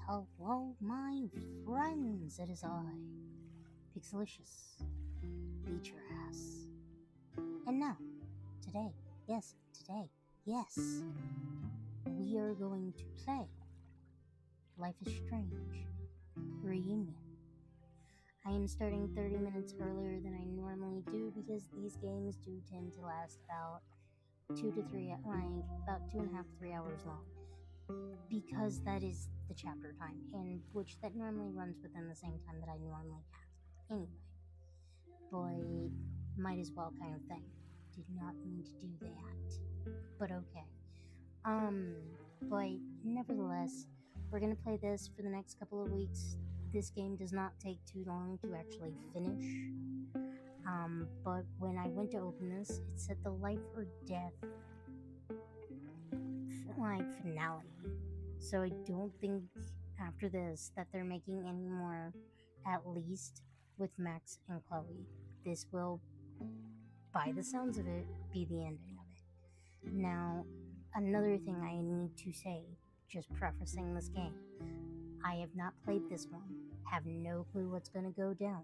Hello, my friends, it is I, Pixelicious, beat your ass. And now, today, yes, we are going to play Life is Strange Reunion. I am starting 30 minutes earlier than I normally do because these games do tend to last about 2.5 to 3 hours long. Because that is the chapter time, and which that normally runs within the same time that I normally have. Anyway, but might as well kind of thing. Did not mean to do that, but okay. But nevertheless, we're gonna play this for the next couple of weeks. This game does not take too long to actually finish. But when I went to open this, it said the life or death finale. So I don't think after this that they're making any more, at least with Max and Chloe. This will, by the sounds of it, be the ending of it. Now, another thing I need to say, just prefacing this game, I have not played this one, have no clue what's going to go down.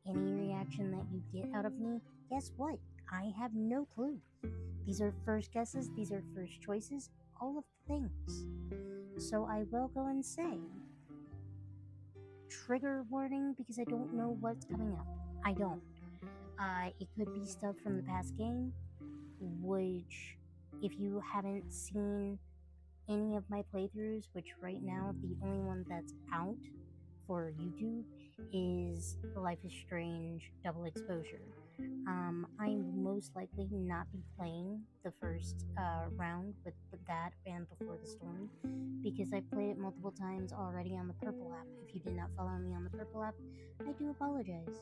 Any reaction that you get out of me, guess what? I have no clue. These are first guesses, these are first choices, all of the things. So I will go and say, trigger warning, because I don't know what's coming up. I don't. It could be stuff from the past game, which, if you haven't seen any of my playthroughs, which right now the only one that's out for YouTube is Life is Strange Double Exposure. I most likely not be playing the first round with that and Before the Storm, because I've played it multiple times already on the Purple app. If you did not follow me on the Purple app, I do apologize.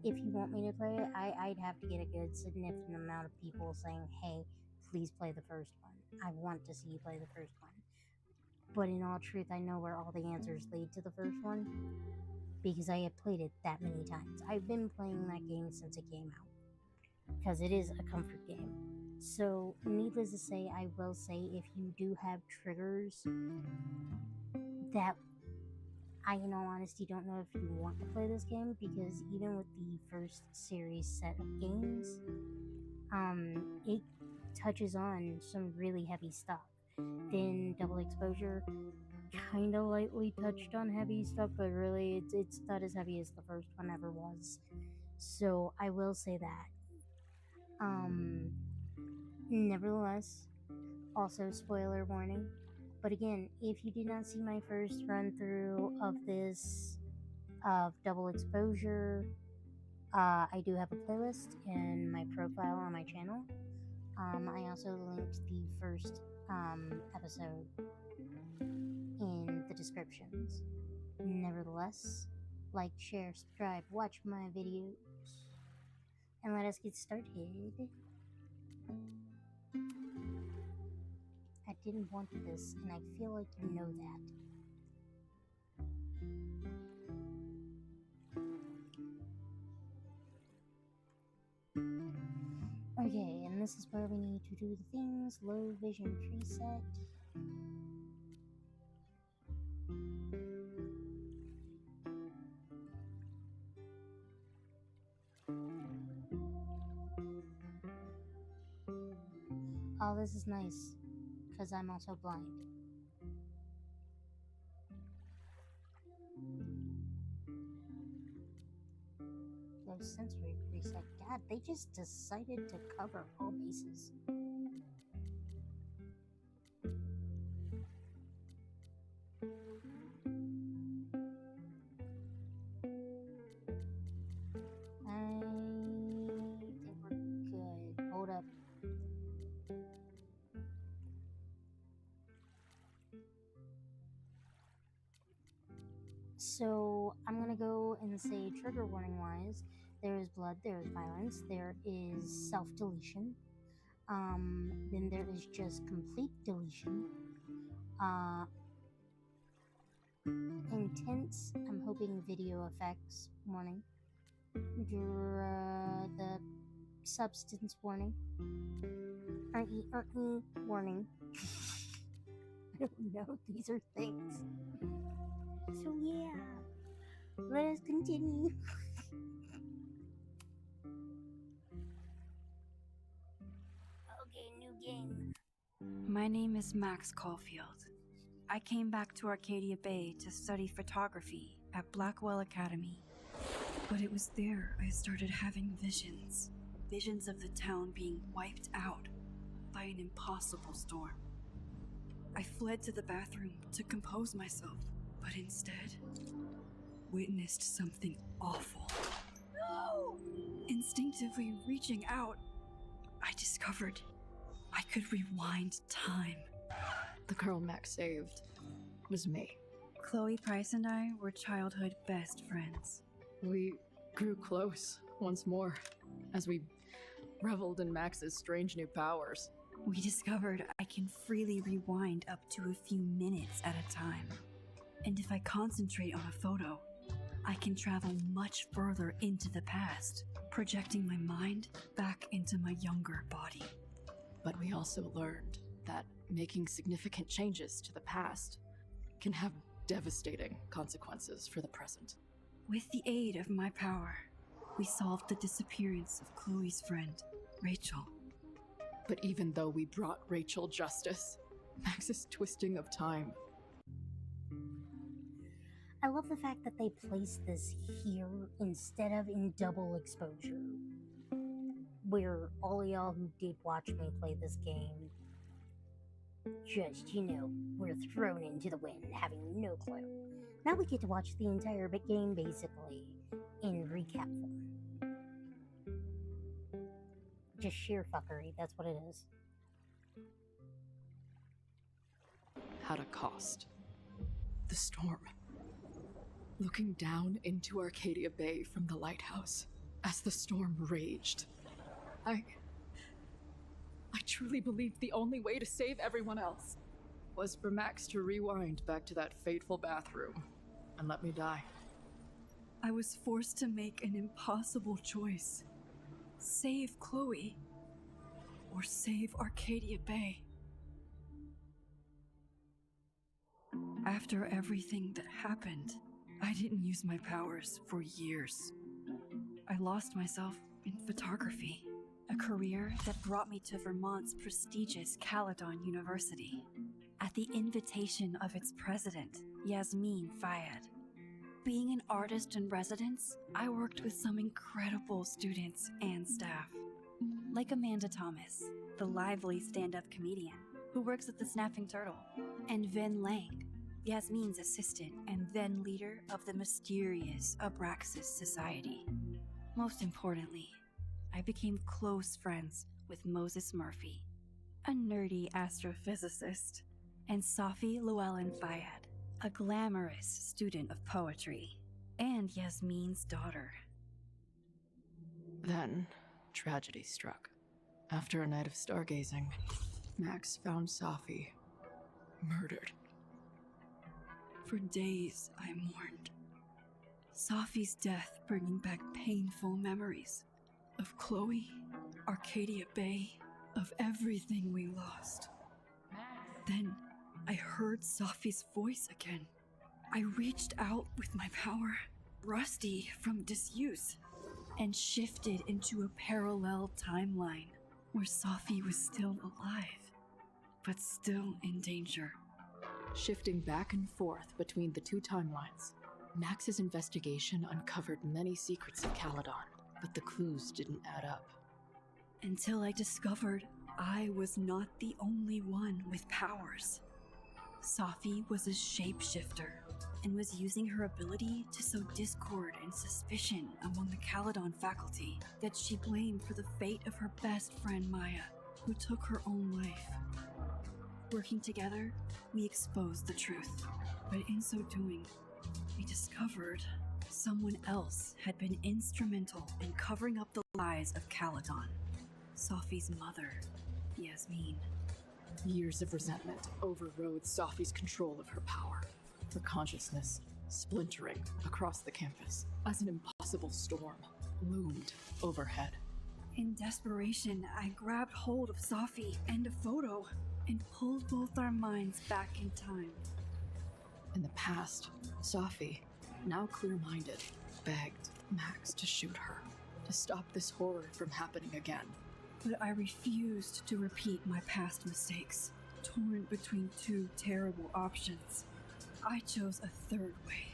If you want me to play it, I'd have to get a good significant amount of people saying, hey, please play the first one. I want to see you play the first one. But in all truth, I know where all the answers lead to the first one, because I have played it that many times. I've been playing that game since it came out, because it is a comfort game. So, needless to say, I will say, if you do have triggers that I, in all honesty, don't know if you want to play this game, because even with the first series set of games, it touches on some really heavy stuff. Then Double Exposure kind of lightly touched on heavy stuff, but really it's not as heavy as the first one ever was. So I will say that. Nevertheless, also spoiler warning. But again, if you did not see my first run through of this, of Double Exposure, I do have a playlist in my profile on my channel. I also linked the first episode in the descriptions. Nevertheless, like, share, subscribe, watch my videos, and let us get started. I didn't want this, and I feel like you know that. this is where we need to do the things. Low vision preset. Oh, this is nice, because I'm also blind. Low sensory preset. God, they just decided to cover all bases. I think we're good. Hold up. So I'm gonna go and say trigger warning wise, there is blood, there is violence, there is self-deletion, then there is just complete deletion. Intense, I'm hoping video effects warning. The substance warning. Warning. I don't know, these are things. So yeah, let us continue. Okay, new game. My name is Max Caulfield. I came back to Arcadia Bay to study photography at Blackwell Academy. But it was there I started having visions. Visions of the town being wiped out by an impossible storm. I fled to the bathroom to compose myself, but instead witnessed something awful. No! Instinctively reaching out, I discovered I could rewind time. The girl Max saved was me. Chloe Price and I were childhood best friends. We grew close once more as we reveled in Max's strange new powers. We discovered I can freely rewind up to a few minutes at a time. And if I concentrate on a photo, I can travel much further into the past, projecting my mind back into my younger body. But we also learned that making significant changes to the past can have devastating consequences for the present. With the aid of my power, we solved the disappearance of Chloe's friend, Rachel. But even though we brought Rachel justice, Max's twisting of time. I love the fact that they placed this here instead of in double exposure, where all y'all who did watch me play this game just, were thrown into the wind, having no clue. Now we get to watch the entire game basically in recap form. Just sheer fuckery, that's what it is. Had a cost. The storm. Looking down into Arcadia Bay from the lighthouse as the storm raged. I truly believed the only way to save everyone else was for Max to rewind back to that fateful bathroom and let me die. I was forced to make an impossible choice. Save Chloe, or save Arcadia Bay. After everything that happened, I didn't use my powers for years. I lost myself in photography, a career that brought me to Vermont's prestigious Caledon University, at the invitation of its president, Yasmin Fayed. Being an artist in residence, I worked with some incredible students and staff, like Amanda Thomas, the lively stand-up comedian who works at the Snapping Turtle, and Ven Lang, Yasmin's assistant and then leader of the mysterious Abraxas Society. Most importantly, I became close friends with Moses Murphy, a nerdy astrophysicist, and Safi Llewellyn Fayed, a glamorous student of poetry, and Yasmin's daughter. Then, tragedy struck. After a night of stargazing, Max found Safi murdered. For days, I mourned. Safi's death bringing back painful memories of Chloe, Arcadia Bay, of everything we lost. Then I heard Safi's voice again. I reached out with my power, rusty from disuse, and shifted into a parallel timeline where Safi was still alive, but still in danger. Shifting back and forth between the two timelines, Max's investigation uncovered many secrets of Caledon, but the clues didn't add up. Until I discovered I was not the only one with powers. Safi was a shapeshifter and was using her ability to sow discord and suspicion among the Caledon faculty that she blamed for the fate of her best friend Maya, who took her own life. Working together, we exposed the truth, but in so doing, we discovered someone else had been instrumental in covering up the lies of Caledon. Safi's mother, Yasmin. Years of resentment overrode Safi's control of her power, her consciousness splintering across the campus as an impossible storm loomed overhead. In desperation, I grabbed hold of Safi and a photo and pulled both our minds back in time. In the past, Safi, now clear-minded, begged Max to shoot her, to stop this horror from happening again. But I refused to repeat my past mistakes, torn between two terrible options. I chose a third way.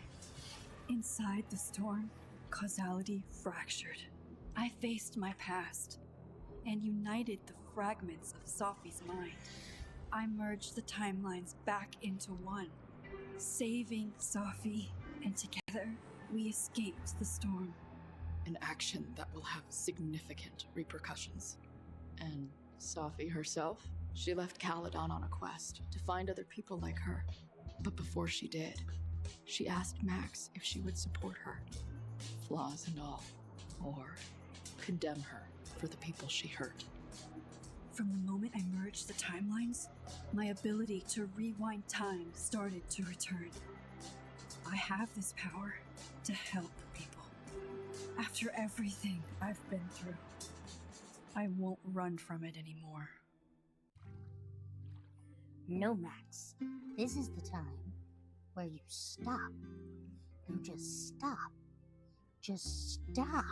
Inside the storm, causality fractured. I faced my past and united the fragments of Safi's mind. I merged the timelines back into one, saving Safi, and together we escaped the storm. An action that will have significant repercussions. And Safi herself? She left Caledon on a quest to find other people like her. But before she did, she asked Max if she would support her, flaws and all, or condemn her for the people she hurt. From the moment I merged the timelines, my ability to rewind time started to return. I have this power to help people. After everything I've been through, I won't run from it anymore. No, Max. This is the time where you stop. You just stop. Just stop.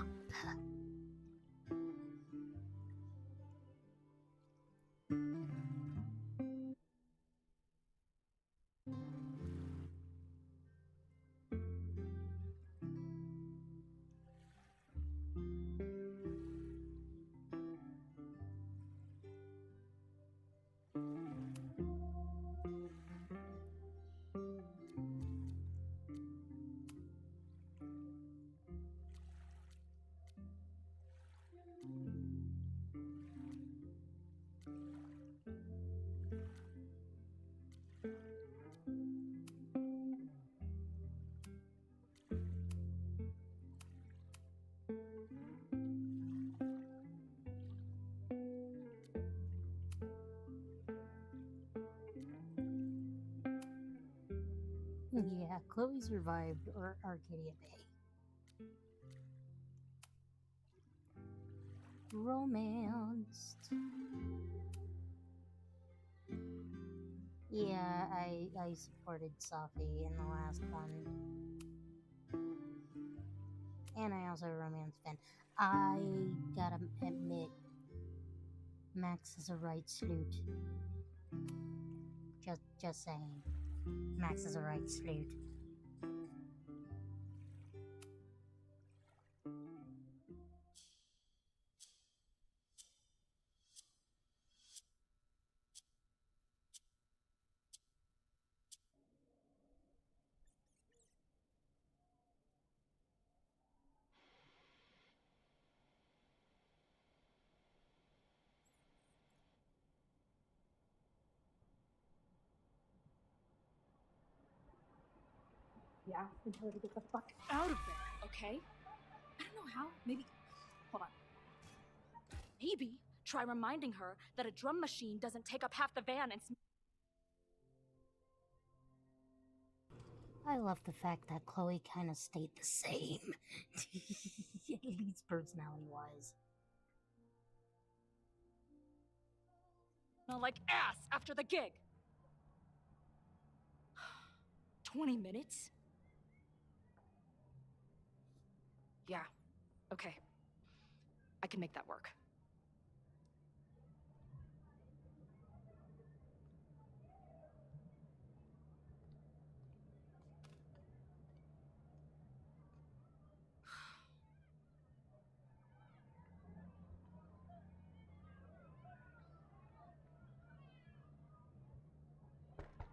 Yeah, Chloe survived Arcadia Bay. Romanced. Yeah, I supported Safi in the last one. And I also romanced Finn. I gotta admit, Max is a right sloot. Just saying. Max is a right sloot. Yeah, and tell her to get the fuck out of there, okay? I don't know how. Maybe. Hold on. Maybe try reminding her that a drum machine doesn't take up half the van and. I love the fact that Chloe kind of stayed the same, at least personality-wise. Smell like ass after the gig. 20 minutes? Yeah, okay. I can make that work.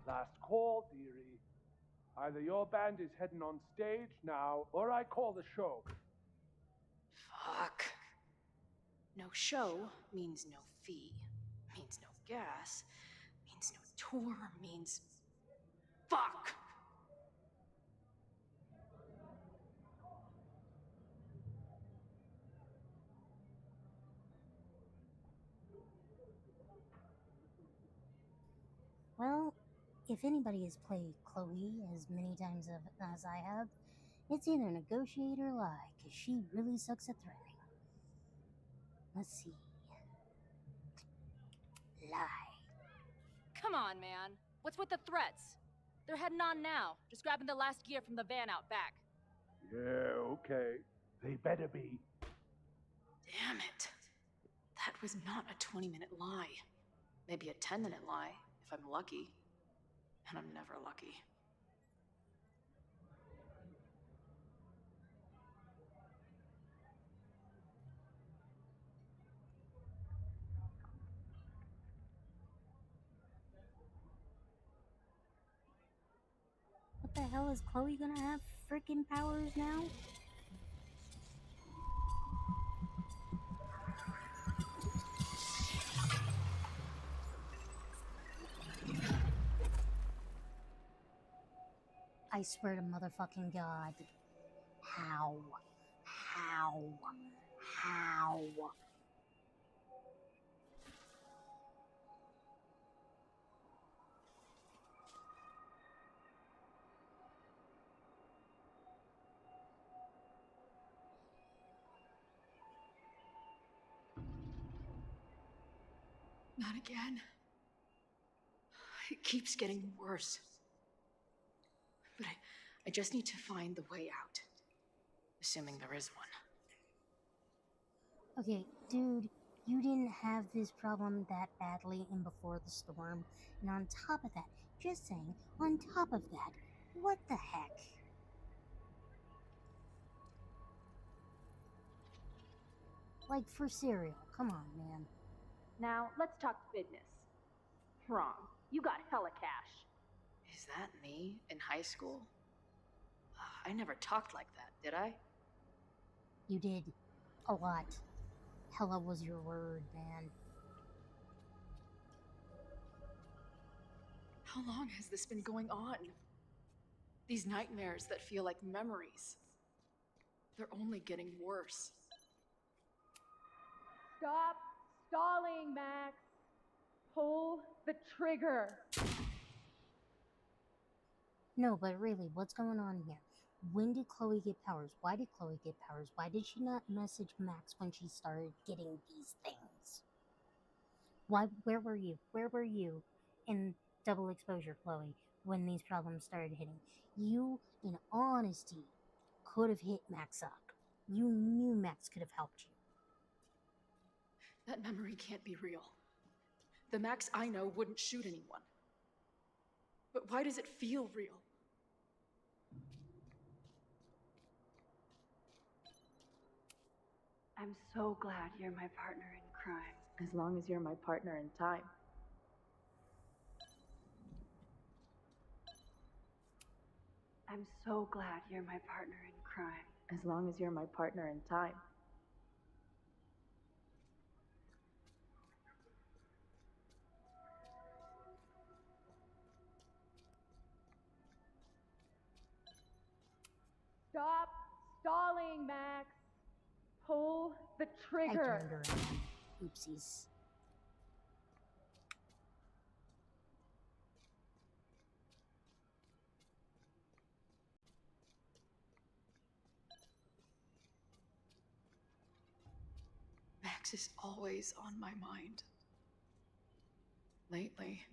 Last call, dearie. Either your band is heading on stage now, or I call the show. Fuck. No show means no fee, means no gas, means no tour, means... Fuck! Well, if anybody has played Chloe as many times as I have, it's either negotiate or lie, because she really sucks at threatening. Let's see. Lie. Come on, man. What's with the threats? They're heading on now, just grabbing the last gear from the van out back. Yeah, okay. They better be. Damn it. That was not a 20-minute lie. Maybe a 10-minute lie, if I'm lucky. And I'm never lucky. What the hell, is Chloe gonna have freaking powers now? I swear to motherfucking God. How? How? How? Not again. It keeps getting worse. But I just need to find the way out. Assuming there is one. Okay, dude, you didn't have this problem that badly in Before the Storm. And on top of that, just saying, on top of that, what the heck? Like, for cereal, come on, man. Now, let's talk business. Wrong. You got hella cash. Is that me in high school? I never talked like that, did I? You did. A lot. Hella was your word, man. How long has this been going on? These nightmares that feel like memories. They're only getting worse. Stop stalling, Max. Pull the trigger. No, but really, what's going on here? When did Chloe get powers? Why did Chloe get powers? Why did she not message Max when she started getting these things? Where were you? Where were you in double exposure, Chloe, when these problems started hitting? You, in honesty, could have hit Max up. You knew Max could have helped you. That memory can't be real. The Max I know wouldn't shoot anyone. But why does it feel real? I'm so glad you're my partner in crime, as long as you're my partner in time. I'm so glad you're my partner in crime, as long as you're my partner in time. Stop stalling, Max. Pull the I trigger. turned around. Oopsies. Max is always on my mind. Lately,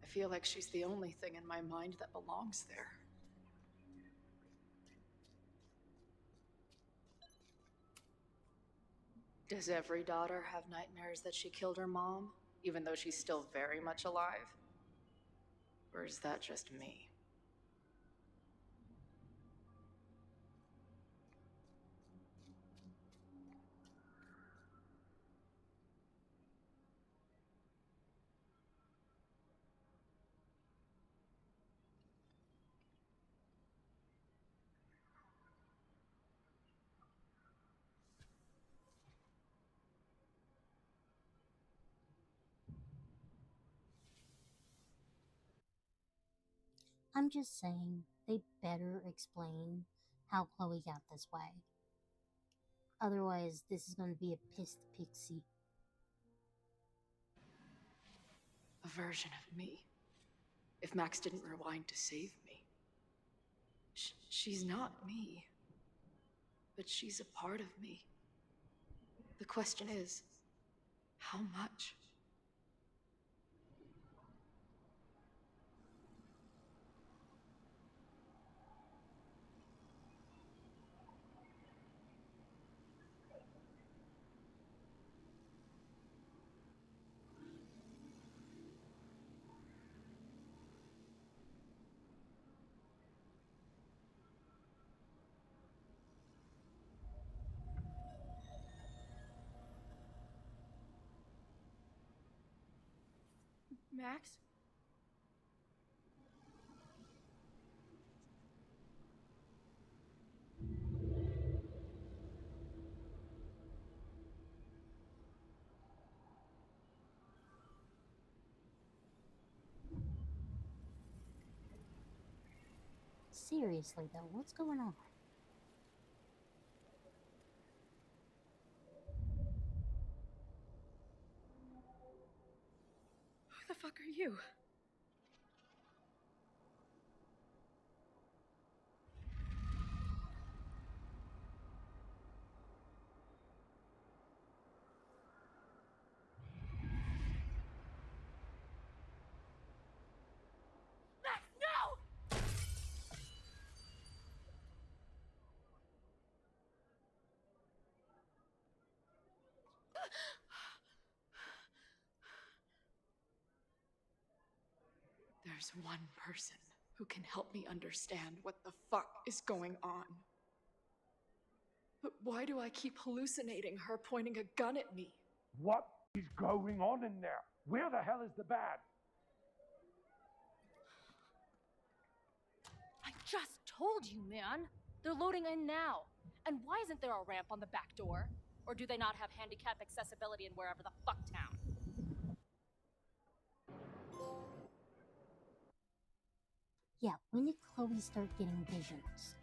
I feel like she's the only thing in my mind that belongs there. Does every daughter have nightmares that she killed her mom, even though she's still very much alive? Or is that just me? I'm just saying, they better explain how Chloe got this way. Otherwise, this is going to be a pissed pixie. A version of me. If Max didn't rewind to save me. She's not me. But she's a part of me. The question is, how much? Max? Seriously, though, what's going on? Who the fuck are you? Max, no! There's one person who can help me understand what the fuck is going on. But why do I keep hallucinating her pointing a gun at me? What is going on in there? Where the hell is the bad? I just told you, man. They're loading in now. And why isn't there a ramp on the back door? Or do they not have handicap accessibility in wherever the fuck town? Yeah, when did Chloe start getting visions?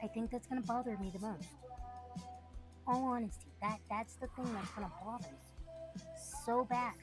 I think that's gonna bother me the most. All honesty, that's the thing that's gonna bother me so bad.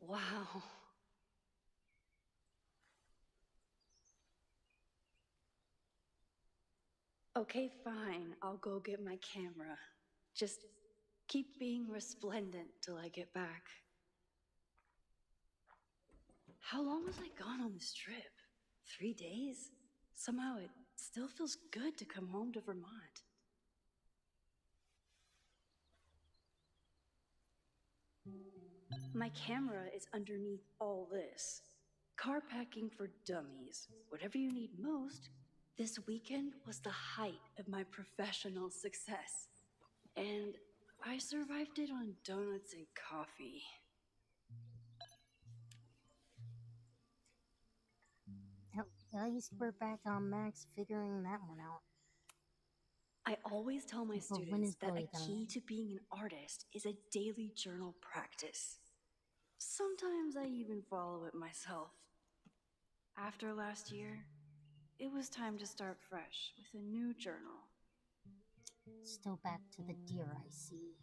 Wow. Okay, fine. I'll go get my camera. Just keep being resplendent till I get back. How long was I gone on this trip? 3 days? Somehow it still feels good to come home to Vermont. My camera is underneath all this. Car packing for dummies. Whatever you need most. This weekend was the height of my professional success. And I survived it on donuts and coffee. At least we're back on Max figuring that one out. I always tell my But when is students that Chloe a coming key in? to being an artist is a daily journal practice. Sometimes I even follow it myself. After last year, it was time to start fresh with a new journal. Still back to the deer I see.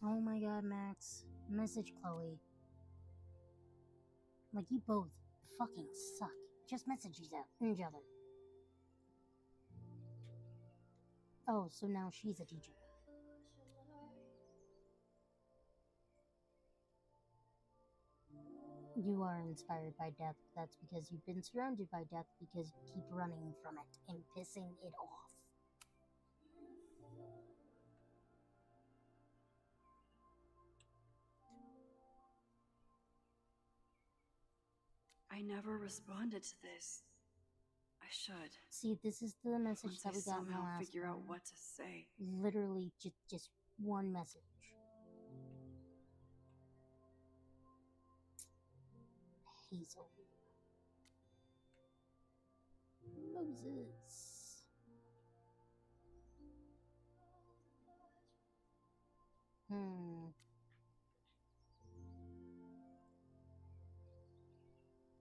Oh my god, Max. Message Chloe. Like, you both fucking suck. Just message each other. Oh, so now she's a teacher. You are inspired by death. That's because you've been surrounded by death because you keep running from it and pissing it off. I never responded to this. I should. See, this is the message Once that I we got in the somehow last figure out one. what to say. Literally, just one message. Hazel. Moses.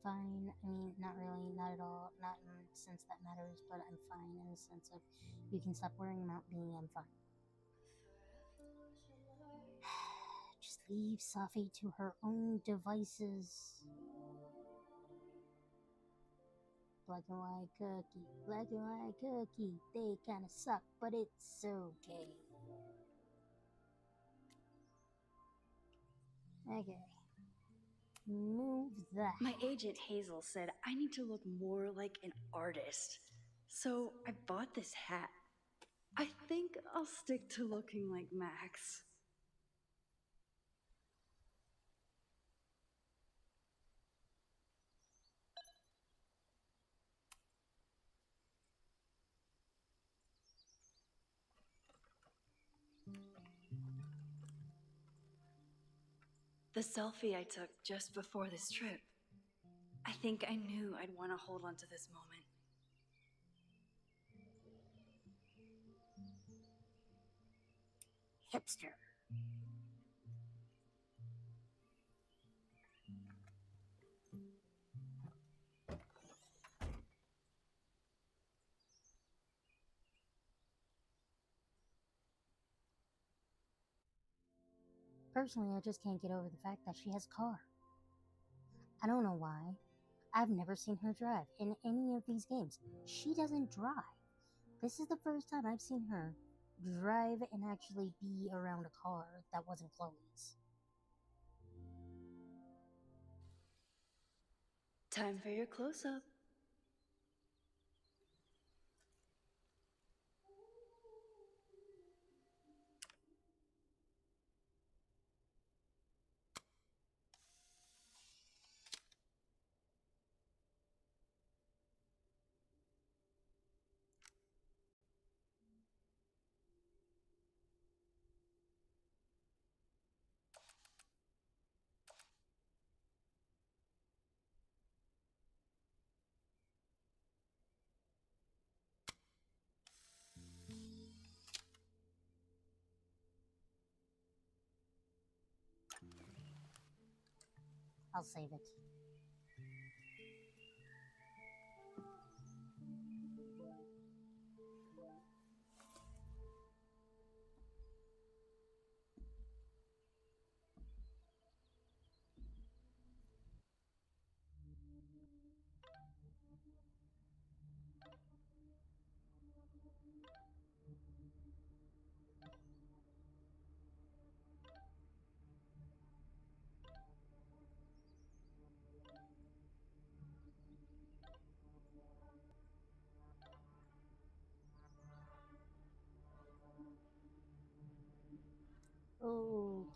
Fine. I mean, not really, not at all. Not in the sense that matters, but I'm fine in the sense of you can stop worrying about me, I'm fine. Just leave Safi to her own devices. Black and white cookie, black and white cookie. They kinda suck, but it's okay. Okay. Move that. My agent Hazel said I need to look more like an artist. So I bought this hat. I think I'll stick to looking like Max. The selfie I took just before this trip. I think I knew I'd want to hold on to this moment. Hipster. Personally, I just can't get over the fact that she has a car. I don't know why. I've never seen her drive in any of these games. She doesn't drive. This is the first time I've seen her drive and actually be around a car that wasn't Chloe's. Time for your close-up. I'll save it.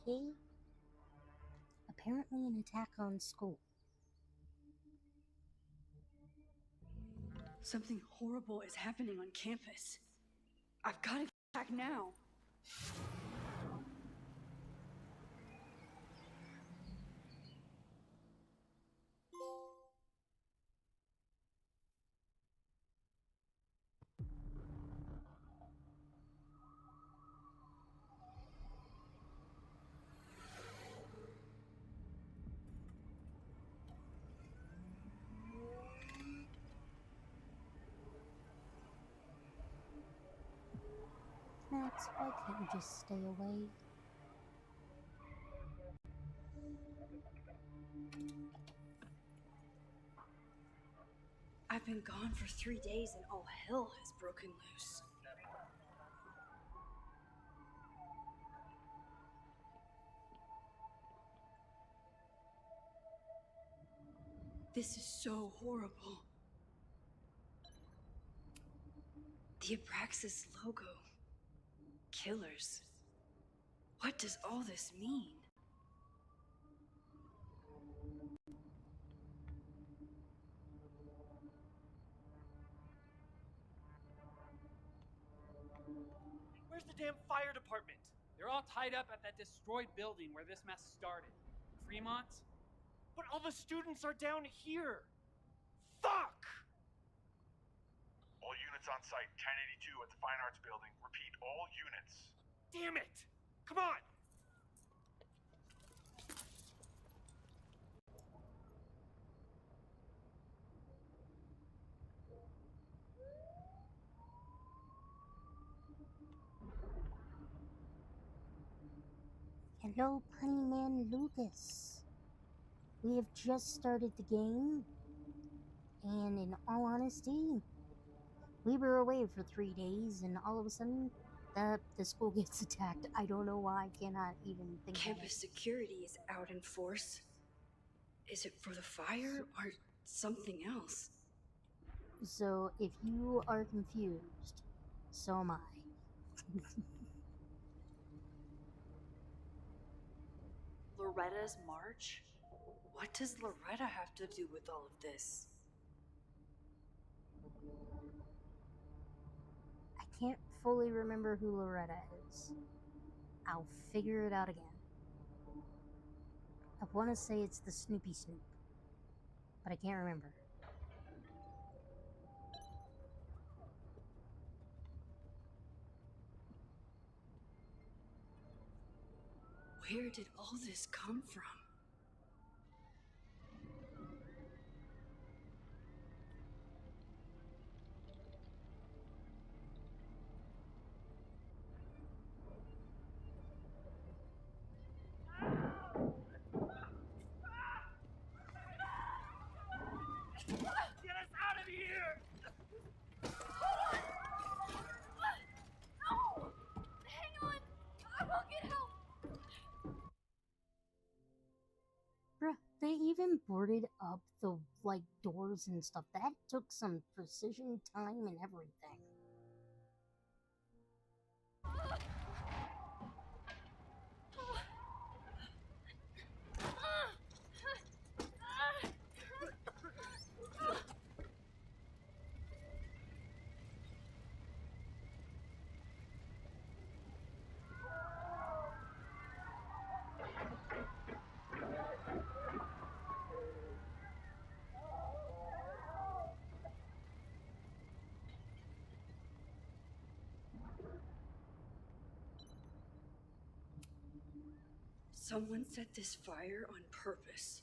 okay? Apparently, an attack on school. Something horrible is happening on campus. I've got to get back now. Max, why can't you just stay away? I've been gone for 3 days and all hell has broken loose. This is so horrible. The Abraxas logo. Killers. What does all this mean? Where's the damn fire department? They're all tied up at that destroyed building where this mess started. Fremont? But all the students are down here! Fuck! All units on site, 1082 at the Fine Arts Building. Repeat, all units. Damn it! Come on! Hello, Punny Man Lucas. We have just started the game, and in all honesty, we were away for 3 days, and all of a sudden, the school gets attacked. I don't know why. I cannot even think of Campus it. security is out in force. Is it for the fire or something else? So, if you are confused, so am I. Loretta's march? What does Loretta have to do with all of this? I can't fully remember who Loretta is. I'll figure it out again. I want to say it's the Snoopy Snoop, but I can't remember. Where did all this come from? Get us out of here! No! Hang on! I will get help! Bruh, they even boarded up the doors and stuff. That took some precision, time, and everything. Someone set this fire on purpose.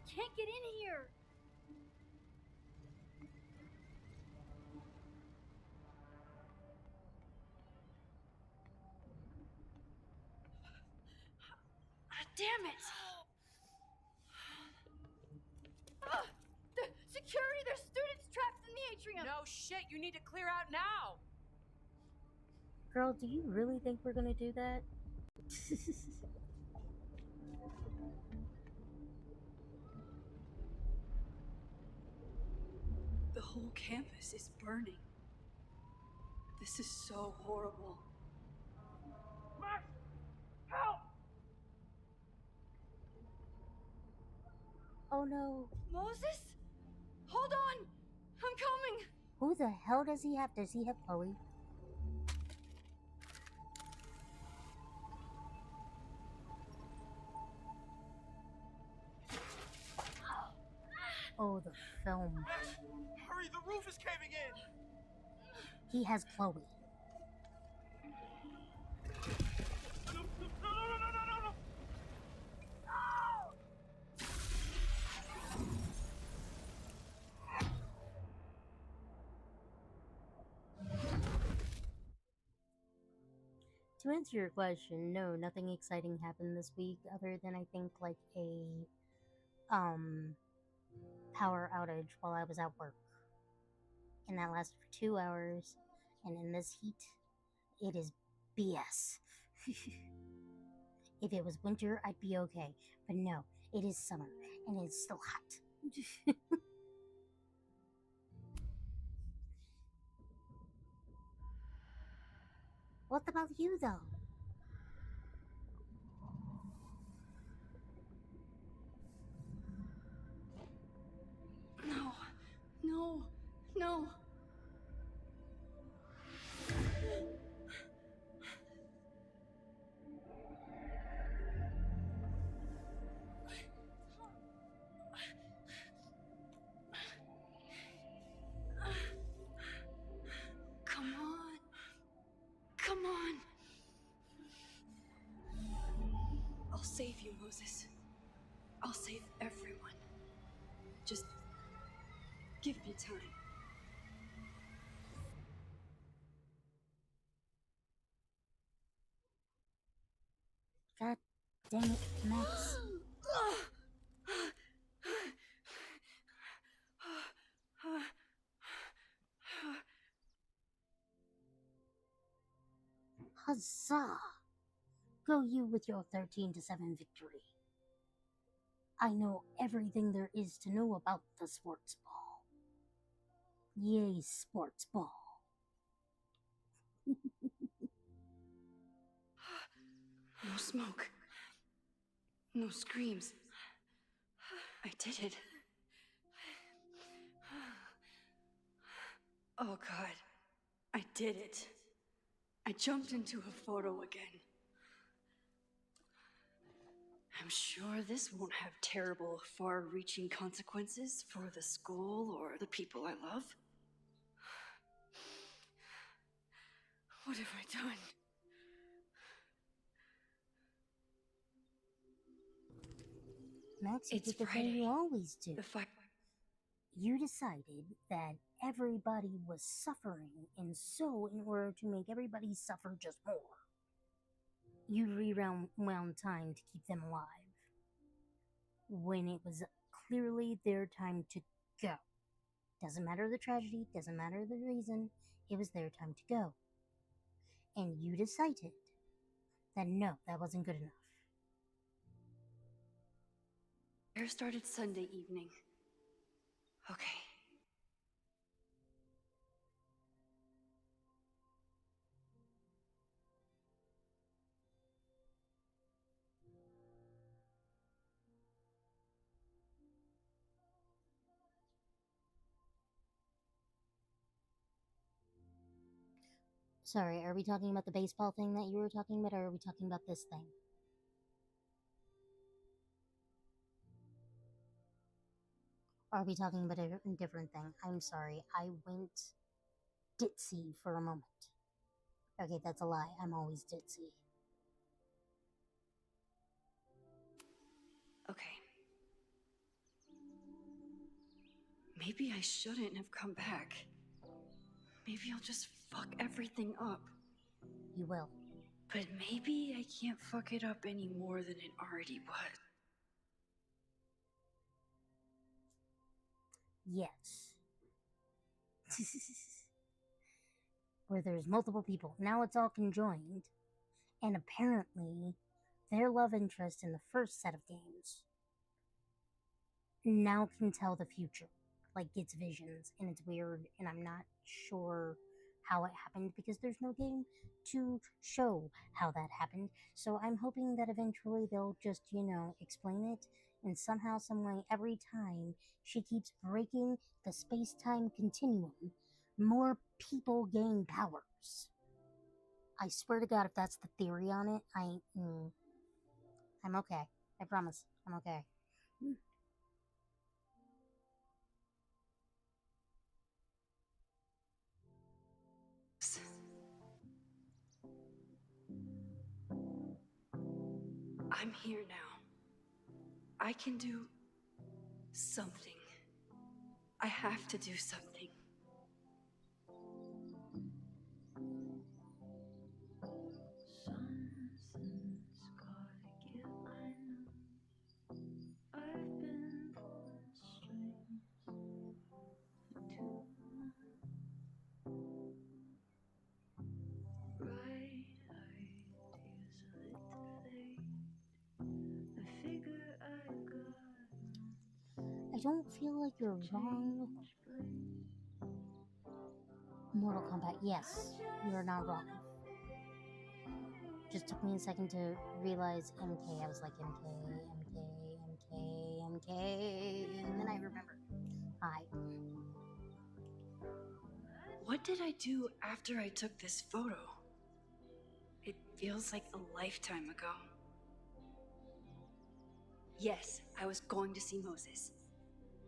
Can't get in here! Damn it! The security! There's students trapped in the atrium! No shit, you need to clear out now! Girl, do you really think we're gonna do that? whole campus is burning. This is so horrible. Max! Help! Oh no. Moses? Hold on! I'm coming! Who the hell does he have? Does he have Chloe? Oh, the film. Max, hurry! The roof is caving in! He has Chloe. No, no, no, no, no, no! To answer your question, no, nothing exciting happened this week other than I think like a power outage while I was at work. And that lasted for 2 hours, and in this heat, it is BS. If it was winter, I'd be okay. But no, it is summer, and it's still hot. What about you, though? No. No. No. Come on. Come on. I'll save you, Moses. I'll save everyone. Just give me time. God dang it, Max. Huzzah! Go you with your 13-7 victory. I know everything there is to know about the sports ball. Yay, sports ball. No smoke. No screams. I did it. Oh God. I did it. I jumped into a photo again. I'm sure this won't have terrible, far-reaching consequences for the school or the people I love. What have I done? Max, you It's did the thing Friday. you always do. The fact You decided that everybody was suffering, and so in order to make everybody suffer just more, you rewound time to keep them alive. When it was clearly their time to go. Doesn't matter the tragedy, doesn't matter the reason, it was their time to go. And you decided that no, that wasn't good enough. fair started Sunday evening. Okay. Sorry, are we talking about the baseball thing that you were talking about, or are we talking about this thing? Are we talking about a different thing? I'm sorry, I went ditzy for a moment. Okay, that's a lie. I'm always ditzy. Okay. Maybe I shouldn't have come back. Maybe I'll just fuck everything up. You will. But maybe I can't fuck it up any more than it already was. Yes. Where there's multiple people. Now it's all conjoined. And apparently, their love interest in the first set of games now can tell the future. like gets visions, and it's weird, and I'm not sure how it happened because there's no game to show how that happened. So I'm hoping that eventually they'll just, explain it. And somehow, some way, every time she keeps breaking the space time continuum, more people gain powers. I swear to God, if that's the theory on it, I'm okay. I promise. I'm okay. I'm here now. I can do something. I have to do something. Something's gotta give, I know. I've been pulling strings for too long. Bright ideas lit to fade. I figure I got I don't feel like you're wrong. change place. Mortal Kombat, yes, you're not wrong. Just took me a second to realize MK. I was like, MK, and then I remembered. Hi. What did I do after I took this photo? It feels like a lifetime ago. Yes, I was going to see Moses.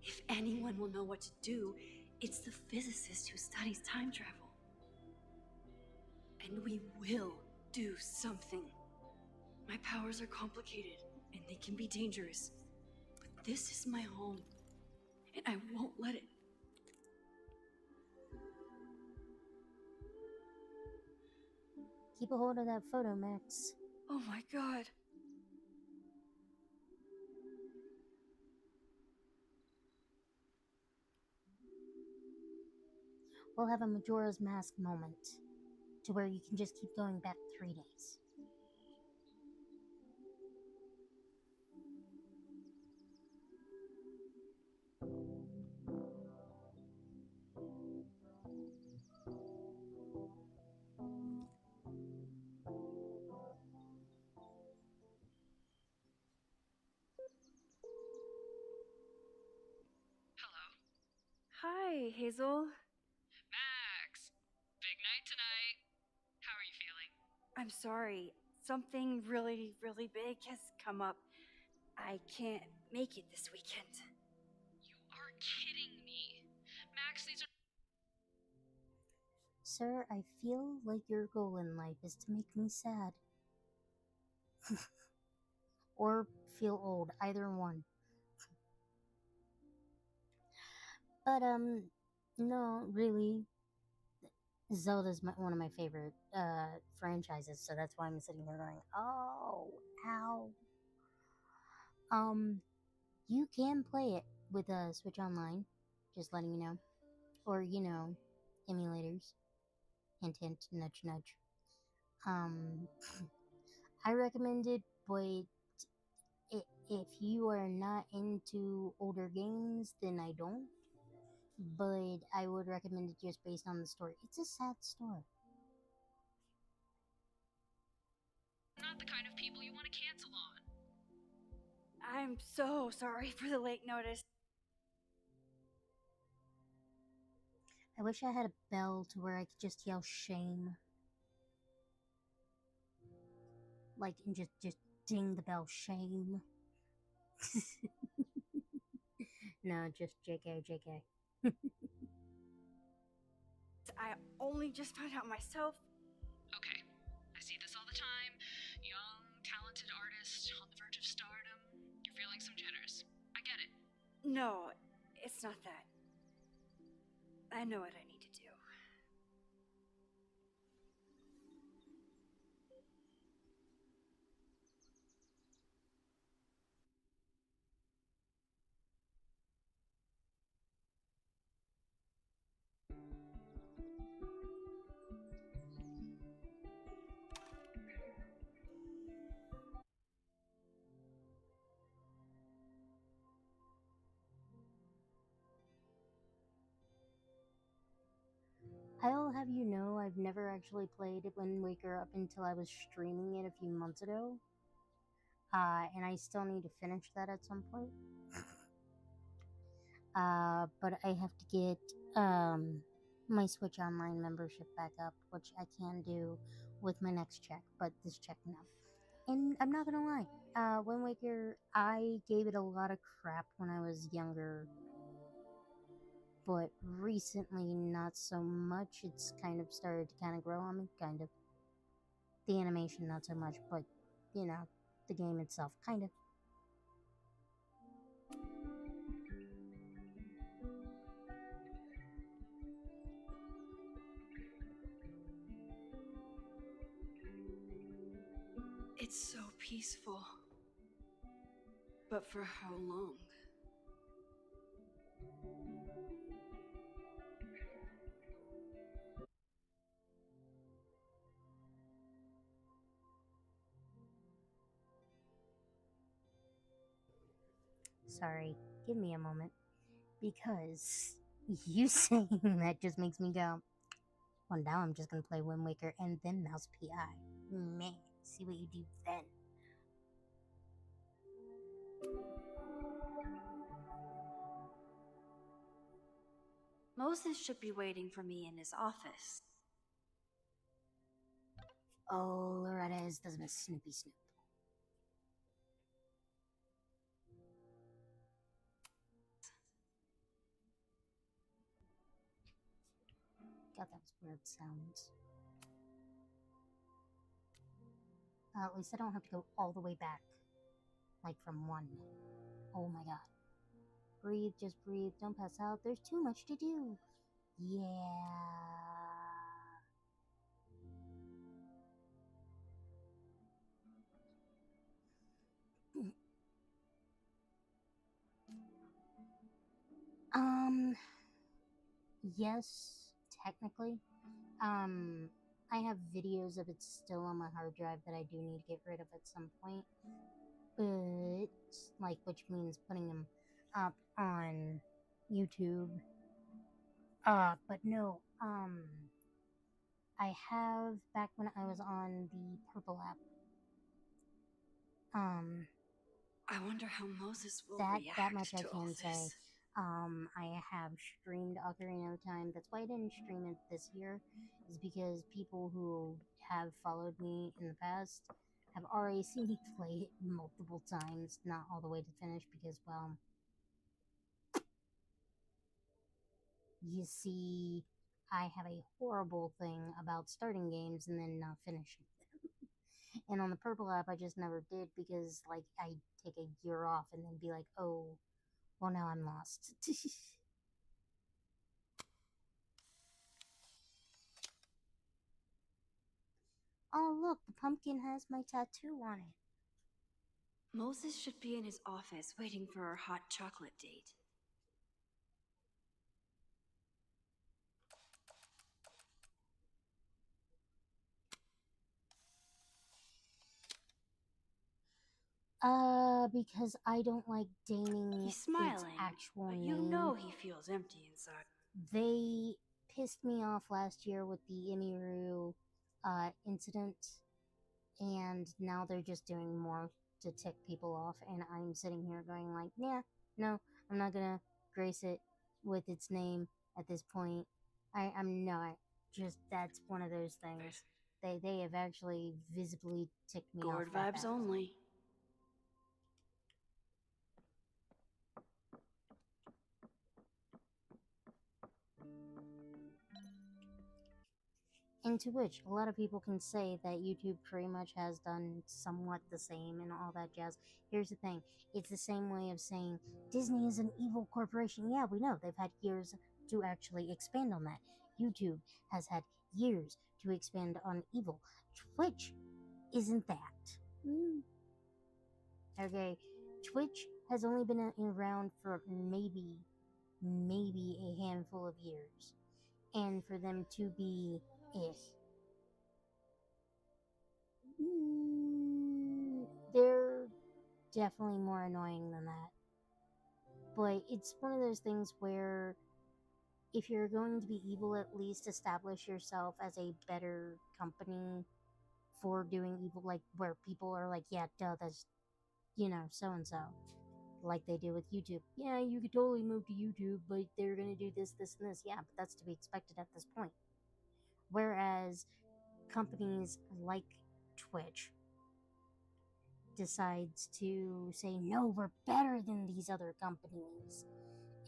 If anyone will know what to do, it's the physicist who studies time travel. And we will do something. My powers are complicated, and they can be dangerous. But this is my home, and I won't let it. Keep a hold of that photo, Max. Oh my god. We'll have a Majora's Mask moment to where you can just keep going back 3 days. Hi, Hazel. Max! Big night tonight. How are you feeling? I'm sorry. Something really, really big has come up. I can't make it this weekend. You are kidding me. Max, these are. Sir, I feel like your goal in life is to make me sad. Or feel old, either one. But, no, really. Zelda's one of my favorite franchises, so that's why I'm sitting here going, oh, ow. You can play it with Switch Online, just letting you know. Or, emulators. Hint, hint, nudge, nudge. I recommend it, but if you are not into older games, then I don't. But I would recommend it just based on the story. It's a sad story. Not the kind of people you want to cancel on. I'm so sorry for the late notice. I wish I had a bell to where I could just yell shame. Like, and just ding the bell, shame. No, just JK, JK. I only just found out myself. Okay, I see this all the time. Young, talented artist on the verge of stardom. You're feeling some jitters. I get it. No, it's not that. I know what I need to do. I'll have you know I've never actually played Wind Waker up until I was streaming it a few months ago. And I still need to finish that at some point. But I have to get my Switch Online membership back up, which I can do with my next check, but this check no. And I'm not gonna lie, Wind Waker, I gave it a lot of crap when I was younger, but recently not so much. It's kind of started to kind of grow on me, kind of. The animation not so much, but you know, the game itself, kind of. It's so peaceful. But for how long? Sorry, give me a moment. Because you saying that just makes me go, well, now I'm just gonna play Wind Waker and then Mouse PI. Man, see what you do then. Moses should be waiting for me in his office. Oh, Loretta is the Snoopy Snoop. God, that was weird sounds. At least I don't have to go all the way back. Like from 1. Oh my god. Breathe, just breathe. Don't pass out. There's too much to do. Yeah. Yes, technically. I have videos of it still on my hard drive that I do need to get rid of at some point. But, like, which means putting them up on YouTube. But no, I have, back when I was on the Purple app, I wonder how Moses will that react much I to all can this. say. I have streamed Ocarina of Time. That's why I didn't stream it this year, is because people who have followed me in the past have already seen me play it multiple times, not all the way to finish, because, well, you see, I have a horrible thing about starting games and then not finishing them. And on the Purple app, I just never did, because, like, I take a year off and then be like, oh, well, now I'm lost. Oh, look, the pumpkin has my tattoo on it. Moses should be in his office waiting for our hot chocolate date. Because I don't like deigning He's its smiling, actual but name. you know he feels empty inside. They pissed me off last year with the Emiru incident, and now they're just doing more to tick people off, and I'm sitting here going like, yeah, no, I'm not gonna grace it with its name at this point. I'm not. Just, that's one of those things. They have actually visibly ticked me Gourd off that vibes bad. only. Into which a lot of people can say that YouTube pretty much has done somewhat the same and all that jazz. Here's the thing, it's the same way of saying Disney is an evil corporation. Yeah, we know they've had years to actually expand on that. YouTube has had years to expand on evil. Twitch isn't that. Okay, Twitch has only been around for maybe a handful of years. And for them to be they're definitely more annoying than that. But it's one of those things where if you're going to be evil, at least establish yourself as a better company for doing evil, like where people are like, yeah, duh, that's, so and so. Like they do with YouTube. Yeah, you could totally move to YouTube, but they're going to do this, this, and this. Yeah, but that's to be expected at this point. Whereas companies like Twitch decides to say, no, we're better than these other companies,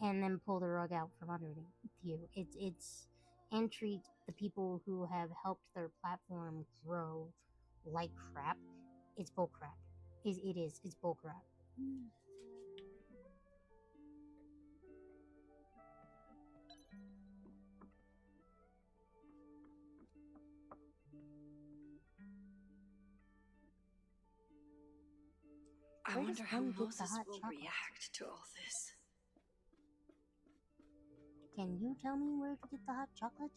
and then pull the rug out from underneath you. It's and treat the people who have helped their platform grow like crap. It's bullcrap. It is. It's bullcrap. I Where does wonder how one get the Moses hot will chocolate? react to all this. Can you tell me where to get the hot chocolate?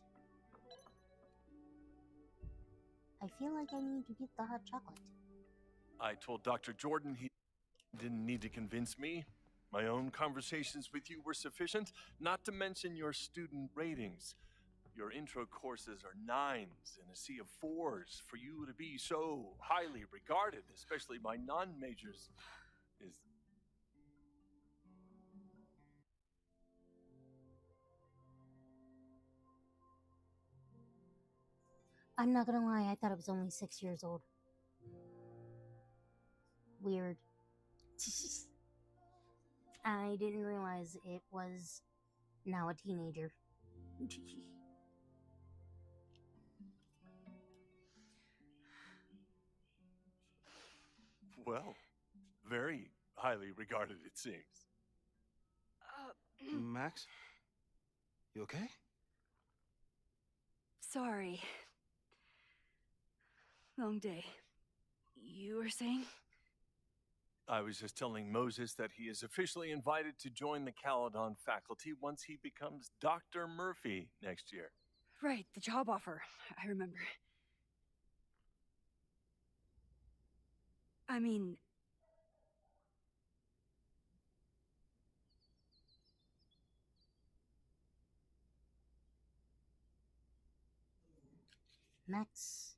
I feel like I need to get the hot chocolate. I told Dr. Jordan he didn't need to convince me. My own conversations with you were sufficient, not to mention your student ratings. Your intro courses are 9s and a sea of 4s. For you to be so highly regarded, especially by non-majors, is... I'm not gonna lie, I thought it was only 6 years old. Weird. I didn't realize it was now a teenager. Well, very highly regarded, it seems. Max? You okay? Sorry. Long day. You were saying? I was just telling Moses that he is officially invited to join the Caledon faculty once he becomes Dr. Murphy next year. Right, the job offer. I remember. I mean... Max,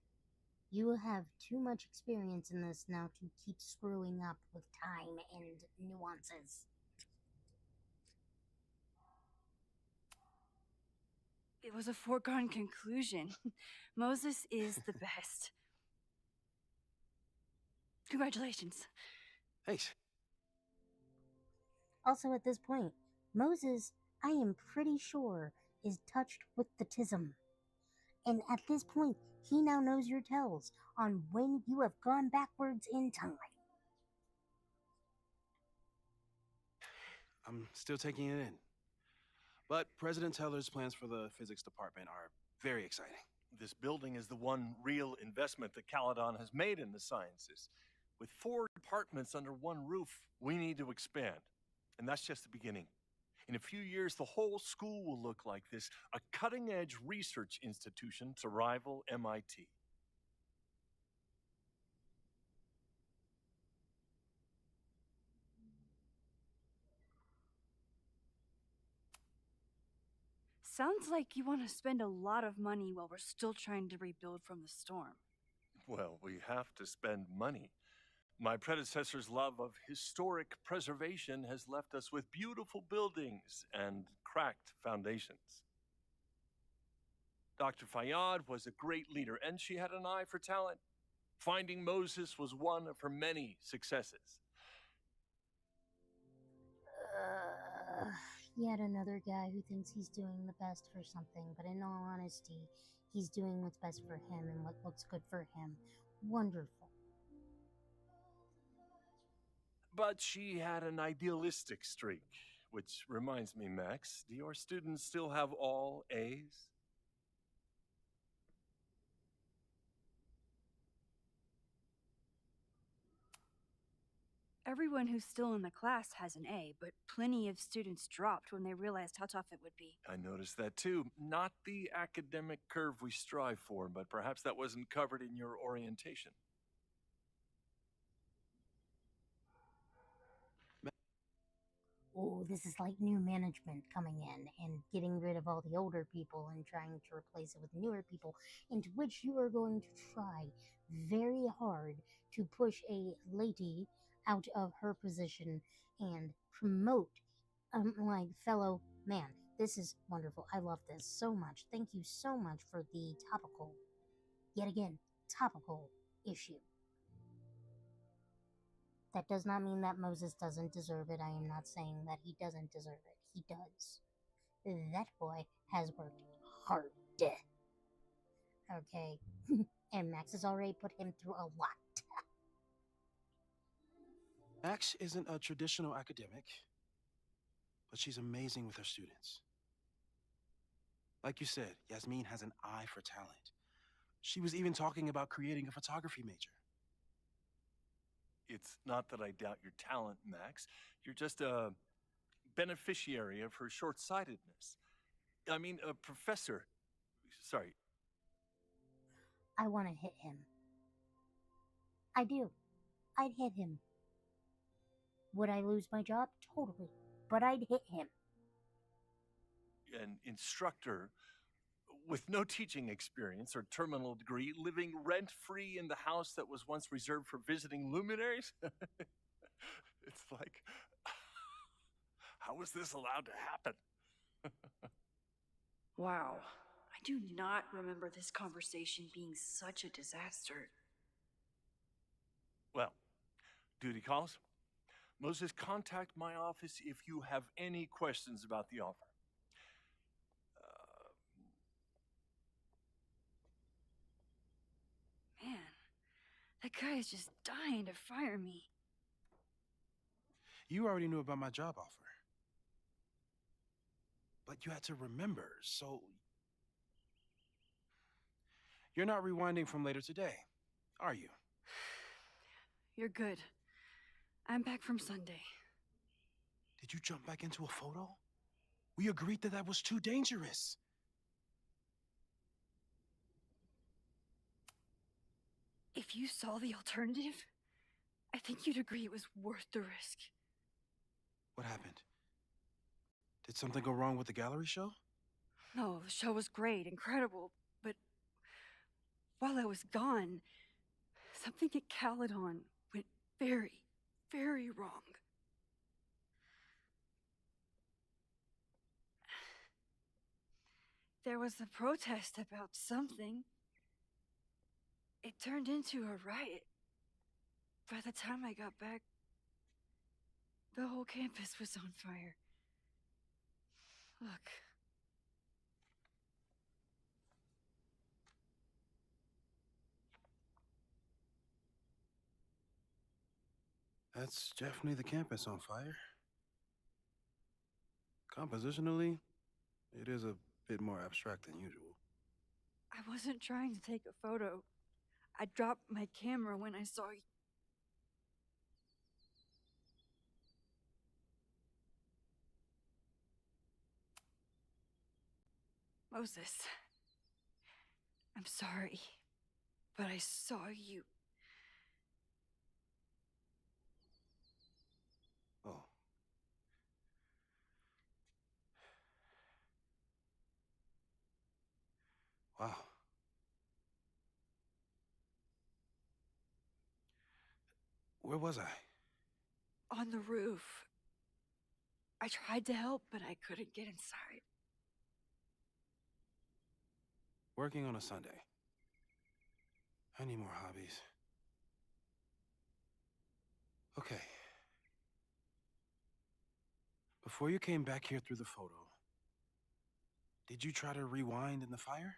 you have too much experience in this now to keep screwing up with time and nuances. It was a foregone conclusion. Moses is the best. Congratulations. Thanks. Also, at this point, Moses, I am pretty sure, is touched with the tism. And at this point, he now knows your tells on when you have gone backwards in time. I'm still taking it in. But President Teller's plans for the physics department are very exciting. This building is the one real investment that Caledon has made in the sciences. With 4 departments under one roof, we need to expand. And that's just the beginning. In a few years, the whole school will look like this, a cutting-edge research institution to rival MIT. Sounds like you want to spend a lot of money while we're still trying to rebuild from the storm. Well, we have to spend money. My predecessor's love of historic preservation has left us with beautiful buildings and cracked foundations. Dr. Fayyad was a great leader, and she had an eye for talent. Finding Moses was one of her many successes. Yet another guy who thinks he's doing the best for something, but in all honesty, he's doing what's best for him and what looks good for him. Wonderful. But she had an idealistic streak, which reminds me, Max, do your students still have all A's? Everyone who's still in the class has an A, but plenty of students dropped when they realized how tough it would be. I noticed that too. Not the academic curve we strive for, but perhaps that wasn't covered in your orientation. Oh, this is like new management coming in and getting rid of all the older people and trying to replace it with newer people, into which you are going to try very hard to push a lady out of her position and promote like fellow man. This is wonderful. I love this so much. Thank you so much for the topical, yet again, topical issue. That does not mean that Moses doesn't deserve it. I am not saying that he doesn't deserve it. He does. That boy has worked hard. Okay? And Max has already put him through a lot. Max isn't a traditional academic, but she's amazing with her students. Like you said, Yasmin has an eye for talent. She was even talking about creating a photography major. It's not that I doubt your talent, Max. You're just a beneficiary of her short-sightedness. I mean, a professor. Sorry. I want to hit him. I do. I'd hit him. Would I lose my job? Totally. But I'd hit him. An instructor with no teaching experience or terminal degree living rent-free in the house that was once reserved for visiting luminaries? It's like, how was this allowed to happen? Wow. I do not remember this conversation being such a disaster. Well, duty calls. Moses, contact my office if you have any questions about the offer. Man, that guy is just dying to fire me. You already knew about my job offer. But you had to remember, so... You're not rewinding from later today, are you? You're good. I'm back from Sunday. Did you jump back into a photo? We agreed that that was too dangerous. If you saw the alternative, I think you'd agree it was worth the risk. What happened? Did something go wrong with the gallery show? No, the show was great, incredible, but while I was gone, something at Caledon went very, very wrong. There was a protest about something. It turned into a riot. By the time I got back, the whole campus was on fire. Look. That's definitely the campus on fire. Compositionally, it is a bit more abstract than usual. I wasn't trying to take a photo. I dropped my camera when I saw you. Moses, I'm sorry, but I saw you. Oh. Wow. Where was I? On the roof. I tried to help, but I couldn't get inside. Working on a Sunday. I need more hobbies. Okay. Before you came back here through the photo, did you try to rewind in the fire?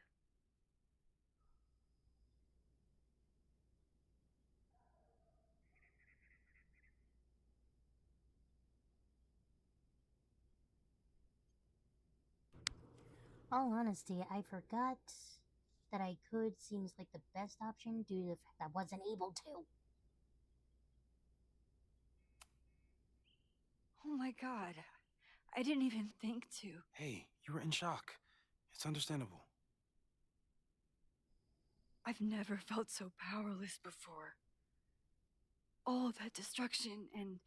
All honesty, I forgot that I could seems like the best option due to the fact I wasn't able to. Oh my god. I didn't even think to. Hey, you were in shock. It's understandable. I've never felt so powerless before. All that destruction, and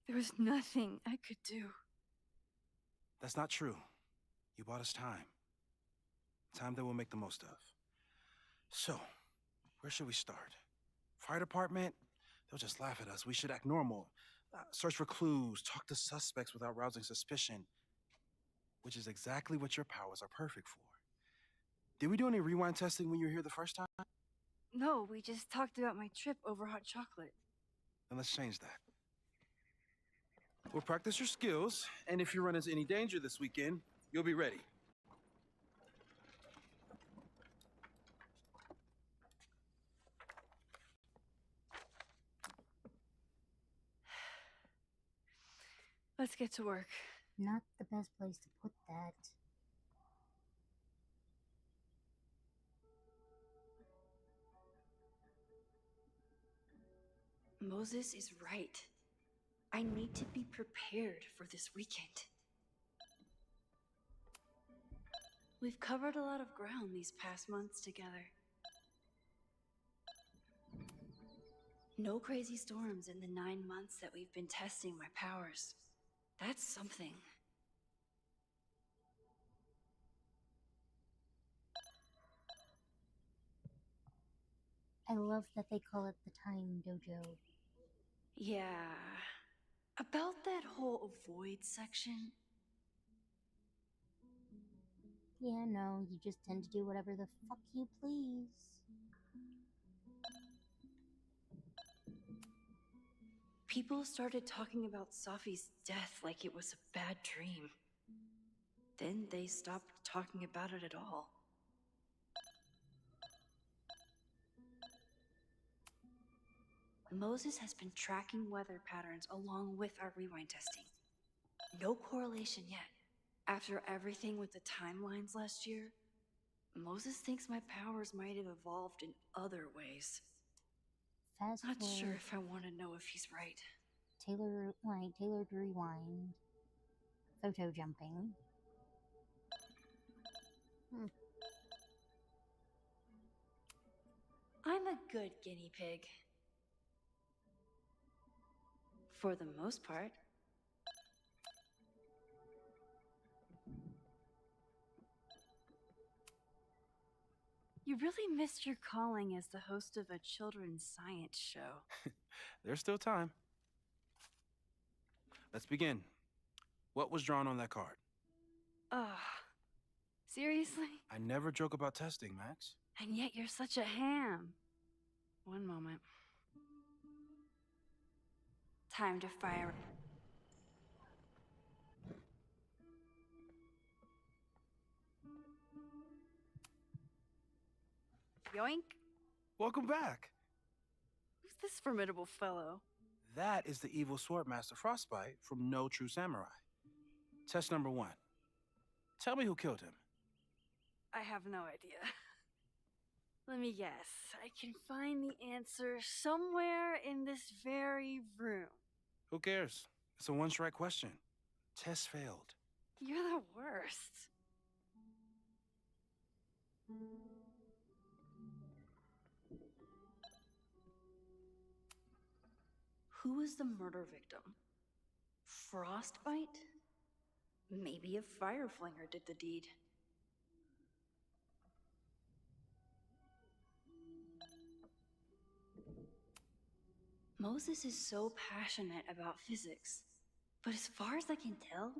there was nothing I could do. That's not true. You bought us time. Time that we'll make the most of. So, where should we start? Fire department? They'll just laugh at us. We should act normal. Search for clues, talk to suspects without rousing suspicion. Which is exactly what your powers are perfect for. Did we do any rewind testing when you were here the first time? No, we just talked about my trip over hot chocolate. Then let's change that. We'll practice your skills, and if you run into any danger this weekend, you'll be ready. Let's get to work. Not the best place to put that. Moses is right. I need to be prepared for this weekend. We've covered a lot of ground these past months together. No crazy storms in the 9 months that we've been testing my powers. That's something. I love that they call it the Time Dojo. Yeah. About that whole avoid section. Yeah, no, you just tend to do whatever the fuck you please. People started talking about Safi's death like it was a bad dream. Then they stopped talking about it at all. Moses has been tracking weather patterns along with our rewind testing. No correlation yet. After everything with the timelines last year, Moses thinks my powers might have evolved in other ways. Fast Not forward. sure if I want to know if he's right. Tailored rewind. Photo jumping. I'm a good guinea pig. For the most part. You really missed your calling as the host of a children's science show. There's still time. Let's begin. What was drawn on that card? Ugh. Seriously? I never joke about testing, Max. And yet you're such a ham. One moment. Time to fire. Yoink. Welcome back. Who's this formidable fellow? That is the evil swordmaster Frostbite from No True Samurai. Test number 1. Tell me who killed him. I have no idea. Let me guess. I can find the answer somewhere in this very room. Who cares? It's a one-strike question. Test failed. You're the worst. Who was the murder victim? Frostbite? Maybe a fire flinger did the deed. Moses is so passionate about physics, but as far as I can tell,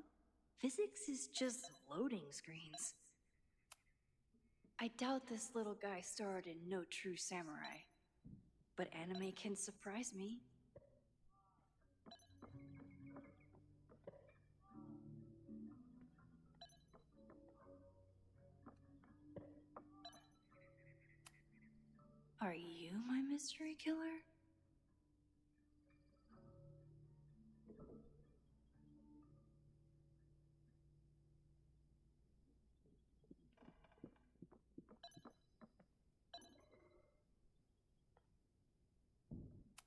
physics is just loading screens. I doubt this little guy starred in No True Samurai, but anime can surprise me. Are you my mystery killer?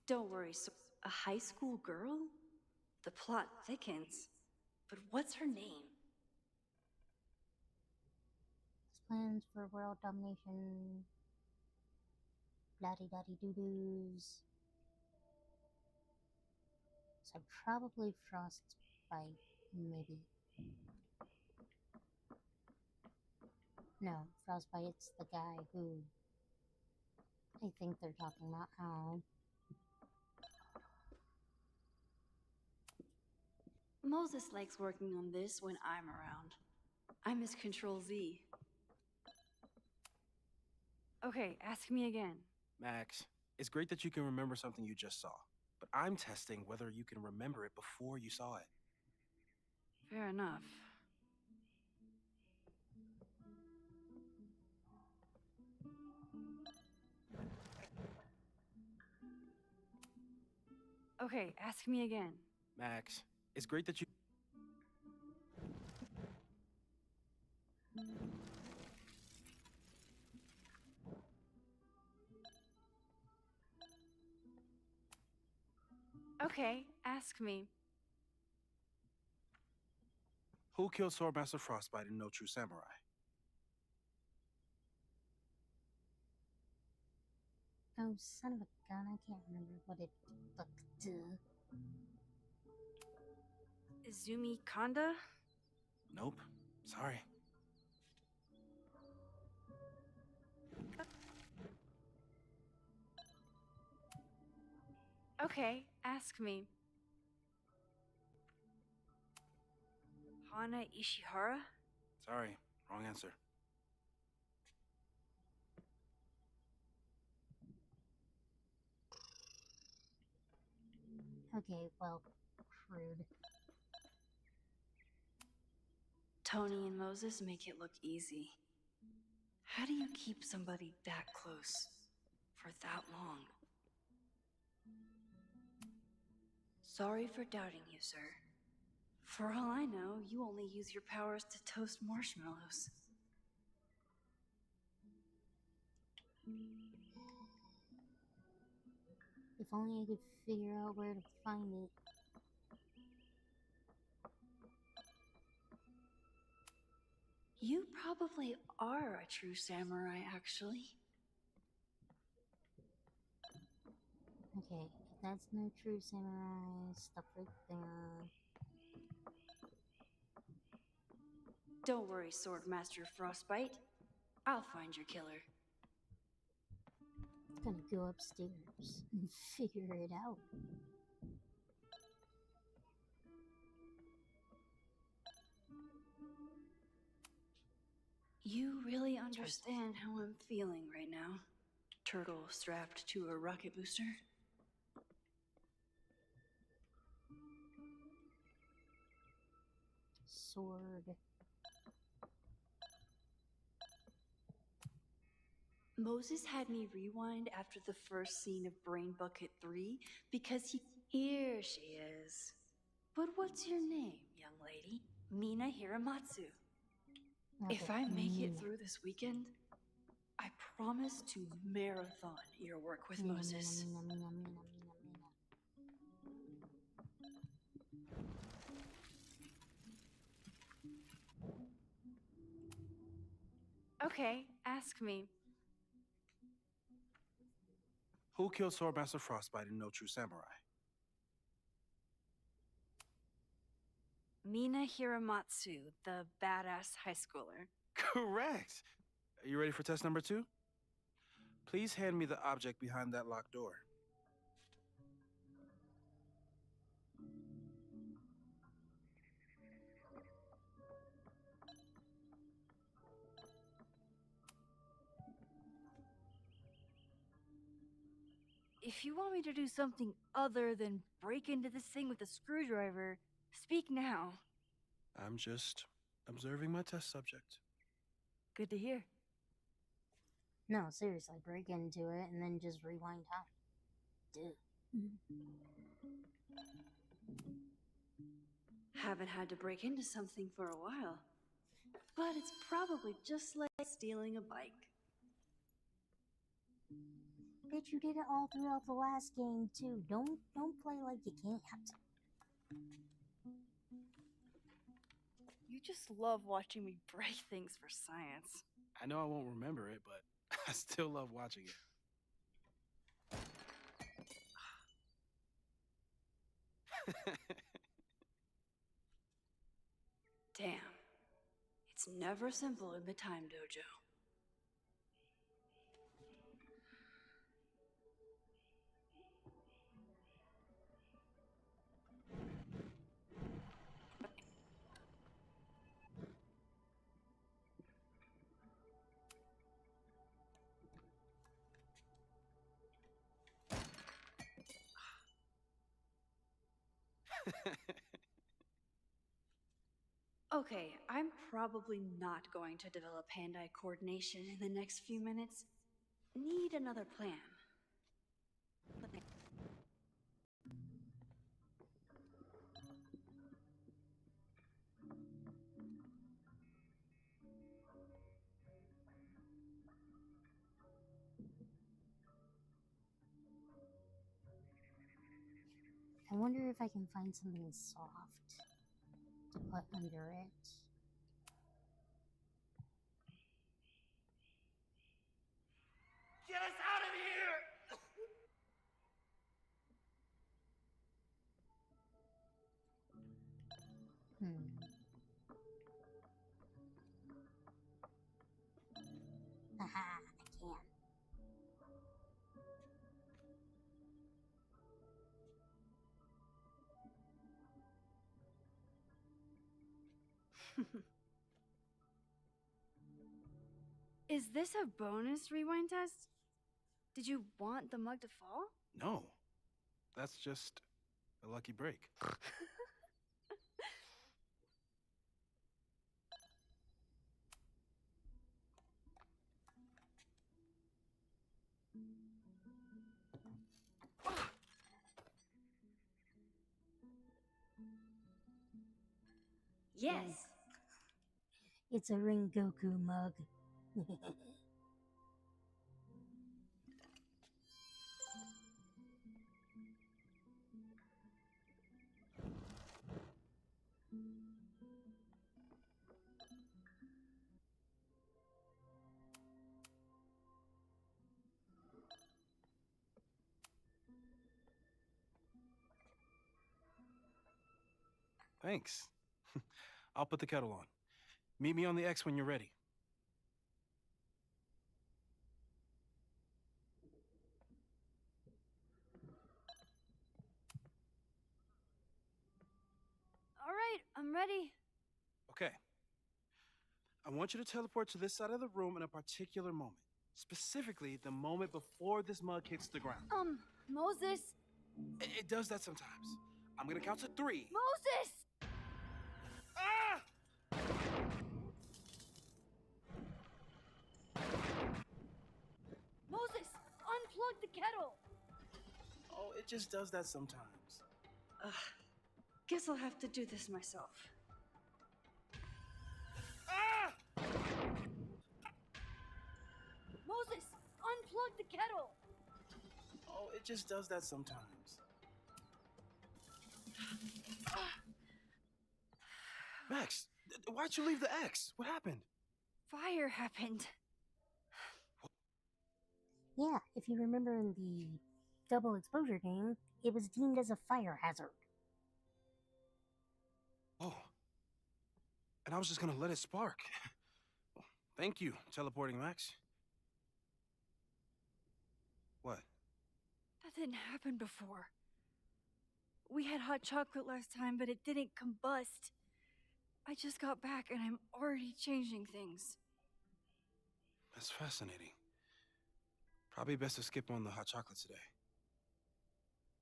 Don't worry, so a high school girl? The plot thickens. But what's her name? Plans for world domination. Blah-de-da-de-doo-doos. So probably Frostbite, maybe. No, Frostbite's the guy who I think they're talking about. Oh, Moses likes working on this when I'm around. I miss Control Z. Okay, ask me again. Max, it's great that you can remember something you just saw, but I'm testing whether you can remember it before you saw it. Fair enough. Okay, ask me again. Max, it's great that you. Okay, ask me. Who killed Swordmaster Frostbite in No True Samurai? oh, son of a gun! I can't remember what it looked. Izumi Kanda? Nope. Sorry. Okay, ask me. Hana Ishihara? Sorry. Wrong answer. Okay, well, crude. Tony and Moses make it look easy. How do you keep somebody that close for that long? Sorry for doubting you, sir. For all I know, you only use your powers to toast marshmallows. If only I could figure out where to find it. You probably are a true samurai, actually. Okay, if that's no true samurai stuff right there. Don't worry, Swordmaster Frostbite. I'll find your killer. It's gonna go upstairs and figure it out. You really understand how I'm feeling right now. Turtle strapped to a rocket booster. Sword. Moses had me rewind after the first scene of Brain Bucket 3 because he... Here she is. But what's your name, young lady? Mina Hiramatsu. Okay, If I make Mina. it through this weekend, I promise to marathon your work with Mina, Moses. Mina, Mina, Mina, Mina, Mina. Okay, ask me. Who killed Swordmaster Frostbite in No True Samurai? Mina Hiramatsu, the badass high schooler. Correct! Are you ready for test number 2? Please hand me the object behind that locked door. If you want me to do something other than break into this thing with a screwdriver, speak now. I'm just observing my test subject. Good to hear. No, seriously, break into it and then just rewind time. Dude. Haven't had to break into something for a while. But it's probably just like stealing a bike. Bitch, you did it all throughout the last game too. Don't play like you can't. You just love watching me break things for science. I know I won't remember it, but I still love watching it. Damn. It's never simple in the Time Dojo. Okay, I'm probably not going to develop hand-eye coordination in the next few minutes. Need another plan. I wonder if I can find something soft to put under it. Get us out of here! Haha, I can. Is this a bonus rewind test? Did you want the mug to fall? No, that's just a lucky break. Yes. It's a Rengoku mug. Thanks. I'll put the kettle on. Meet me on the X when you're ready. All right, I'm ready. Okay. I want you to teleport to this side of the room in a particular moment. Specifically, the moment before this mug hits the ground. Moses! It does that sometimes. I'm gonna count to 3. Moses! Ah! Moses, unplug the kettle! Oh, it just does that sometimes. Guess I'll have to do this myself. Ah! Moses, unplug the kettle! Oh, it just does that sometimes. Max, why'd you leave the X? What happened? Fire happened. Yeah, if you remember in the double exposure game, it was deemed as a fire hazard. Oh. And I was just gonna let it spark. Thank you, teleporting Max. What? That didn't happen before. We had hot chocolate last time, but it didn't combust. I just got back and I'm already changing things. That's fascinating. Probably best to skip on the hot chocolate today.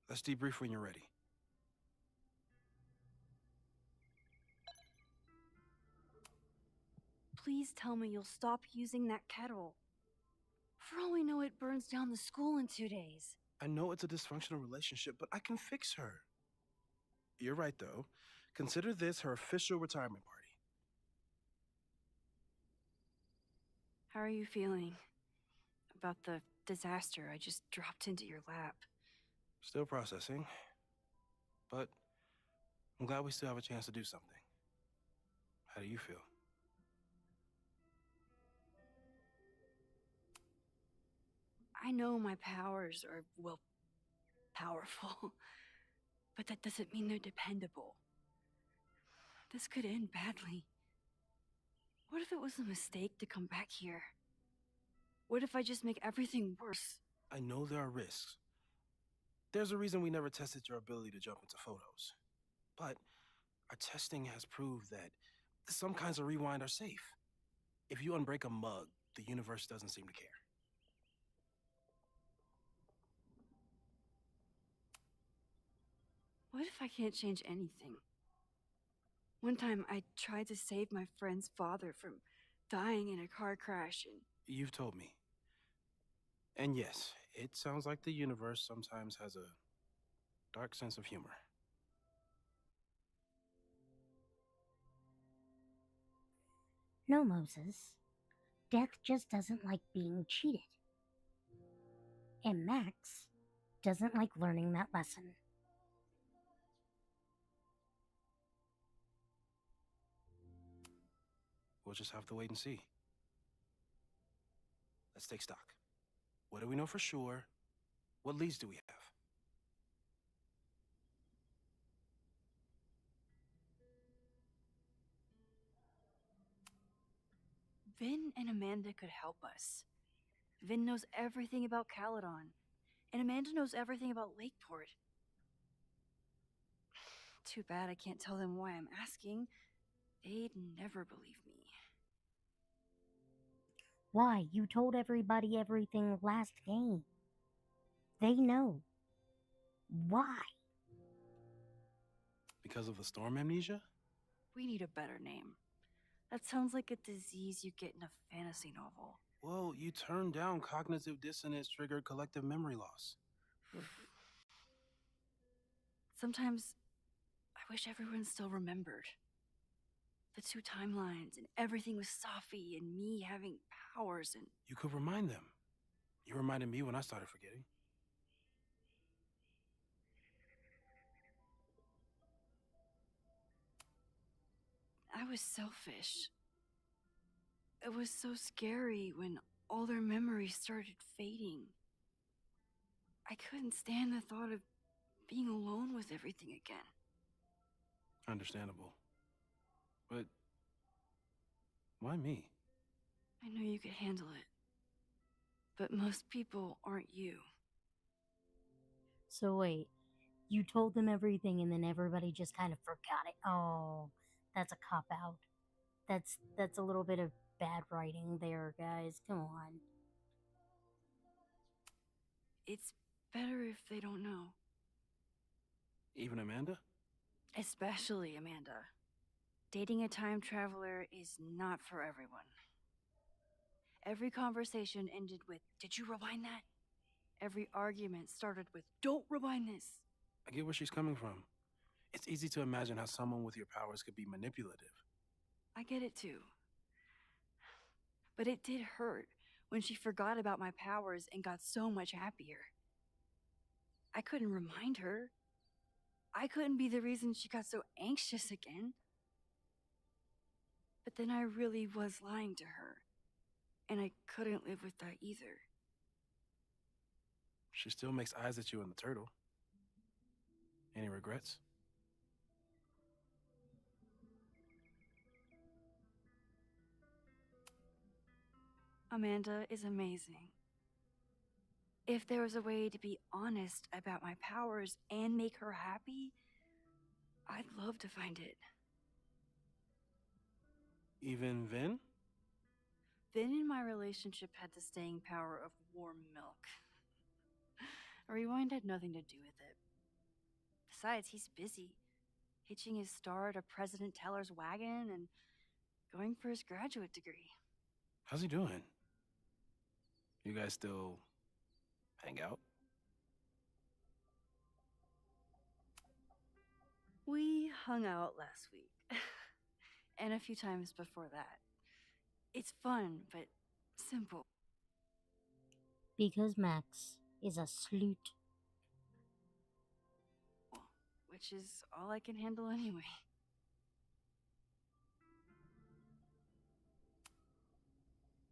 Let's debrief when you're ready. Please tell me you'll stop using that kettle. For all we know, it burns down the school in 2 days. I know it's a dysfunctional relationship, but I can fix her. You're right, though. Consider this her official retirement party. How are you feeling about the disaster I just dropped into your lap? Still processing. But I'm glad we still have a chance to do something. How do you feel? I know my powers are, well, powerful. But that doesn't mean they're dependable. This could end badly. What if it was a mistake to come back here? What if I just make everything worse? I know there are risks. There's a reason we never tested your ability to jump into photos. But our testing has proved that some kinds of rewind are safe. If you unbreak a mug, the universe doesn't seem to care. What if I can't change anything? One time I tried to save my friend's father from dying in a car crash and You've told me. And yes, it sounds like the universe sometimes has a dark sense of humor. No, Moses. Death just doesn't like being cheated. And Max doesn't like learning that lesson. We'll just have to wait and see. Let's take stock. What do we know for sure? What leads do we have? Vin and Amanda could help us. Vin knows everything about Caledon, and Amanda knows everything about Lakeport. Too bad I can't tell them why I'm asking. They'd never believe me. Why? You told everybody everything last game. They know. Why? Because of the storm amnesia? We need a better name. That sounds like a disease you get in a fantasy novel. Well, you turned down cognitive dissonance triggered collective memory loss. Sometimes I wish everyone still remembered. The two timelines and everything with Safi and me having powers and... You could remind them. You reminded me when I started forgetting. I was selfish. It was so scary when all their memories started fading. I couldn't stand the thought of being alone with everything again. Understandable. But why me? I know you could handle it. But most people aren't you. So wait, you told them everything and then everybody just kind of forgot it. Oh, that's a cop-out. That's a little bit of bad writing there, guys. Come on. It's better if they don't know. Even Amanda? Especially Amanda. Dating a time traveler is not for everyone. Every conversation ended with, "Did you rewind that?" Every argument started with, "Don't rewind this." I get where she's coming from. It's easy to imagine how someone with your powers could be manipulative. I get it too. But it did hurt when she forgot about my powers and got so much happier. I couldn't remind her. I couldn't be the reason she got so anxious again. But then I really was lying to her. And I couldn't live with that either. She still makes eyes at you and the turtle. Any regrets? Amanda is amazing. If there was a way to be honest about my powers and make her happy, I'd love to find it. Even Vin? Vin in my relationship had the staying power of warm milk. A rewind had nothing to do with it. Besides, he's busy, hitching his star to President Teller's wagon and going for his graduate degree. How's he doing? You guys still hang out? We hung out last week. And a few times before that. It's fun, but simple. Because Max is a sleut. Which is all I can handle anyway.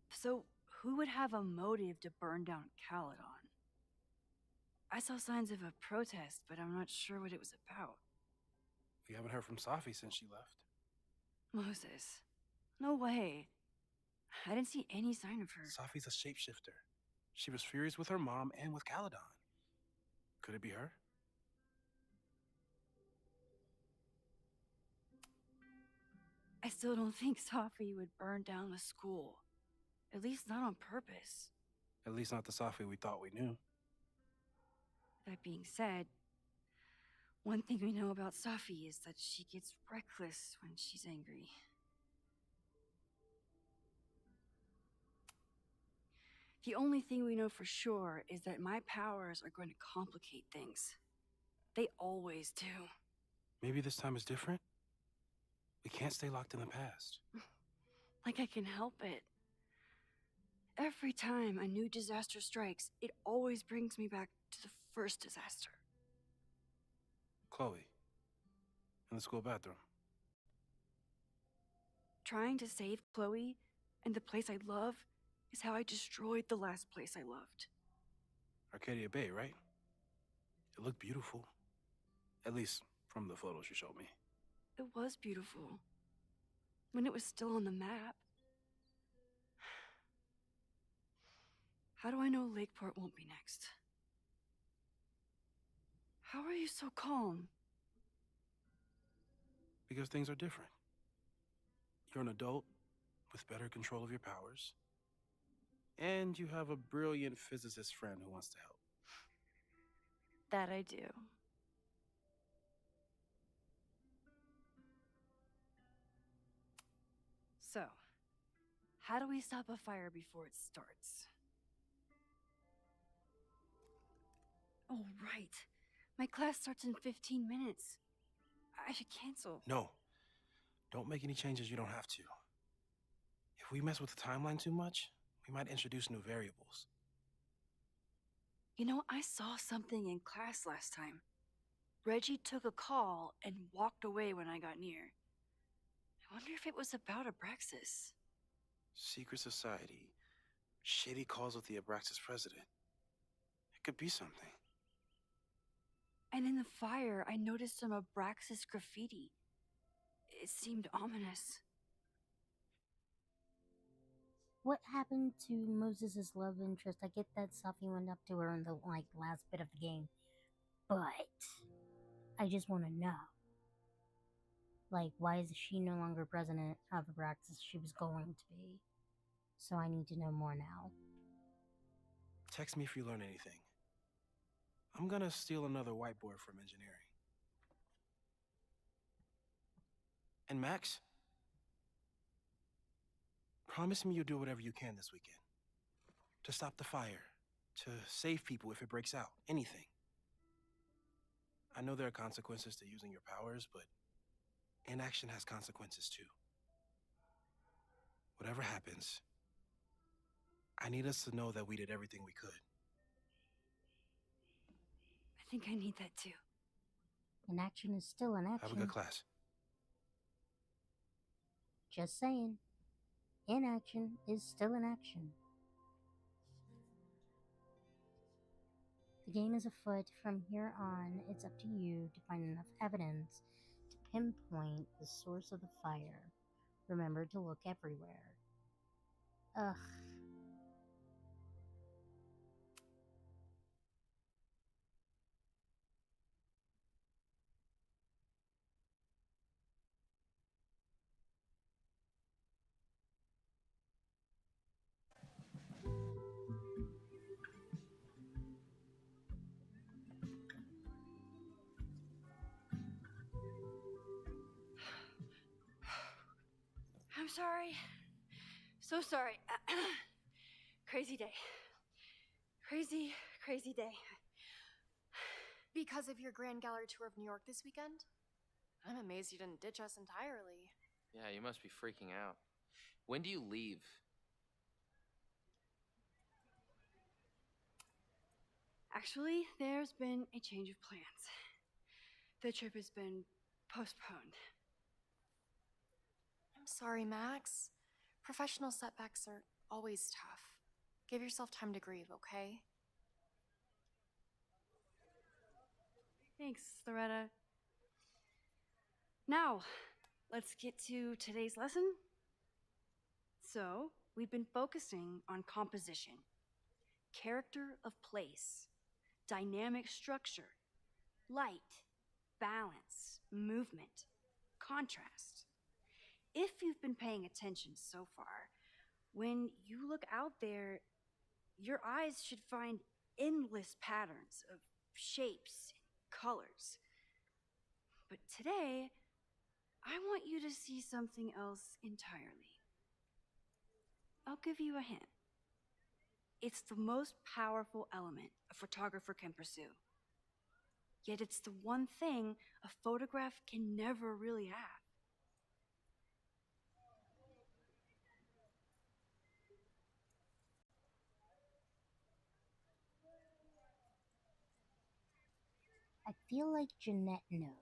So, who would have a motive to burn down Caledon? I saw signs of a protest, but I'm not sure what it was about. We haven't heard from Safi since she left. Moses. No way. I didn't see any sign of her. Safi's a shapeshifter. She was furious with her mom and with Caledon. Could it be her? I still don't think Safi would burn down the school. At least not on purpose. At least not the Safi we thought we knew. That being said, One thing we know about Safi is that she gets reckless when she's angry. The only thing we know for sure is that my powers are going to complicate things. They always do. Maybe this time is different? We can't stay locked in the past. Like I can help it. Every time a new disaster strikes, it always brings me back to the first disaster. Chloe, in the school bathroom. Trying to save Chloe and the place I love is how I destroyed the last place I loved. Arcadia Bay, right? It looked beautiful. At least from the photos you showed me. It was beautiful. When it was still on the map. How do I know Lakeport won't be next? How are you so calm? Because things are different. You're an adult with better control of your powers. And you have a brilliant physicist friend who wants to help. That I do. So, how do we stop a fire before it starts? Oh, right. My class starts in 15 minutes. I should cancel. No. Don't make any changes you don't have to. If we mess with the timeline too much, we might introduce new variables. You know, I saw something in class last time. Reggie took a call and walked away when I got near. I wonder if it was about Abraxas. Secret society. Shady calls with the Abraxas president. It could be something. And in the fire, I noticed some Abraxas graffiti. It seemed ominous. What happened to Moses' love interest? I get that Safi went up to her in the last bit of the game, but I just want to know, why is she no longer president of Abraxas? She was going to be, so I need to know more now. Text me if you learn anything. I'm gonna steal another whiteboard from engineering. And Max, promise me you'll do whatever you can this weekend. To stop the fire, to save people if it breaks out, anything. I know there are consequences to using your powers, but inaction has consequences too. Whatever happens, I need us to know that we did everything we could. I think I need that too. Inaction is still inaction. Have a good class. Just saying. Inaction is still inaction. The game is afoot. From here on, it's up to you to find enough evidence to pinpoint the source of the fire. Remember to look everywhere. Ugh. I'm sorry. So sorry. Crazy day. Crazy, crazy day. Because of your Grand Gallery tour of New York this weekend? I'm amazed you didn't ditch us entirely. Yeah, you must be freaking out. When do you leave? Actually, there's been a change of plans. The trip has been postponed. I'm sorry, Max. Professional setbacks are always tough. Give yourself time to grieve, okay? Thanks, Loretta. Now, let's get to today's lesson. So, we've been focusing on composition, character of place, dynamic structure, light, balance, movement, contrast. If you've been paying attention so far, when you look out there, your eyes should find endless patterns of shapes and colors. But today, I want you to see something else entirely. I'll give you a hint. It's the most powerful element a photographer can pursue. Yet it's the one thing a photograph can never really have. I feel like Jeanette knows.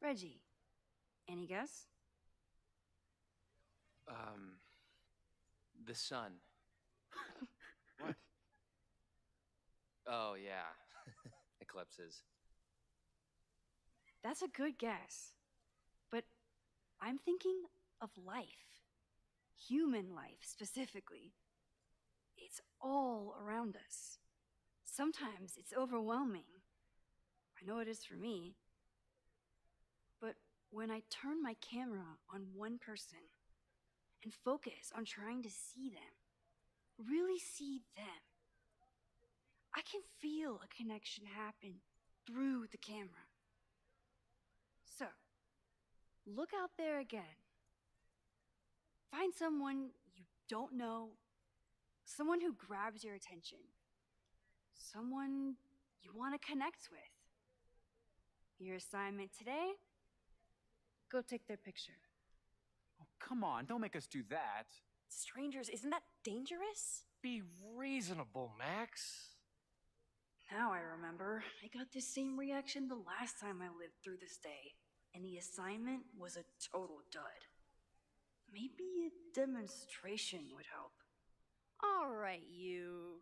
Reggie, any guess? The sun. What? Oh, yeah. Eclipses. That's a good guess. But I'm thinking of life. Human life, specifically. It's all around us. Sometimes it's overwhelming. I know it is for me. But when I turn my camera on one person and focus on trying to see them, really see them, I can feel a connection happen through the camera. So, look out there again. Find someone you don't know, someone who grabs your attention, someone you want to connect with. Your assignment today? Go take their picture. Oh, come on, don't make us do that. Strangers, isn't that dangerous? Be reasonable, Max. Now I remember. I got the same reaction the last time I lived through this day, and the assignment was a total dud. Maybe a demonstration would help. All right, you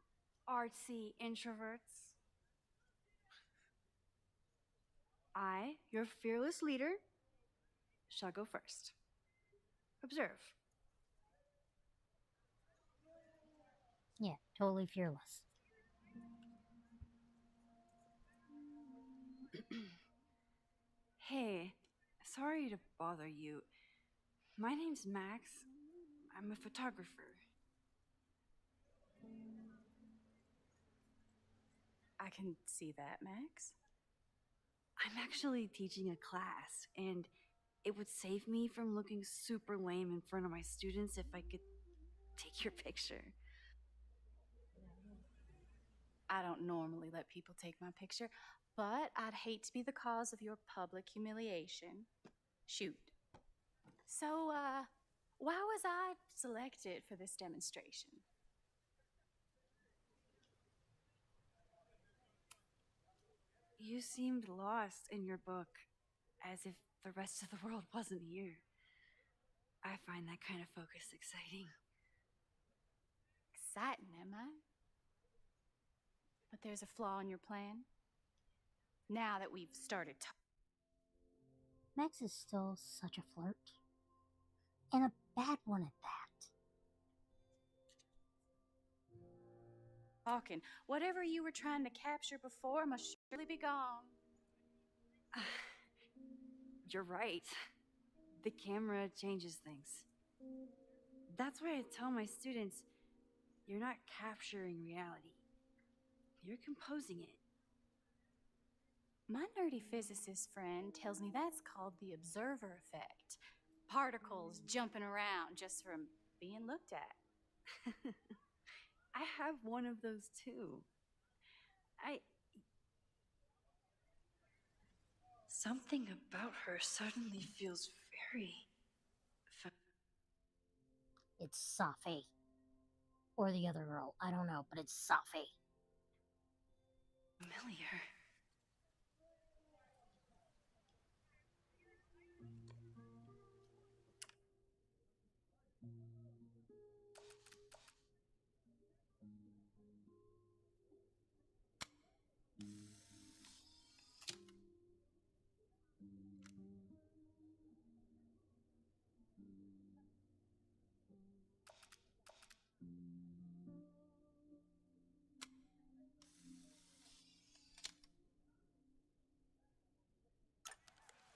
artsy introverts. I, your fearless leader, shall go first. Observe. Yeah, totally fearless. Hey, sorry to bother you. My name's Max. I'm a photographer. I can see that, Max. I'm actually teaching a class, and it would save me from looking super lame in front of my students if I could take your picture. I don't normally let people take my picture, but I'd hate to be the cause of your public humiliation. Shoot. So, why was I selected for this demonstration? You seemed lost in your book, as if the rest of the world wasn't here. I find that kind of focus exciting. Exciting, am I? But there's a flaw in your plan. Now that we've started Max is still such a flirt. And a bad one at that. talking, whatever you were trying to capture before must surely be gone. You're right. The camera changes things. That's why I tell my students, you're not capturing reality. You're composing it. My nerdy physicist friend tells me that's called the observer effect. Particles jumping around just from being looked at. I have one of those too. Something about her suddenly feels very... It's Safi. Or the other girl. I don't know, but it's Safi. familiar.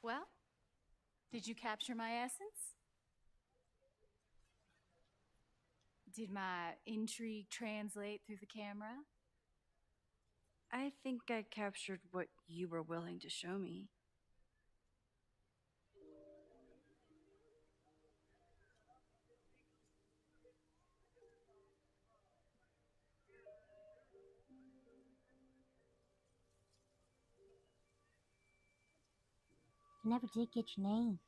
Well, did you capture my essence? Did my intrigue translate through the camera? I think I captured what you were willing to show me. I never did get your name.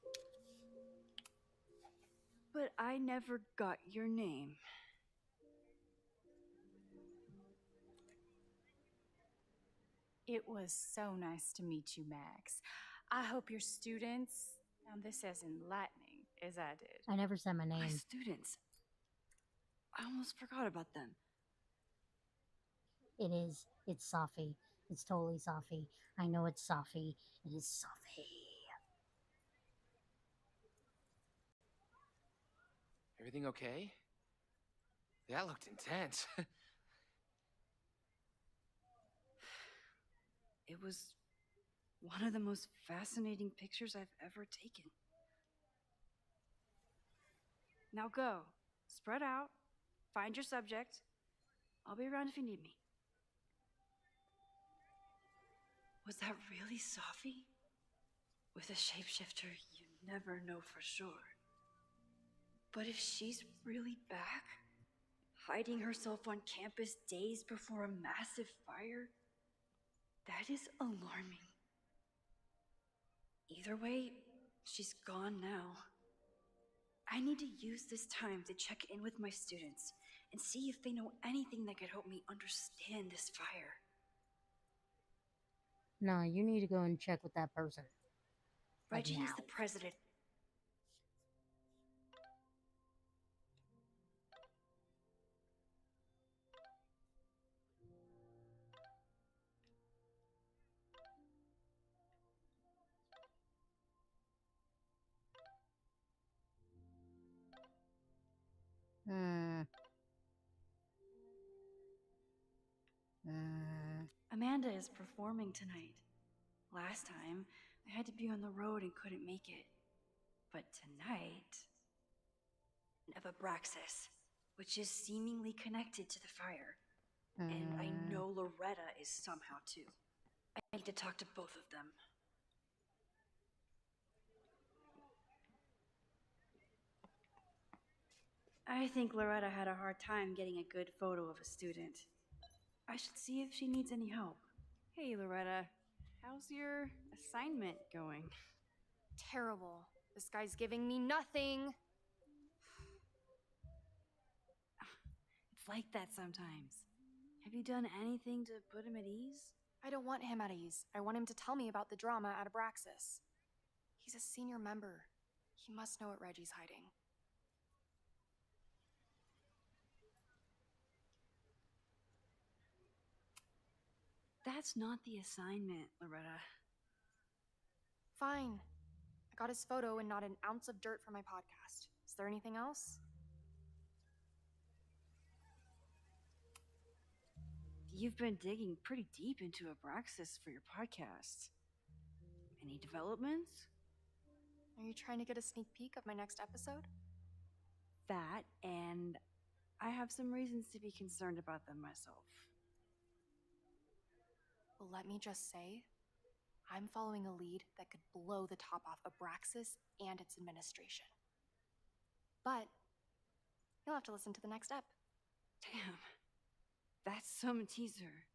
But I never got your name. It was so nice to meet you, Max. I hope your students found this as enlightening as I did. I never said my name. My students. I almost forgot about them. It is. It's Safi. It's totally Safi. I know it's Safi. It is Safi. Everything okay? That looked intense. It was one of the most fascinating pictures I've ever taken. Now go. Spread out. Find your subject. I'll be around if you need me. Was that really Safi? With a shapeshifter, you never know for sure. But if she's really back, hiding herself on campus days before a massive fire, that is alarming. Either way, she's gone now. I need to use this time to check in with my students and see if they know anything that could help me understand this fire. No, you need to go and check with that person. Reggie is the president. Amanda is performing tonight. Last time, I had to be on the road and couldn't make it. But tonight, of Abraxas, which is seemingly connected to the fire. And I know Loretta is somehow too. I need to talk to both of them. I think Loretta had a hard time getting a good photo of a student. I should see if she needs any help. Hey, Loretta. How's your assignment going? Terrible. This guy's giving me nothing. It's like that sometimes. Have you done anything to put him at ease? I don't want him at ease. I want him to tell me about the drama at Abraxas. He's a senior member. He must know what Reggie's hiding. That's not the assignment, Loretta. Fine. I got his photo and not an ounce of dirt for my podcast. Is there anything else? You've been digging pretty deep into Abraxas for your podcast. Any developments? Are you trying to get a sneak peek of my next episode? That, and I have some reasons to be concerned about them myself. Well, let me just say, I'm following a lead that could blow the top off Abraxas and its administration. But you'll have to listen to the next ep. Damn. That's some teaser.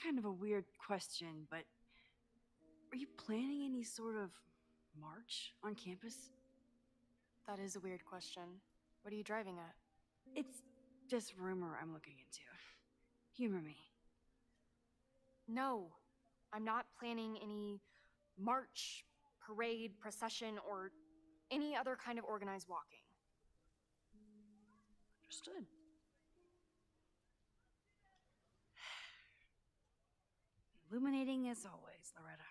Kind of a weird question, but are you planning any sort of march on campus? That is a weird question. What are you driving at? It's just rumor I'm looking into. Humor me. No, I'm not planning any march, parade, procession, or any other kind of organized walking. Understood. Illuminating as always, Loretta.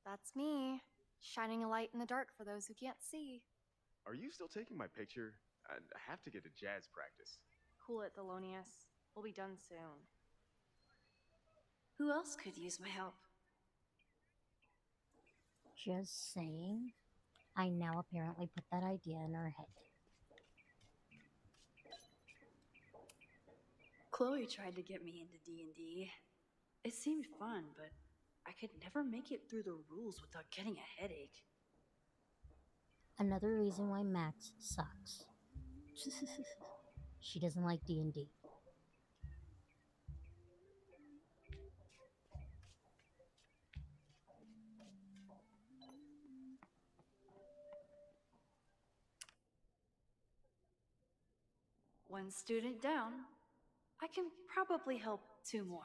That's me, shining a light in the dark for those who can't see. Are you still taking my picture? I have to get to jazz practice. Cool it, Thelonious. We'll be done soon. Who else could use my help? Just saying. I now apparently put that idea in her head. Chloe tried to get me into D&D. It seemed fun, but I could never make it through the rules without getting a headache. Another reason why Max sucks. She doesn't like D&D. One student down. I can probably help 2 more.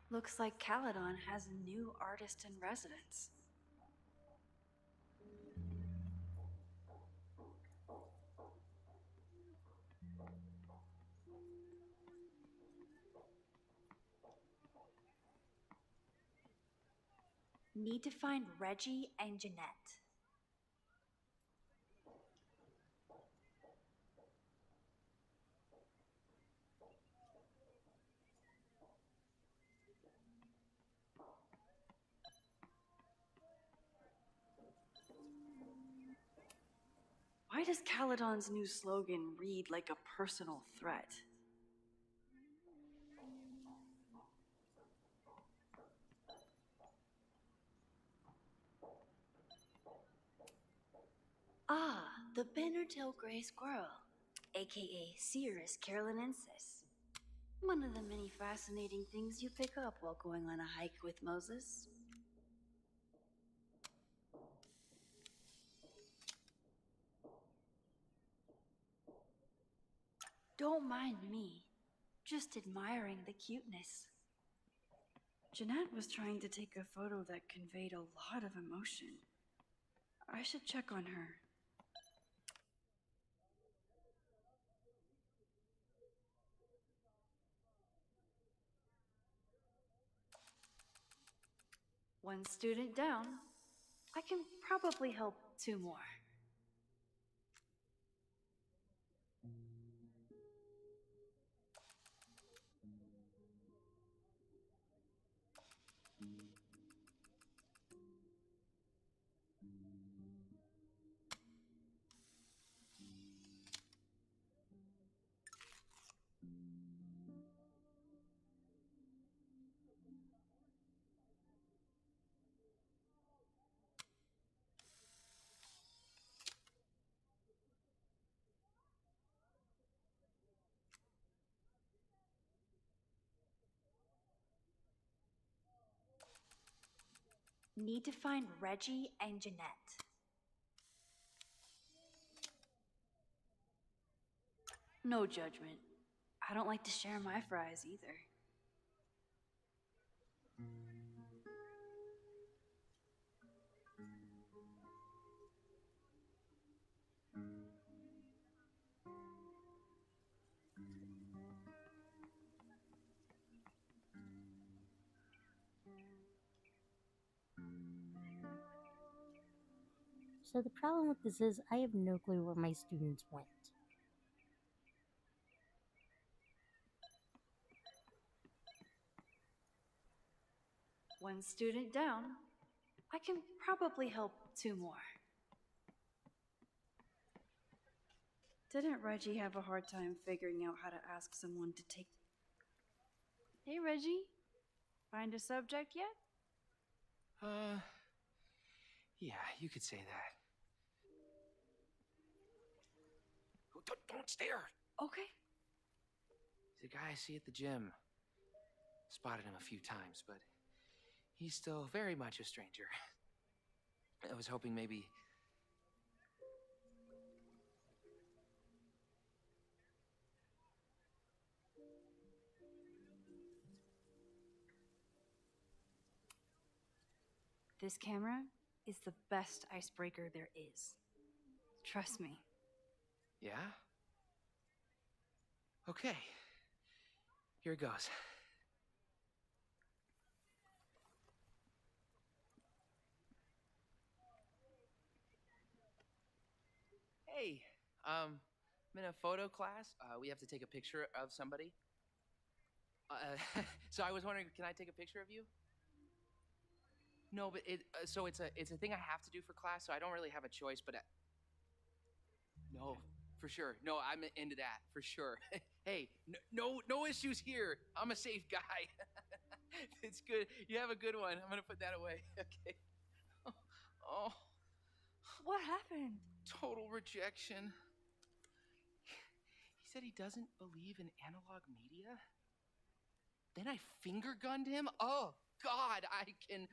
Looks like Caledon has a new artist in residence. Need to find Reggie and Jeanette. Why does Caledon's new slogan read like a personal threat? Ah, the banner-tailed gray squirrel, aka Cirrus carolinensis. One of the many fascinating things you pick up while going on a hike with Moses. Don't mind me, just admiring the cuteness. Jeanette was trying to take a photo that conveyed a lot of emotion. I should check on her. One student down. I can probably help 2 more. Need to find Reggie and Jeanette. No judgment. I don't like to share my fries either. So the problem with this is I have no clue where my students went. One student down. I can probably help 2 more. Didn't Reggie have a hard time figuring out how to ask someone to take... Hey, Reggie. Find a subject yet? Yeah, you could say that. Oh, don't stare! Okay. He's a guy I see at the gym. Spotted him a few times, but he's still very much a stranger. I was hoping maybe... This camera is the best icebreaker there is. Trust me. Yeah? Okay. Here it goes. Hey, I'm in a photo class. We have to take a picture of somebody. So I was wondering, can I take a picture of you? No, but so it's a thing I have to do for class, so I don't really have a choice, but no, for sure. No, I'm into that, for sure. Hey, no issues here. I'm a safe guy. It's good. You have a good one. I'm gonna put that away. Okay. Oh, What happened? total rejection. He said he doesn't believe in analog media. Then I finger gunned him? Oh, God, I can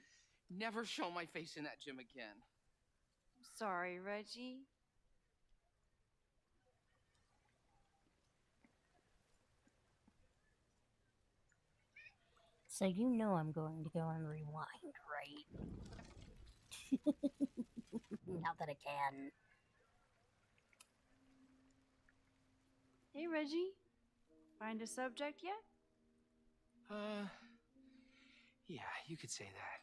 never show my face in that gym again. Sorry, Reggie. So you know I'm going to go and rewind, right? Not that I can. Hey, Reggie. Find a subject yet? Yeah, you could say that.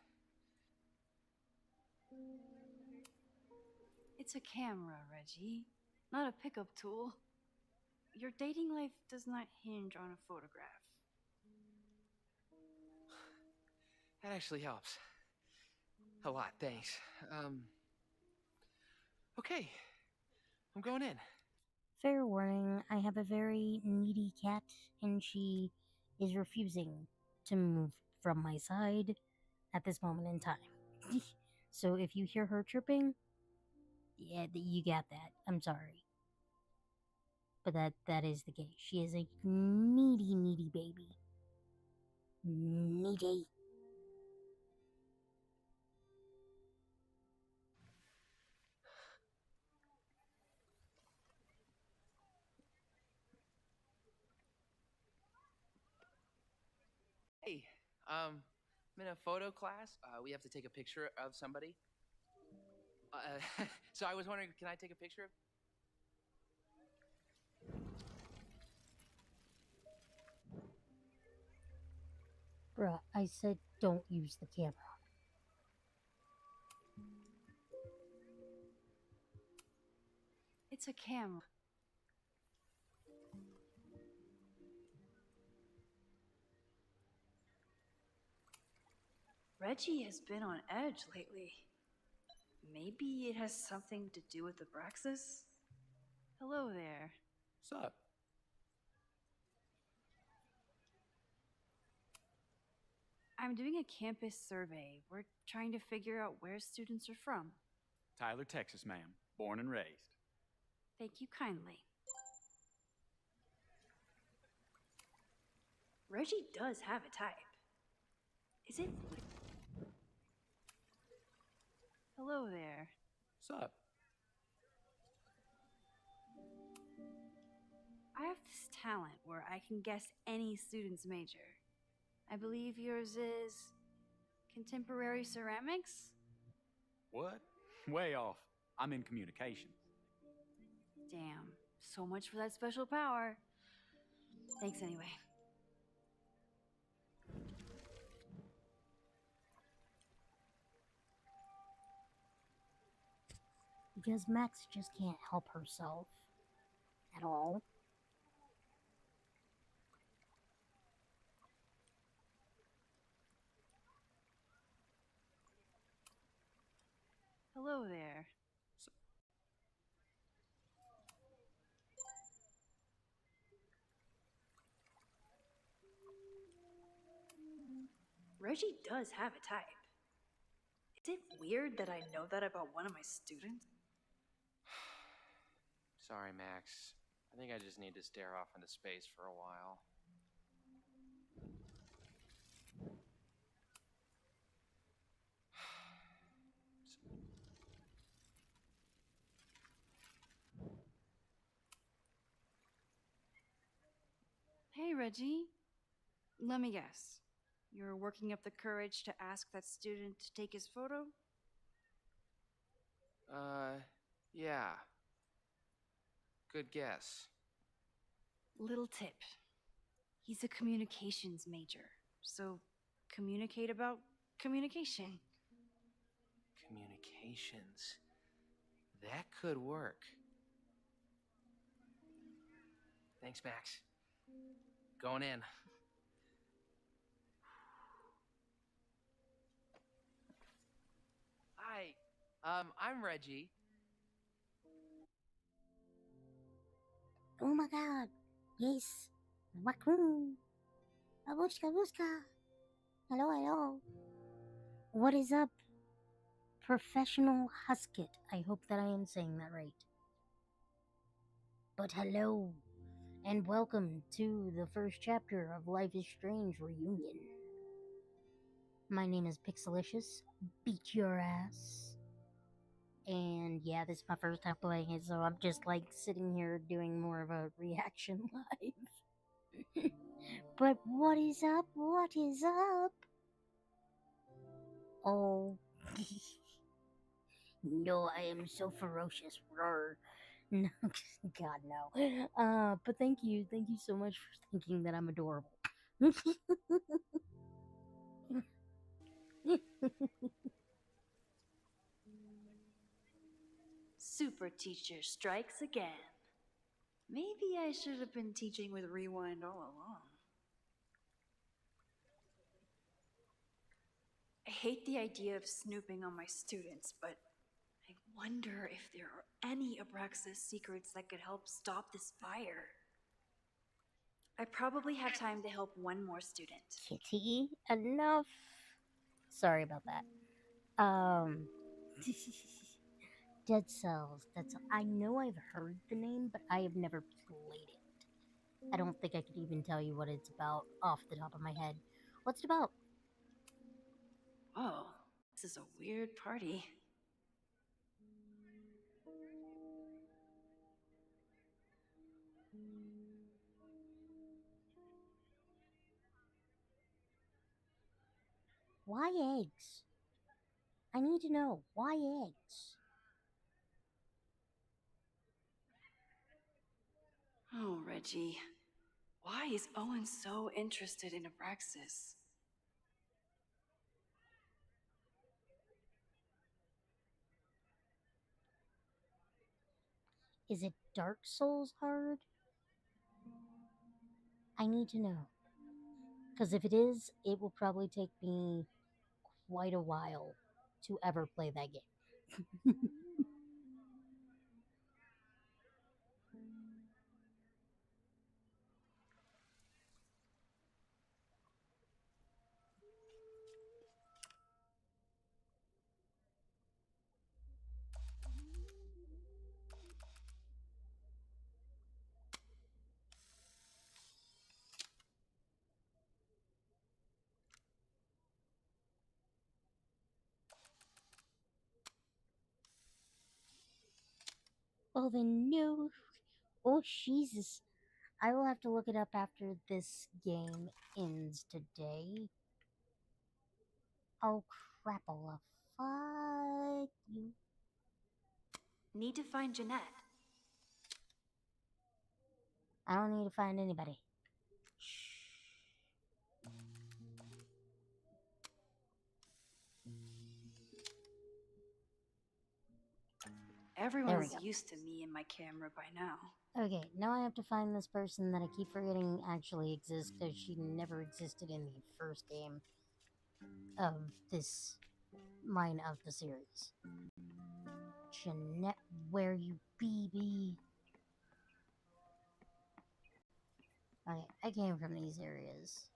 It's a camera, Reggie, not a pickup tool. Your dating life does not hinge on a photograph. That actually helps. A lot, thanks. Okay. I'm going in. Fair warning, I have a very needy cat, and she is refusing to move from my side at this moment in time. So if you hear her chirping, yeah, you got that. I'm sorry. But that is the case. She is a needy baby. Needy. Hey, I'm in a photo class. We have to take a picture of somebody. So I was wondering, can I take a picture of... Bruh, I said don't use the camera. It's a camera. Reggie has been on edge lately. Maybe it has something to do with the Braxis? Hello there. What's up? I'm doing a campus survey. We're trying to figure out where students are from. Tyler, Texas, ma'am. Born and raised. Thank you kindly. Reggie does have a type. Is it... Hello there. What's up? I have this talent where I can guess any student's major. I believe yours is contemporary ceramics? What? Way off. I'm in communications. Damn, so much for that special power. Thanks anyway. Because Max just can't help herself at all. Hello there. Reggie does have a type. Is it weird that I know that about one of my students? Sorry, Max. I think I just need to stare off into space for a while. Hey, Reggie. Let me guess. You're working up the courage to ask that student to take his photo? Yeah. Good guess. Little tip. He's a communications major, so communicate about communication. Communications. That could work. Thanks, Max. Going in. Hi. I'm Reggie. Oh my god. Yes. Raccoon. Babushka, bushka. Hello, hello. What is up, Professional Husket? I hope that I am saying that right. But hello, and welcome to the first chapter of Life is Strange Reunion. My name is Pixelicious. Beat your ass. And yeah, this is my first time playing it, so I'm just like sitting here doing more of a reaction live. But what is up? What is up? Oh. No, I am so ferocious. Roar. No, God, no. But thank you so much for thinking that I'm adorable. Super teacher strikes again. Maybe I should have been teaching with Rewind all along. I hate the idea of snooping on my students, but I wonder if there are any Abraxas secrets that could help stop this fire. I probably have time to help one more student. Kitty, enough. Sorry about that. Dead Cells. That's. I know I've heard the name, but I have never played it. I don't think I could even tell you what it's about off the top of my head. What's it about? Oh, this is a weird party. Why eggs? I need to know. Why eggs? Oh, Reggie. Why is Owen so interested in Abraxas? Is it Dark Souls hard? I need to know. Because if it is, it will probably take me quite a while to ever play that game. Well, then, no. Oh, Jesus. I will have to look it up after this game ends today. Oh, crapola. Fuck you. Need to find Jeanette. I don't need to find anybody. Everyone's used to me and my camera by now. Okay, now I have to find this person that I keep forgetting actually exists because she never existed in the first game of this line of the series. Jeanette, where you be? Okay, I came from these areas.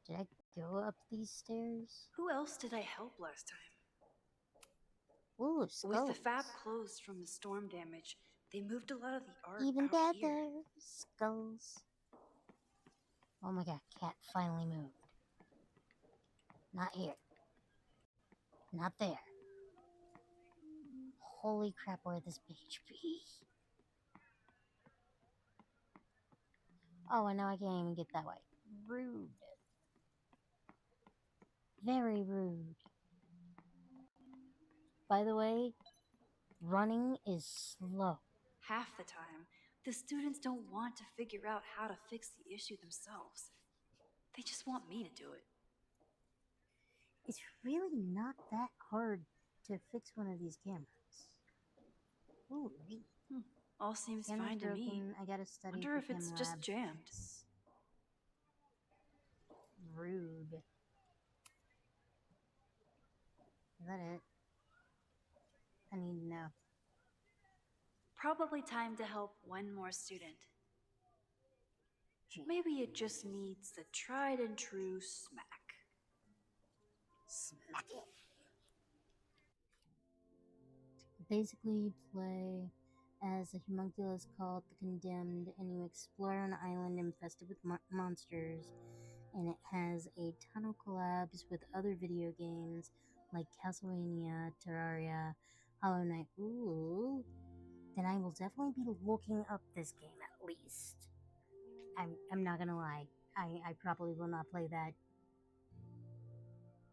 Did I go up these stairs? Who else did I help last time? Ooh, skulls. With the fab closed from the storm damage, they moved a lot of the art Even out better, here. skulls. Oh my god, cat finally moved. Not here. Not there. Holy crap, where this bitch be? Oh, and now I can't even get that way. Rude. Very rude. By the way, running is slow. Half the time, The students don't want to figure out how to fix the issue themselves. They just want me to do it. It's really not that hard to fix one of these cameras. Ooh, neat. All seems Camera's fine to me. broken. I gotta study Wonder for if it's chem just lab jammed. fix. Rude. Is that it? I need to know. Probably time to help one more student. Maybe it just needs the tried and true smack. Smack it. Basically, you play as a homunculus called the Condemned, and you explore an island infested with monsters, and it has a ton of collabs with other video games like Castlevania, Terraria, Hollow Knight. Ooh, then I will definitely be looking up this game at least. I'm not gonna lie, I probably will not play that.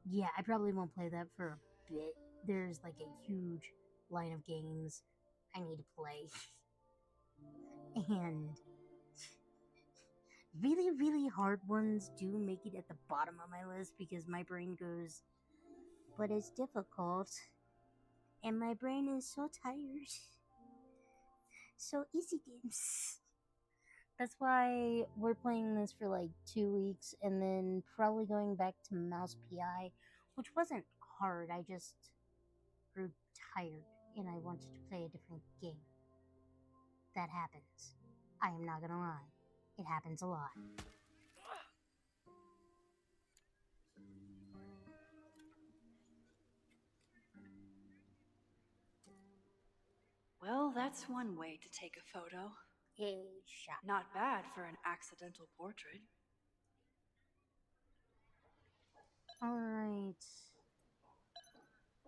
Yeah, I probably won't play that for a bit. There's like a huge line of games I need to play. And really, really hard ones do make it at the bottom of my list because my brain goes, but it's difficult. And my brain is so tired. So easy games. That's why we're playing this for like 2 weeks and then probably going back to Mouse PI, which wasn't hard. I just grew tired and I wanted to play a different game. That happens. I am not gonna lie. It happens a lot. Well, that's one way to take a photo. A shot. Not bad for an accidental portrait. Alright.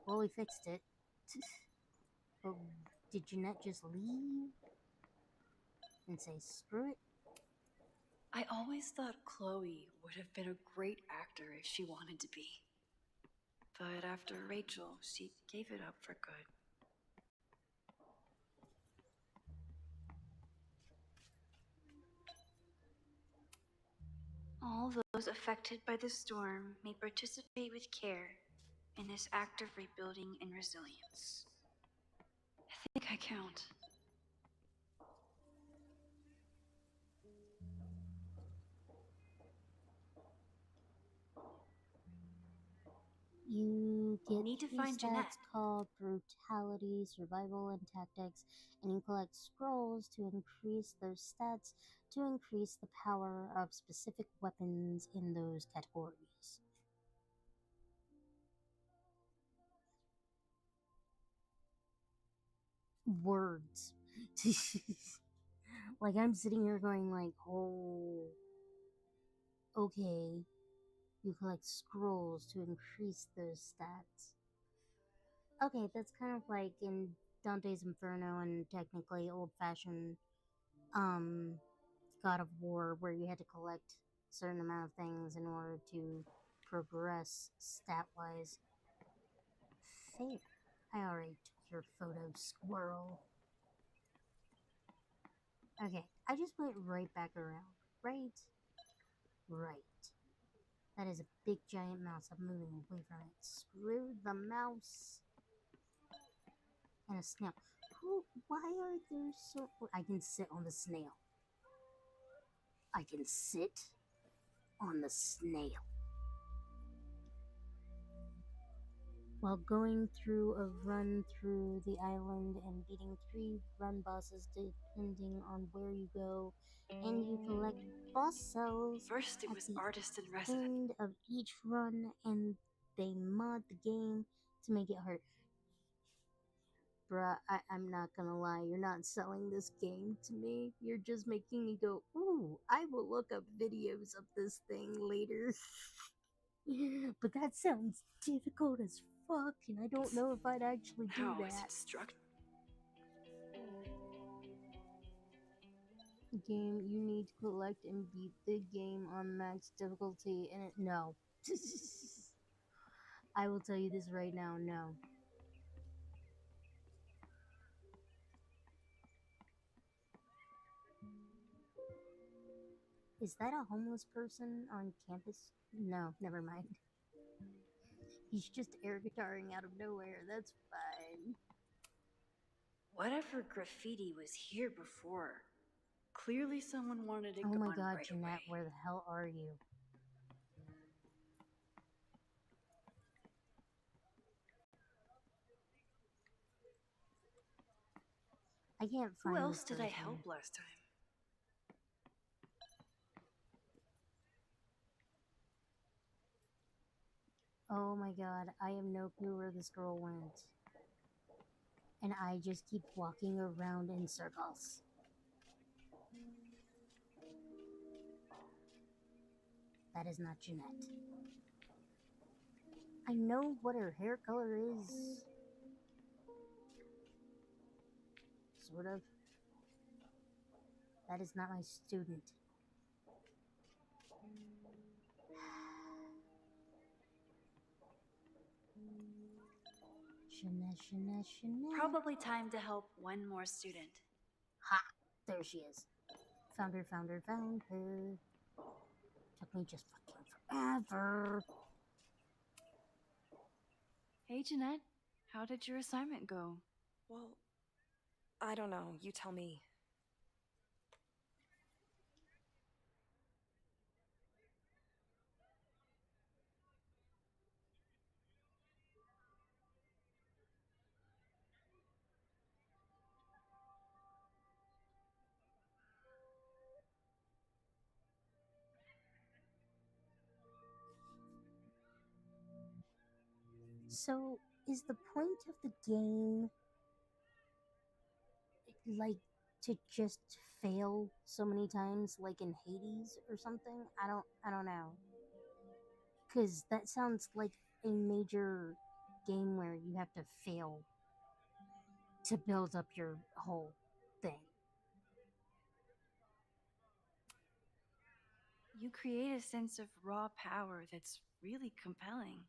Well, we fixed it. But did Jeanette just leave? And say screw it? I always thought Chloe would have been a great actor if she wanted to be. But after Rachel, she gave it up for good. All those affected by the storm may participate with care in this act of rebuilding and resilience. I think I count. You get Need to 3 find stats Jeanette. called Brutality, Survival, and Tactics, and you collect scrolls to increase those stats to increase the power of specific weapons in those categories. Words. Like, I'm sitting here going like, oh, okay. You collect scrolls to increase those stats. Okay, that's kind of like in Dante's Inferno and technically old-fashioned God of War, where you had to collect a certain amount of things in order to progress stat-wise. Fair. I already took your photo, squirrel. Okay, I just went right back around. Right? Right. That is a big giant mouse. I'm moving away from it. Screw the mouse. And a snail. Why are there so... I can sit on the snail. I can sit on the snail. While going through a run through the island and beating 3 run bosses depending on where you go, and you collect boss cells First it at was the artist in residence. end of each run, and they mod the game to make it hard. Bruh, I'm not gonna lie, you're not selling this game to me. You're just making me go, ooh, I will look up videos of this thing later. But that sounds difficult as fuck, and I don't know if I'd actually do How is that. it structured? Game, you need to collect and beat the game on max difficulty, and no. I will tell you this right now, no. Is that a homeless person on campus? No, never mind. He's just air guitaring out of nowhere. That's fine. Whatever graffiti was here before. Clearly someone wanted it Oh gone my god, right Jeanette, away. where the hell are you? I can't find Who else this did I person. help last time? Oh my god, I have no clue where this girl went. And I just keep walking around in circles. That is not Jeanette. I know what her hair color is. Sort of. That is not my student. Jeanette. Probably time to help one more student. Ha! There she is. Found her. Took me just fucking forever. Hey, Jeanette. How did your assignment go? Well, I don't know. You tell me. So, is the point of the game like to just fail so many times, like in Hades or something? I don't know. Cause that sounds like a major game where you have to fail to build up your whole thing. You create a sense of raw power that's really compelling.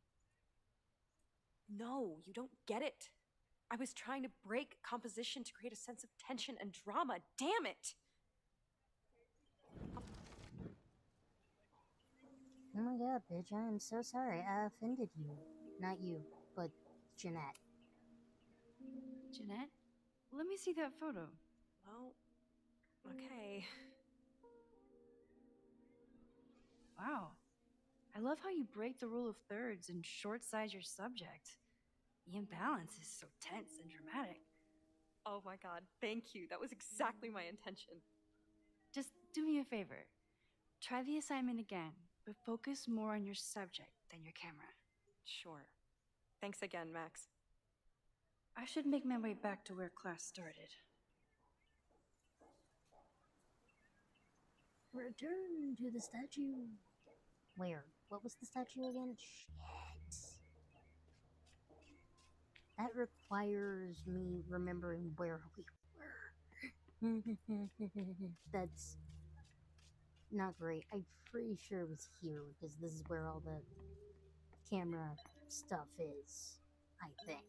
No, you don't get it. I was trying to break composition to create a sense of tension and drama. Damn it! Oh my god, bitch, I am so sorry. I offended you. Not you, but Jeanette. Jeanette? Let me see that photo. Well, okay. Wow. I love how you break the rule of thirds and short size your subject. The imbalance is so tense and dramatic. Oh my god, thank you. That was exactly my intention. Just do me a favor. Try the assignment again, but focus more on your subject than your camera. Sure. Thanks again, Max. I should make my way back to where class started. Return to the statue. Where? What was the statue again? Shit. That requires me remembering where we were. That's not great. I'm pretty sure it was here because this is where all the camera stuff is, I think.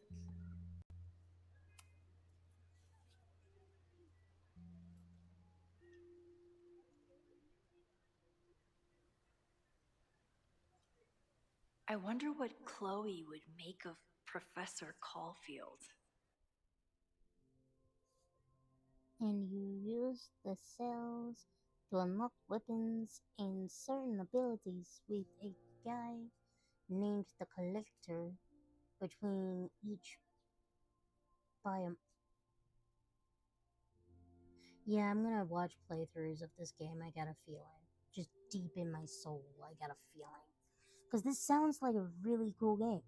I wonder what Chloe would make of Professor Caulfield. And you use the cells to unlock weapons and certain abilities with a guy named the Collector between each biome. Yeah, I'm gonna watch playthroughs of this game, I got a feeling. Just deep in my soul, I got a feeling. Because this sounds like a really cool game.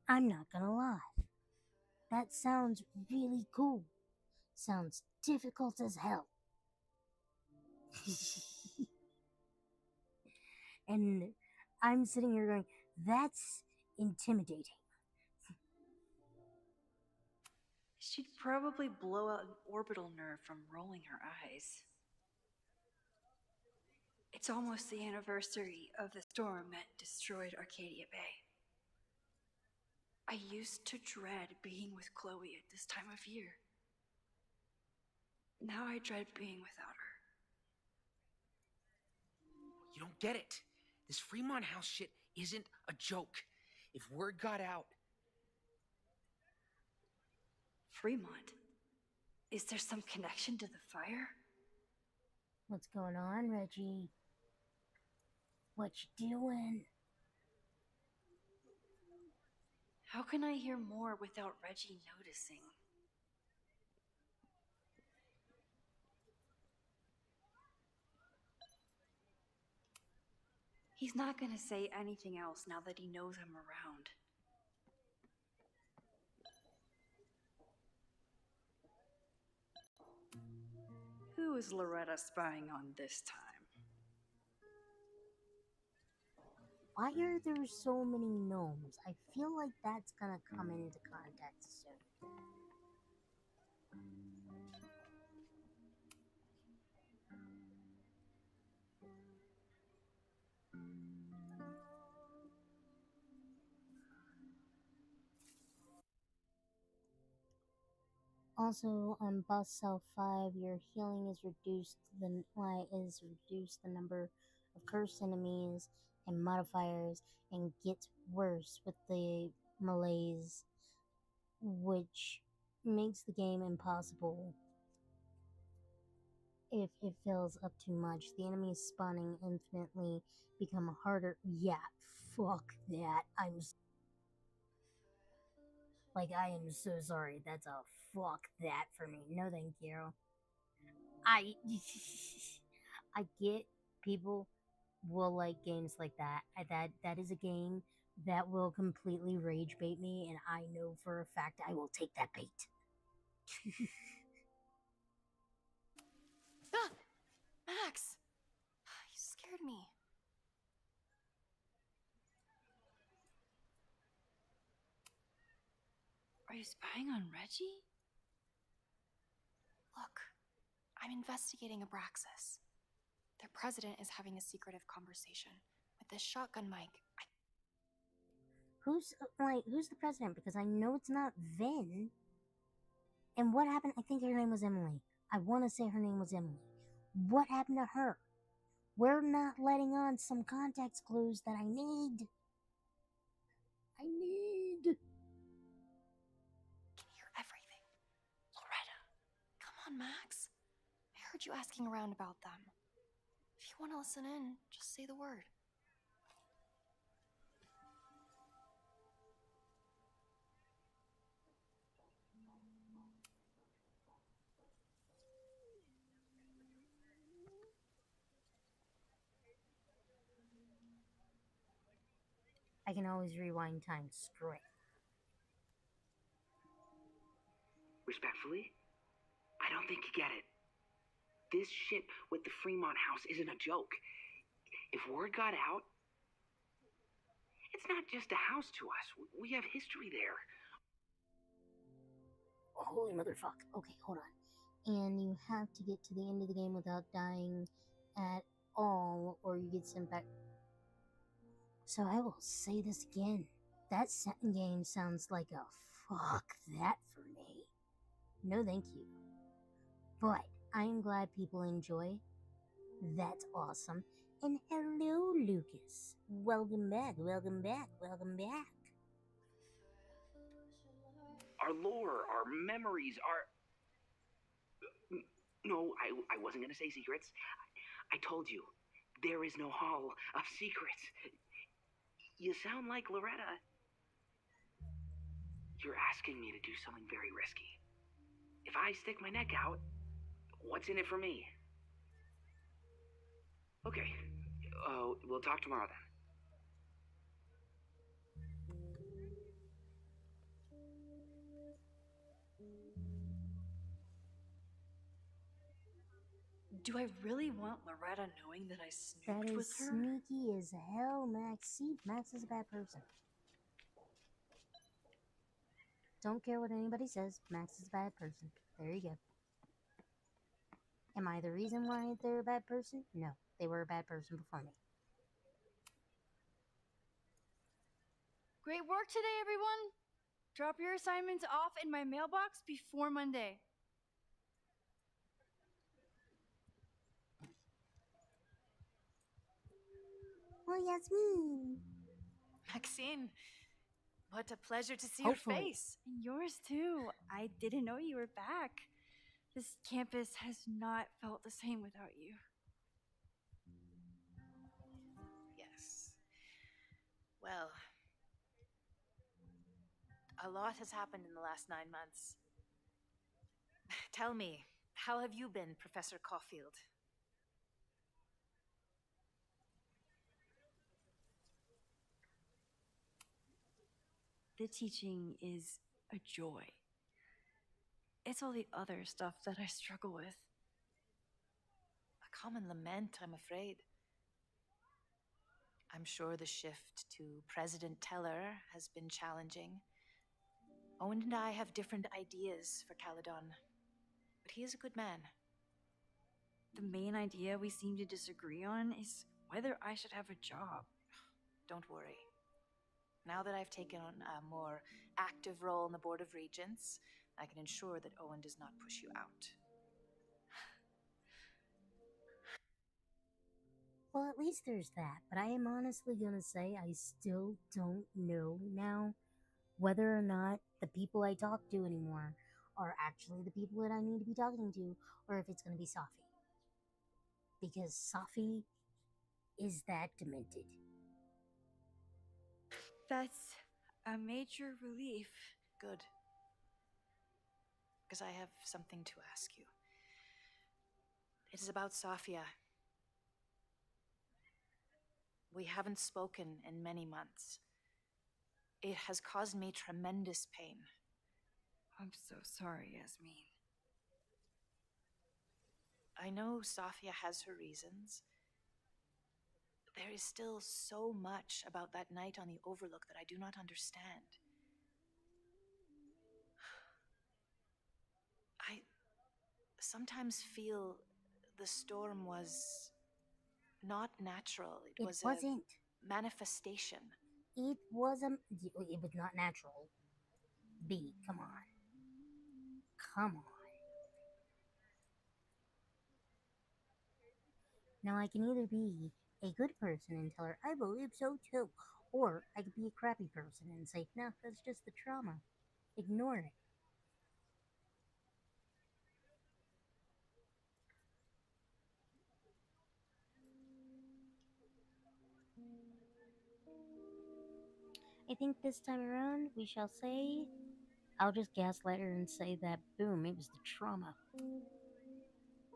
I'm not gonna lie. That sounds really cool. Sounds difficult as hell. And I'm sitting here going, that's intimidating. She'd probably blow out an orbital nerve from rolling her eyes. It's almost the anniversary of the storm that destroyed Arcadia Bay. I used to dread being with Chloe at this time of year. Now I dread being without her. You don't get it. This Fremont House shit isn't a joke. If word got out... Fremont? Is there some connection to the fire? What's going on, Reggie? What you doing? How can I hear more without Reggie noticing? He's not gonna say anything else now that he knows I'm around. Who is Loretta spying on this time? Why are there so many gnomes? I feel like that's gonna come into context soon. Also, on Boss Cell 5, your healing is reduced. The number of cursed enemies and modifiers, and gets worse with the malaise, which makes the game impossible if it fills up too much. The enemies spawning infinitely become harder. Yeah, fuck that. I am so sorry. That's a fuck that for me. No, thank you. I get people will like games like that. That is a game that will completely rage bait me, and I know for a fact I will take that bait. Ah! Max! You scared me. Are you spying on Reggie? Look, I'm investigating Abraxas. Their president is having a secretive conversation. With this shotgun mic, Who's the president? Because I know it's not Vin. And what happened? I think her name was Emily. I want to say her name was Emily. What happened to her? We're not letting on some context clues that I need. can hear everything. Loretta, come on, Max. I heard you asking around about them. If you want to listen in, just say the word. I can always rewind time. Screw it. Respectfully, I don't think you get it. This shit with the Fremont House isn't a joke. If word got out, it's not just a house to us. We have history there. Oh, holy motherfuck. Okay, hold on. And you have to get to the end of the game without dying at all, or you get sent back. So I will say this again. That game sounds like a fuck that for me. No thank you. But I am glad people enjoy. That's awesome. And hello, Lucas. Welcome back, welcome back, welcome back. Our lore, our memories, our... No, I wasn't gonna say secrets. I told you, there is no hall of secrets. You sound like Loretta. You're asking me to do something very risky. If I stick my neck out, what's in it for me? Okay, we'll talk tomorrow then. Do I really want Loretta knowing that I That snooped is with her? sneaky as hell, Max. See, Max is a bad person. Don't care what anybody says. Max is a bad person. There you go. Am I the reason why they're a bad person? No, they were a bad person before me. Great work today, everyone! Drop your assignments off in my mailbox before Monday. Oh, Yasmin. Maxine, what a pleasure to see Hopefully. your face. And yours too. I didn't know you were back. This campus has not felt the same without you. Yes. Well, a lot has happened in the last 9 months. Tell me, how have you been, Professor Caulfield? The teaching is a joy. It's all the other stuff that I struggle with. A common lament, I'm afraid. I'm sure the shift to President Teller has been challenging. Owen and I have different ideas for Caledon, but he is a good man. The main idea we seem to disagree on is whether I should have a job. Don't worry. Now that I've taken on a more active role in the Board of Regents, I can ensure that Owen does not push you out. Well, at least there's that. But I am honestly gonna say I still don't know now whether or not the people I talk to anymore are actually the people that I need to be talking to, or if it's gonna be Safi. Because Safi is that demented. That's a major relief. Good. Because I have something to ask you. It is about Safia. We haven't spoken in many months. It has caused me tremendous pain. I'm so sorry, Yasmin. I know Safia has her reasons. There is still so much about that night on the Overlook that I do not understand. I sometimes feel the storm was not natural. It wasn't. A manifestation. It wasn't. It was not natural. B, come on. Come on. Now I can either be a good person and tell her, I believe so too, or I could be a crappy person and say, no, that's just the trauma. Ignore it. I think this time around we shall say, I'll just gaslight her and say that, boom, it was the trauma.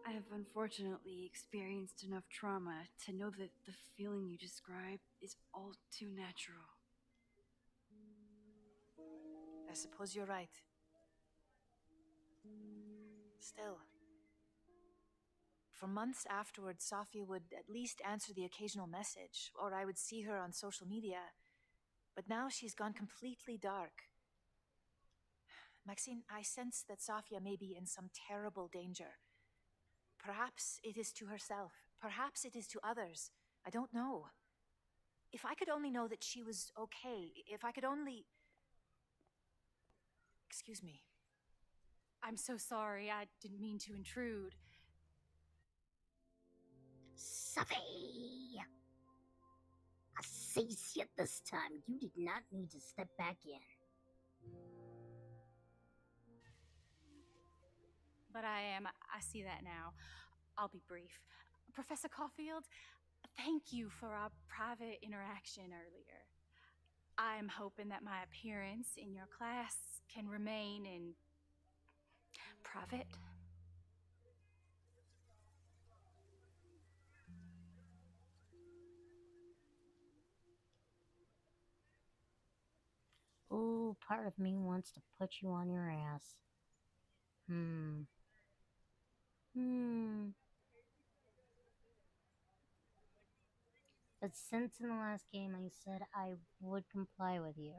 I have unfortunately experienced enough trauma to know that the feeling you describe is all too natural. I suppose you're right. Still, for months afterwards, Safia would at least answer the occasional message, or I would see her on social media. But now she's gone completely dark. Maxine, I sense that Safia may be in some terrible danger. Perhaps it is to herself. Perhaps it is to others. I don't know. If I could only know that she was okay, if I could only... Excuse me. I'm so sorry. I didn't mean to intrude. Safi! I say shit this time. You did not need to step back in. But I see that now. I'll be brief. Professor Caulfield, thank you for our private interaction earlier. I'm hoping that my appearance in your class can remain in private. Ooh, part of me wants to put you on your ass. But since in the last game I said I would comply with you.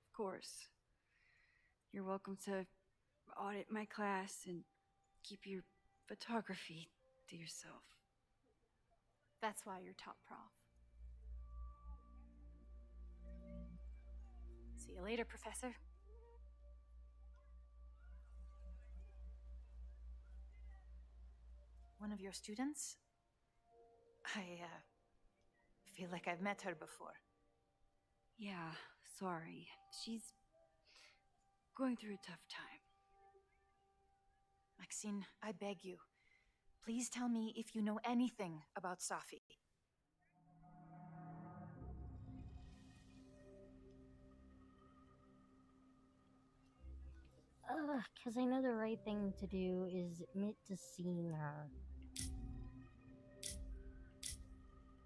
Of course. You're welcome to audit my class and keep your photography to yourself. That's why you're top prof. See you later, Professor. One of your students? feel like I've met her before. Yeah, sorry. She's going through a tough time. Maxine, I beg you. Please tell me if you know anything about Safi. Because I know the right thing to do is admit to seeing her.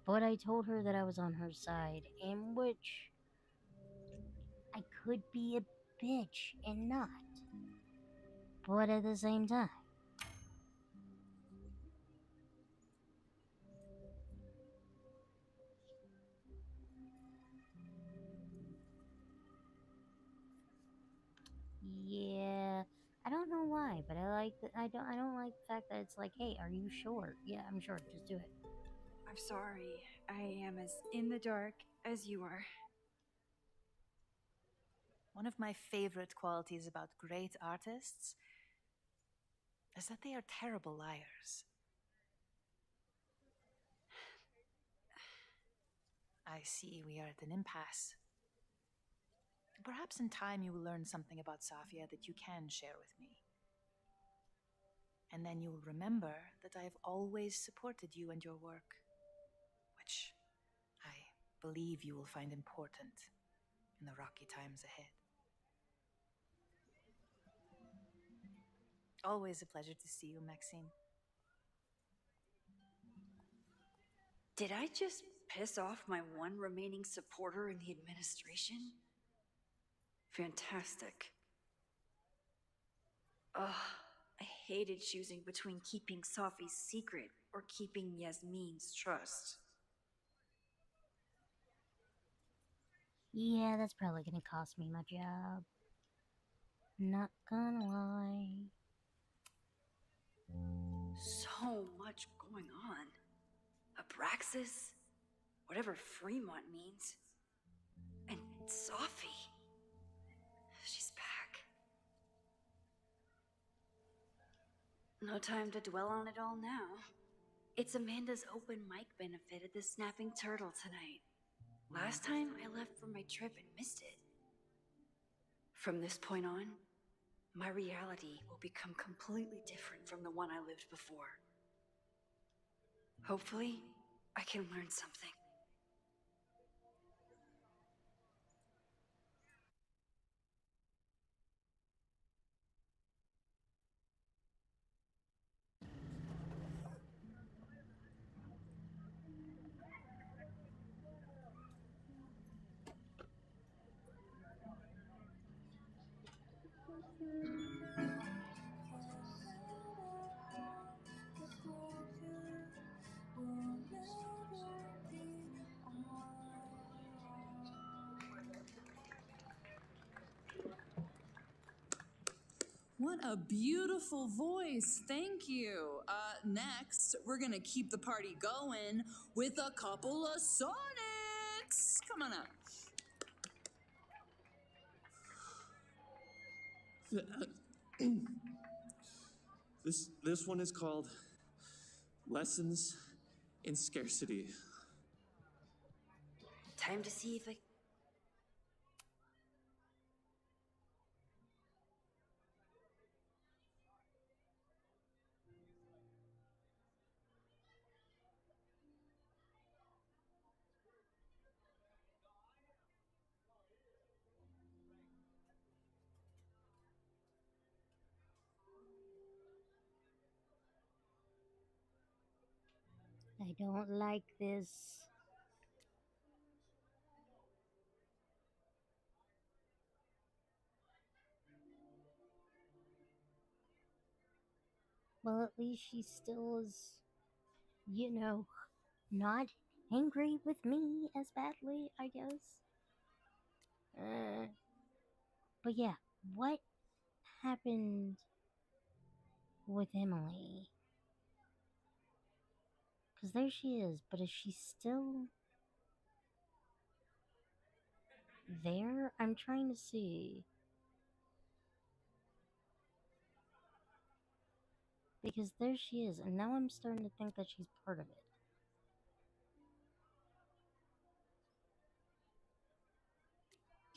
But I told her that I was on her side, in which I could be a bitch and not. But at the same time, yeah, I don't know why, but I like that. I don't like the fact that it's like, hey, are you sure? Yeah, I'm sure. Just do it. I'm sorry. I am as in the dark as you are. One of my favorite qualities about great artists is that they are terrible liars. I see we are at an impasse. Perhaps in time you will learn something about Safia that you can share with me. And then you will remember that I have always supported you and your work, which I believe you will find important in the rocky times ahead. Always a pleasure to see you, Maxine. Did I just piss off my one remaining supporter in the administration? Fantastic. Ugh, I hated choosing between keeping Safi's secret or keeping Yasmin's trust. Yeah, that's probably gonna cost me my job. Not gonna lie. So much going on. Abraxas, whatever Fremont means, and Safi. She's back. No time to dwell on it all now. It's Amanda's open mic benefit at the Snapping Turtle tonight. Last time I left for my trip and missed it. From this point on, my reality will become completely different from the one I lived before. Hopefully, I can learn something. What a beautiful voice. Thank you. Next, we're going to keep the party going with a couple of sonnets. Come on up. This one is called Lessons in Scarcity. Time to see if I... I don't like this. Well, at least she still is, you know, not angry with me as badly, I guess. But yeah, what happened with Emily? Because there she is, but is she still there? I'm trying to see. Because there she is, and now I'm starting to think that she's part of it.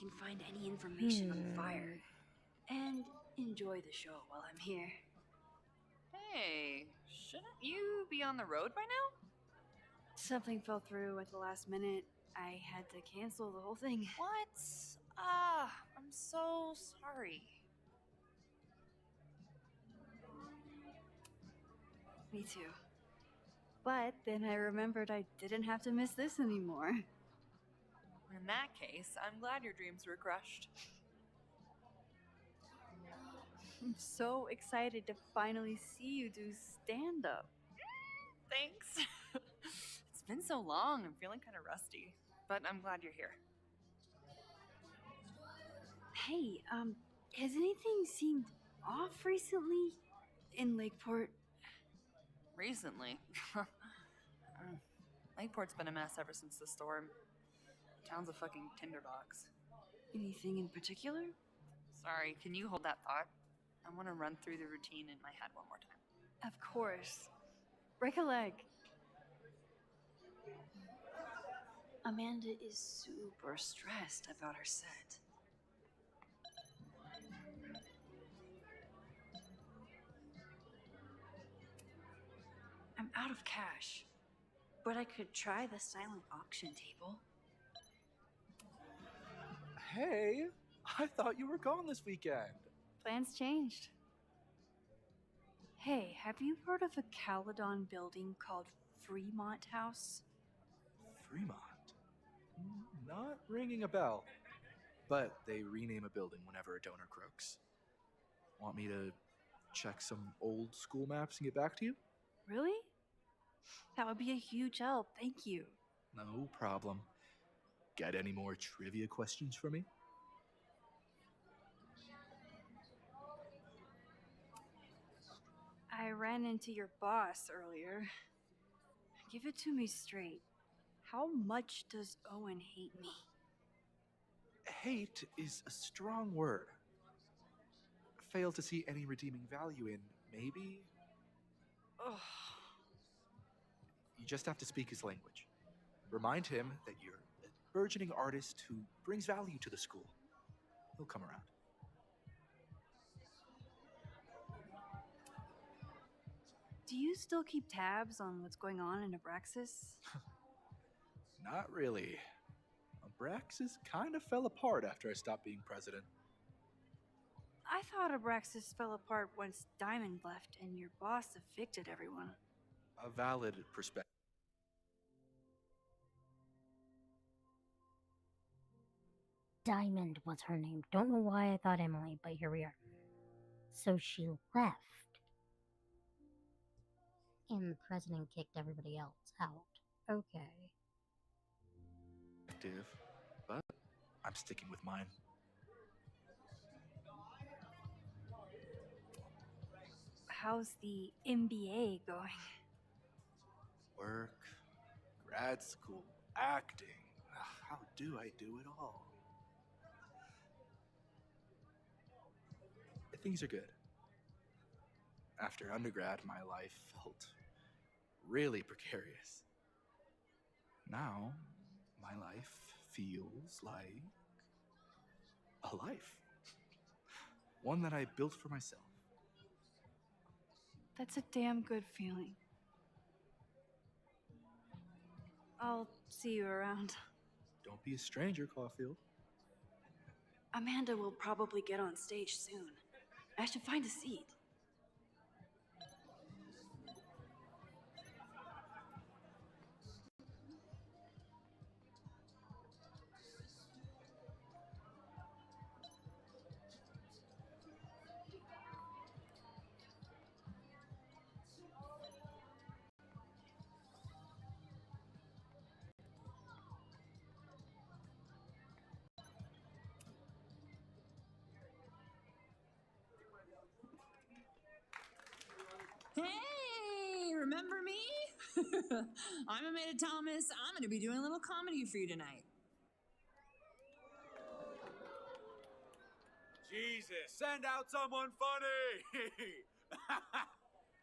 can find any information on the fire. And enjoy the show while I'm here. Hey, shouldn't you be on the road by now? Something fell through at the last minute. I had to cancel the whole thing. What? Ah, I'm so sorry. Me too. But then I remembered I didn't have to miss this anymore. In that case, I'm glad your dreams were crushed. I'm so excited to finally see you do stand-up. Thanks. It's been so long, I'm feeling kind of rusty. But I'm glad you're here. Hey, has anything seemed off recently in Lakeport? Recently? Lakeport's been a mess ever since the storm. Town's a fucking tinderbox. Anything in particular? Sorry, can you hold that thought? I want to run through the routine in my head one more time. Of course. Break a leg. Amanda is super stressed about her set. I'm out of cash, but I could try the silent auction table. Hey, I thought you were gone this weekend. Plans changed. Hey, have you heard of a Caledon building called Fremont House? Fremont? Not ringing a bell. But they rename a building whenever a donor croaks. Want me to check some old school maps and get back to you? Really? That would be a huge help, thank you. No problem. Got any more trivia questions for me? I ran into your boss earlier. Give it to me straight. How much does Owen hate me? Hate is a strong word. Fail to see any redeeming value in, maybe? Ugh. You just have to speak his language. Remind him that you're a burgeoning artist who brings value to the school. He'll come around. Do you still keep tabs on what's going on in Abraxas? Not really. Abraxas kind of fell apart after I stopped being president. I thought Abraxas fell apart once Diamond left and your boss evicted everyone. A valid perspective. Diamond was her name. Don't know why I thought Emily, but here we are. So she left. And the president kicked everybody else out. Okay. But I'm sticking with mine. How's the MBA going? Work, grad school, acting. How do I do it all? Things are good. After undergrad, my life felt really precarious. Now, my life feels like a life. One that I built for myself. That's a damn good feeling. I'll see you around. Don't be a stranger, Caulfield. Amanda will probably get on stage soon. I should find a seat. Hey, remember me? I'm Amanda Thomas. I'm going to be doing a little comedy for you tonight. Jesus, send out someone funny!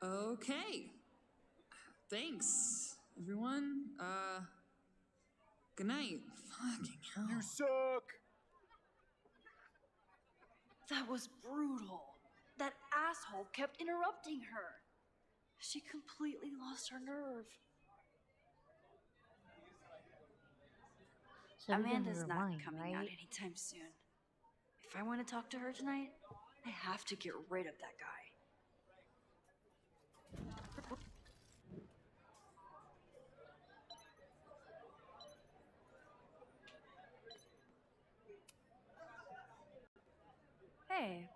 Okay. Thanks, everyone. Good night. Fucking hell. You suck! That was brutal. That asshole kept interrupting her. She completely lost her nerve. So we can Amanda's not rewind, coming out right? anytime soon. If I want to talk to her tonight, I have to get rid of that guy. Hey.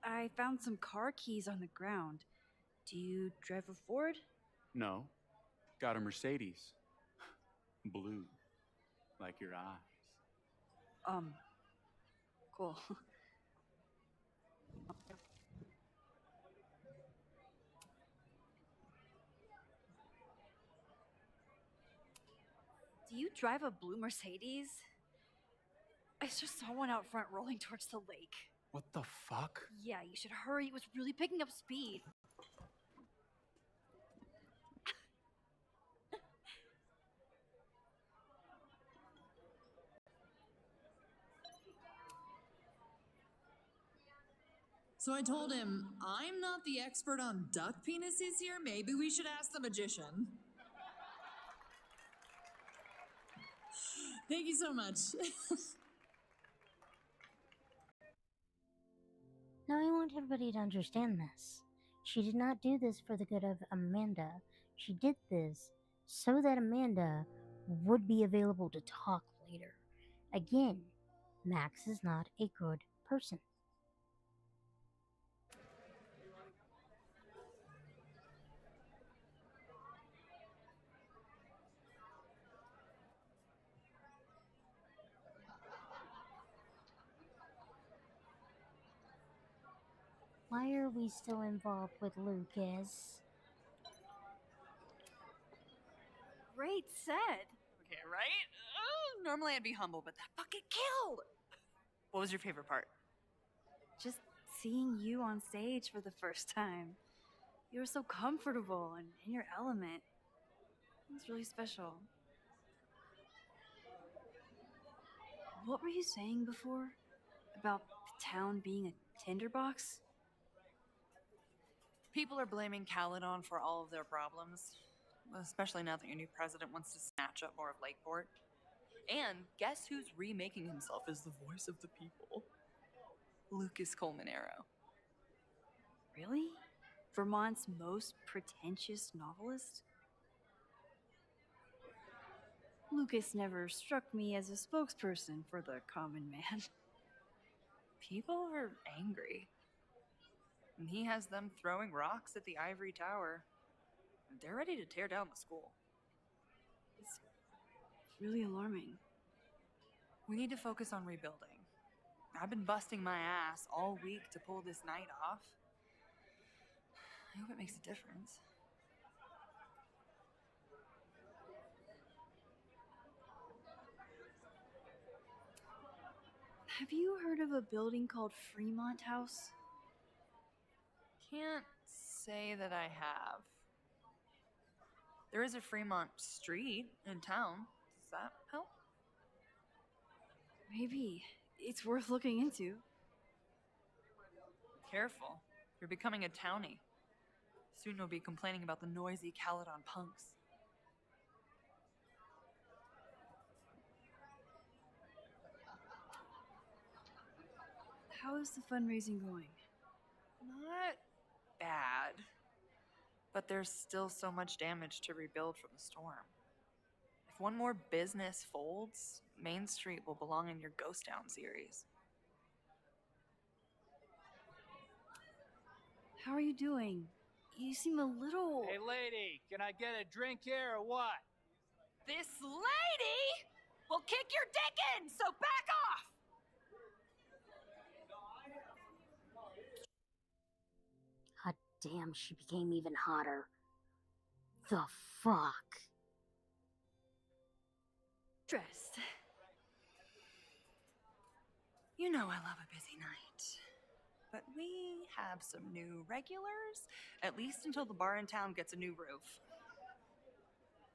I found some car keys on the ground. Do you drive a Ford? No. Got a Mercedes. Blue. Like your eyes. Cool. Do you drive a blue Mercedes? I just saw one out front rolling towards the lake. What the fuck? Yeah, you should hurry. It was really picking up speed. So I told him, I'm not the expert on duck penises here. Maybe we should ask the magician. Thank you so much. Now I want everybody to understand this. She did not do this for the good of Amanda. She did this so that Amanda would be available to talk later. Again, Max is not a good person. Why are we still involved with Lucas? Great set. Okay, right? Normally I'd be humble, but that fucking killed! What was your favorite part? Just seeing you on stage for the first time. You were so comfortable and in your element. It was really special. What were you saying before? About the town being a tinderbox? People are blaming Caledon for all of their problems, especially now that your new president wants to snatch up more of Lakeport. And guess who's remaking himself as the voice of the people? Lucas Colmanero. Really? Vermont's most pretentious novelist? Lucas never struck me as a spokesperson for the common man. People are angry. And he has them throwing rocks at the Ivory Tower. They're ready to tear down the school. It's really alarming. We need to focus on rebuilding. I've been busting my ass all week to pull this night off. I hope it makes a difference. Have you heard of a building called Fremont House? Can't say that I have. There is a Fremont Street in town. Does that help? Maybe. It's worth looking into. Careful. You're becoming a townie. Soon you'll be complaining about the noisy Caledon punks. How is the fundraising going? Not bad. But there's still so much damage to rebuild from the storm. If one more business folds, Main Street will belong in your Ghost Town series. How are you doing? You seem a little... Hey, lady, can I get a drink here or what? This lady will kick your dick in, so back off! Hot damn, she became even hotter. The fuck? Dressed. You know I love a busy night. But we have some new regulars, at least until the bar in town gets a new roof.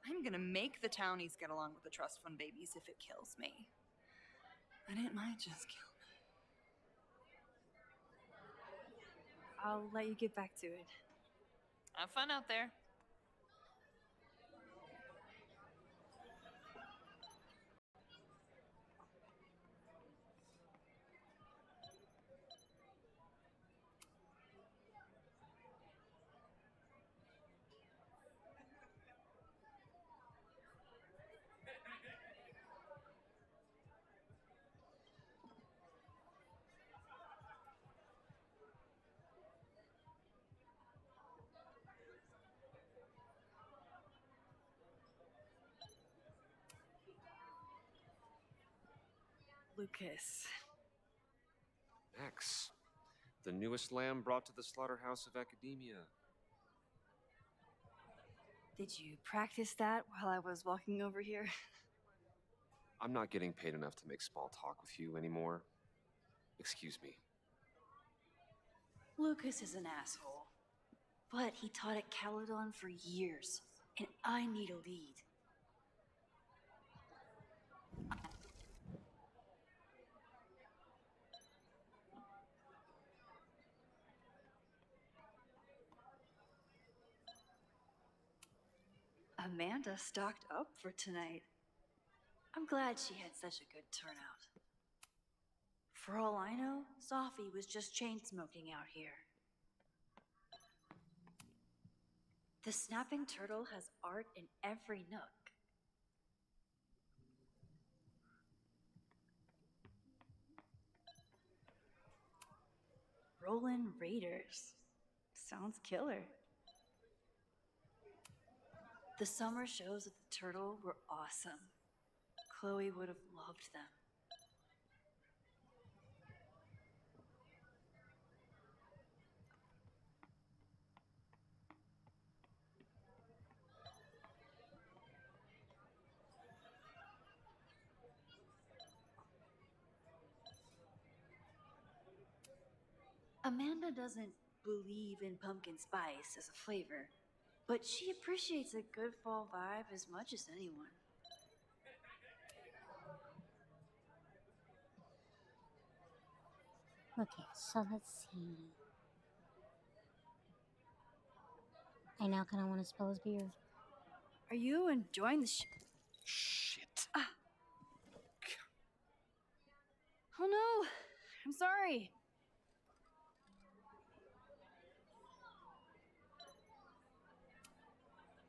I'm gonna make the townies get along with the trust fund babies if it kills me. And it might just kill me. I'll let you get back to it. Have fun out there. Lucas. Max, the newest lamb brought to the slaughterhouse of academia. Did you practice that while I was walking over here? I'm not getting paid enough to make small talk with you anymore. Excuse me. Lucas is an asshole. But he taught at Caledon for years, and I need a lead. Amanda stocked up for tonight. I'm glad she had such a good turnout. For all I know, Sophie was just chain smoking out here. The snapping turtle has art in every nook. Rollin' Raiders. Sounds killer. The summer shows at the Turtle were awesome. Chloe would have loved them. Amanda doesn't believe in pumpkin spice as a flavor, but she appreciates a good fall vibe as much as anyone. Okay, so let's see. I now kind of want to spill his beer. Are you enjoying the Shit. Ah. Oh no! I'm sorry.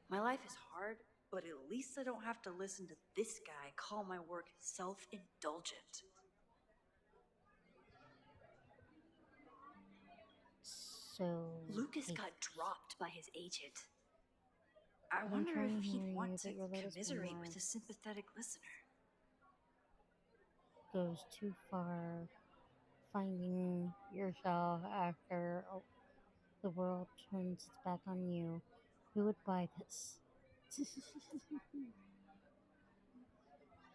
My life is hard, but at least I don't have to listen to this guy call my work self-indulgent. So Lucas got dropped by his agent. I I'm wonder trying if to he'd hear want you, to but your latest commiserate remark with a sympathetic listener. goes too far. Finding yourself after the world turns its back on you. Who would buy this?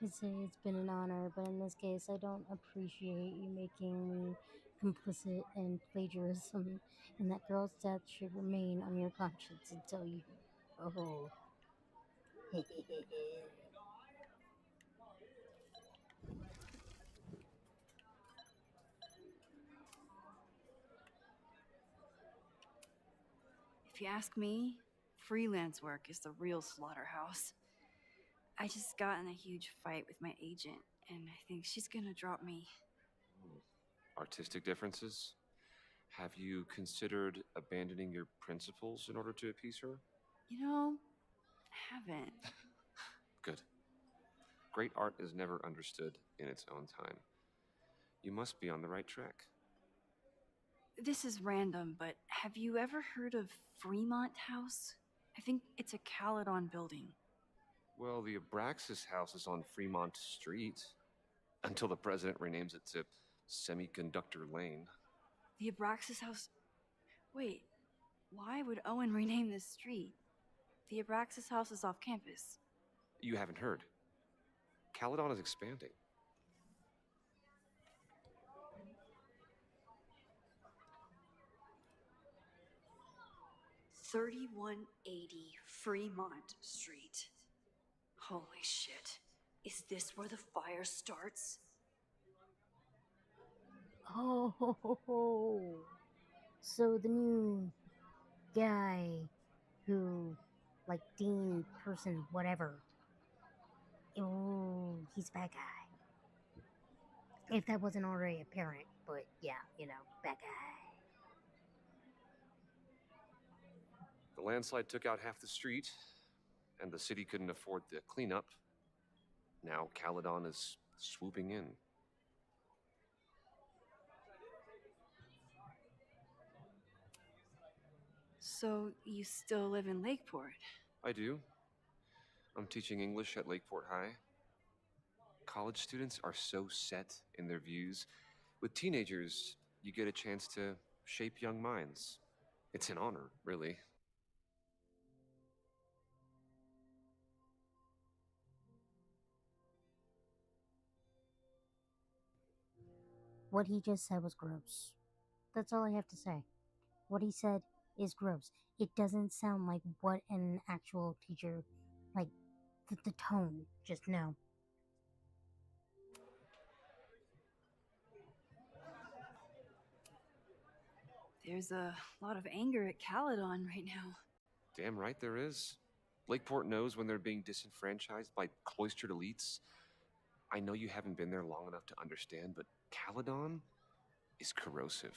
It's been an honor, but in this case, I don't appreciate you making me complicit in plagiarism, and that girl's death should remain on your conscience until you. Oh. If you ask me, freelance work is the real slaughterhouse. I just got in a huge fight with my agent, and I think she's gonna drop me. Artistic differences? Have you considered abandoning your principles in order to appease her? You know, I haven't. Good. Great art is never understood in its own time. You must be on the right track. This is random, but have you ever heard of Fremont House? I think it's a Caledon building. Well, the Abraxas house is on Fremont Street. Until the president renames it to Semiconductor Lane. The Abraxas House... Wait, why would Owen rename this street? The Abraxas House is off campus. You haven't heard. Caledon is expanding. $3180 Fremont Street. Holy shit. Is this where the fire starts? Oh, ho, ho, ho. So the new guy who, like, Dean person, whatever. Oh, he's a bad guy. If that wasn't already apparent, but yeah, bad guy. The landslide took out half the street, and the city couldn't afford the cleanup. Now Caledon is swooping in. So you still live in Lakeport? I do. I'm teaching English at Lakeport High. College students are so set in their views. With teenagers, you get a chance to shape young minds. It's an honor, really. What he just said was gross. That's all I have to say. What he said is gross. It doesn't sound like what an actual teacher, like, the tone, just no. There's a lot of anger at Caledon right now. Damn right there is. Lakeport knows when they're being disenfranchised by cloistered elites. I know you haven't been there long enough to understand, but Caledon is corrosive.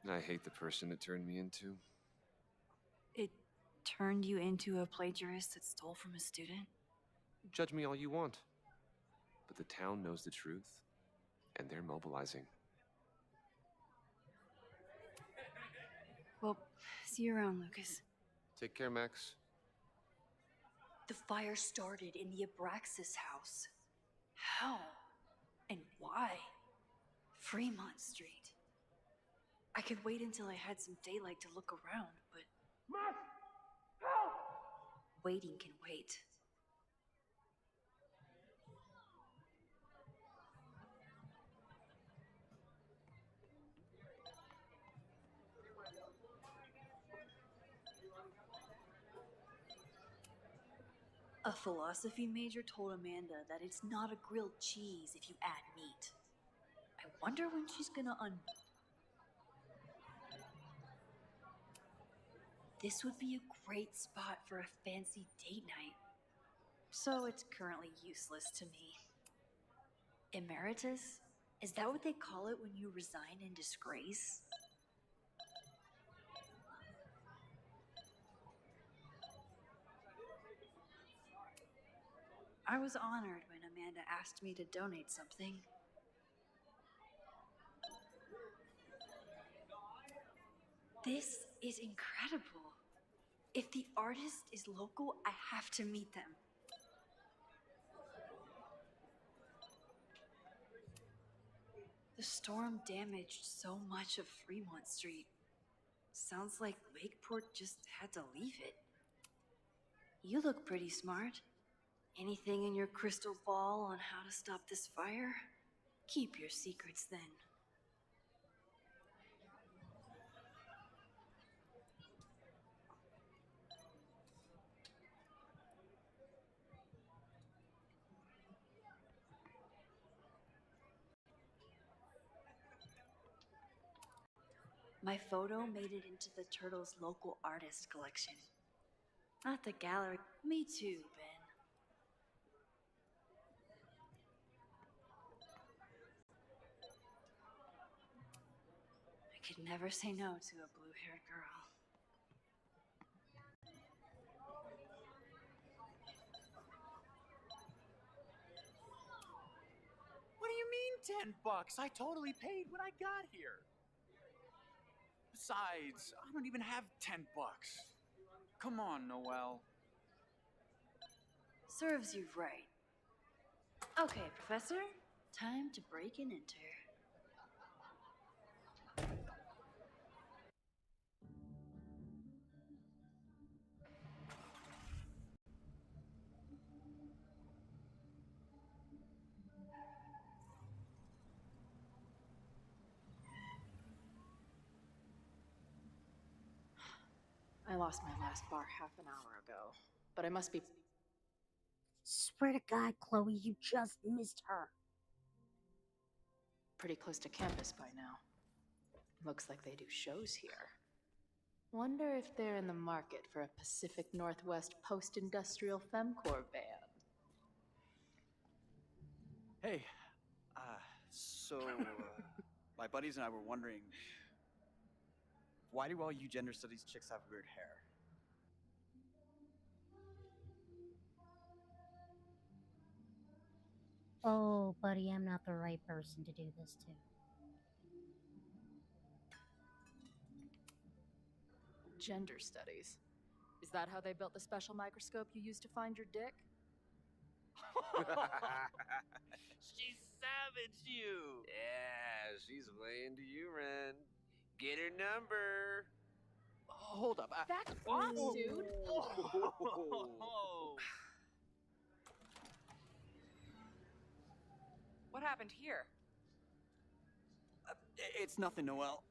I hate the person it turned me into. It turned you into a plagiarist that stole from a student? Judge me all you want. But the town knows the truth, and they're mobilizing. Well, see you around, Lucas. Take care, Max. The fire started in the Abraxas house. How? And why? Fremont Street. I could wait until I had some daylight to look around, but... Max! Help! Waiting can wait. A philosophy major told Amanda that it's not a grilled cheese if you add meat. I wonder when she's gonna This would be a great spot for a fancy date night. So it's currently useless to me. Emeritus? Is that what they call it when you resign in disgrace? I was honored when Amanda asked me to donate something. This is incredible. If the artist is local, I have to meet them. The storm damaged so much of Fremont Street. Sounds like Lakeport just had to leave it. You look pretty smart. Anything in your crystal ball on how to stop this fire? Keep your secrets then. My photo made it into the Turtles' local artist collection. Not the gallery. Me too, Ben. I could never say no to a blue-haired girl. What do you mean $10? I totally paid when I got here. Besides, I don't even have $10. Come on, Noelle. Serves you right. Okay, Professor. Time to break and enter. I lost my last bar half an hour ago, but I must be. Swear to God, Chloe, you just missed her. pretty close to campus by now. Looks like they do shows here. Wonder if they're in the market for a Pacific Northwest post-industrial femcore band. Hey, my buddies and I were wondering, why do all you gender studies chicks have weird hair? Oh, buddy, I'm not the right person to do this to. Gender studies. Is that how they built the special microscope you used to find your dick? She savaged you. Yeah, she's way into you, Ren. Get her number. Hold up. Back off, dude. What happened here? It's nothing, Noelle.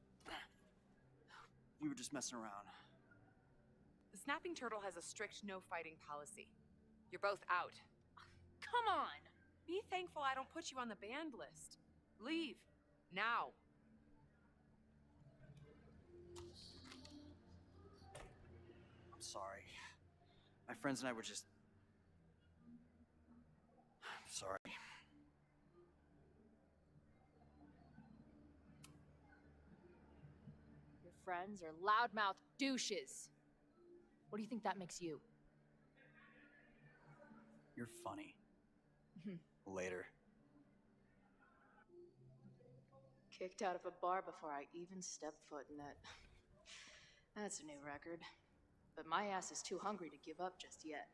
We were just messing around. The snapping turtle has a strict no fighting policy. You're both out. Come on! Be thankful I don't put you on the banned list. Leave. Now. I'm sorry. My friends and I were just... I'm sorry. Your friends are loudmouth douches. What do you think that makes you? You're funny. Later. Kicked out of a bar before I even stepped foot in it. That's a new record. But my ass is too hungry to give up just yet.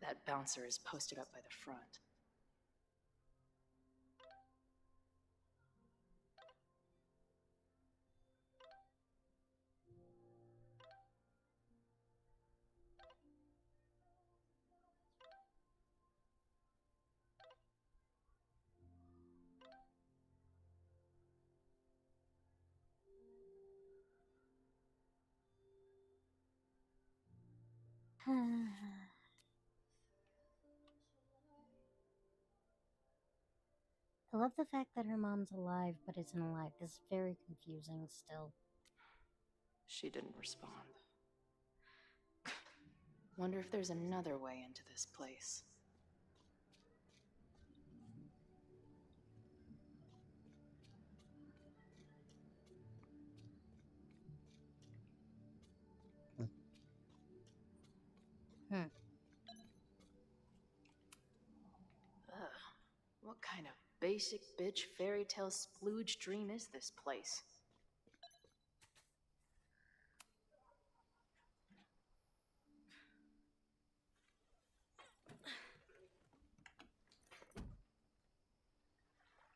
That bouncer is posted up by the front. I love the fact that her mom's alive, but isn't alive. This is very confusing still. She didn't respond. Wonder if there's another way into this place. Ugh. What kind of basic bitch fairy tale splooge dream is this place?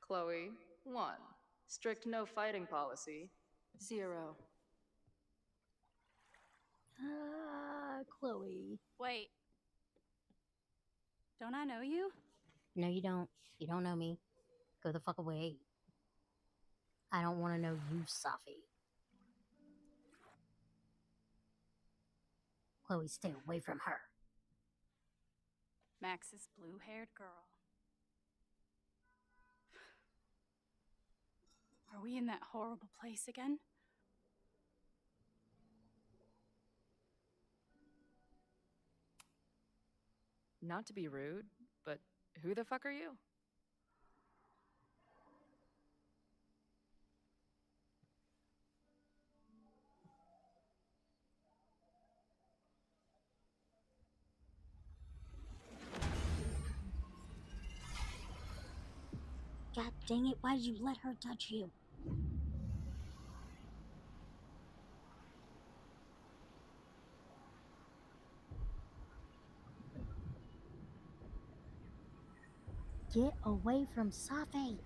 Chloe, 1. Strict no fighting policy. 0. Chloe. Wait. Don't I know you? No, you don't. You don't know me. Go the fuck away. I don't want to know you, Safi. Chloe, stay away from her. Max's blue-haired girl. Are we in that horrible place again? Not to be rude, but who the fuck are you? God dang it, why did you let her touch you? Get away from Safi!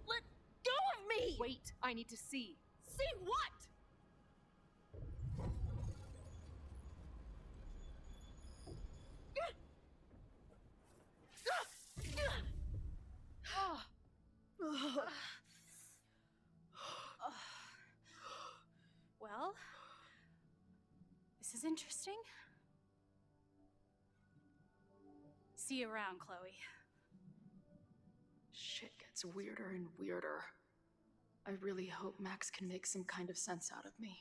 Let go of me! Wait, I need to see. See what? is interesting. See you around, Chloe. Shit gets weirder and weirder. I really hope Max can make some kind of sense out of me.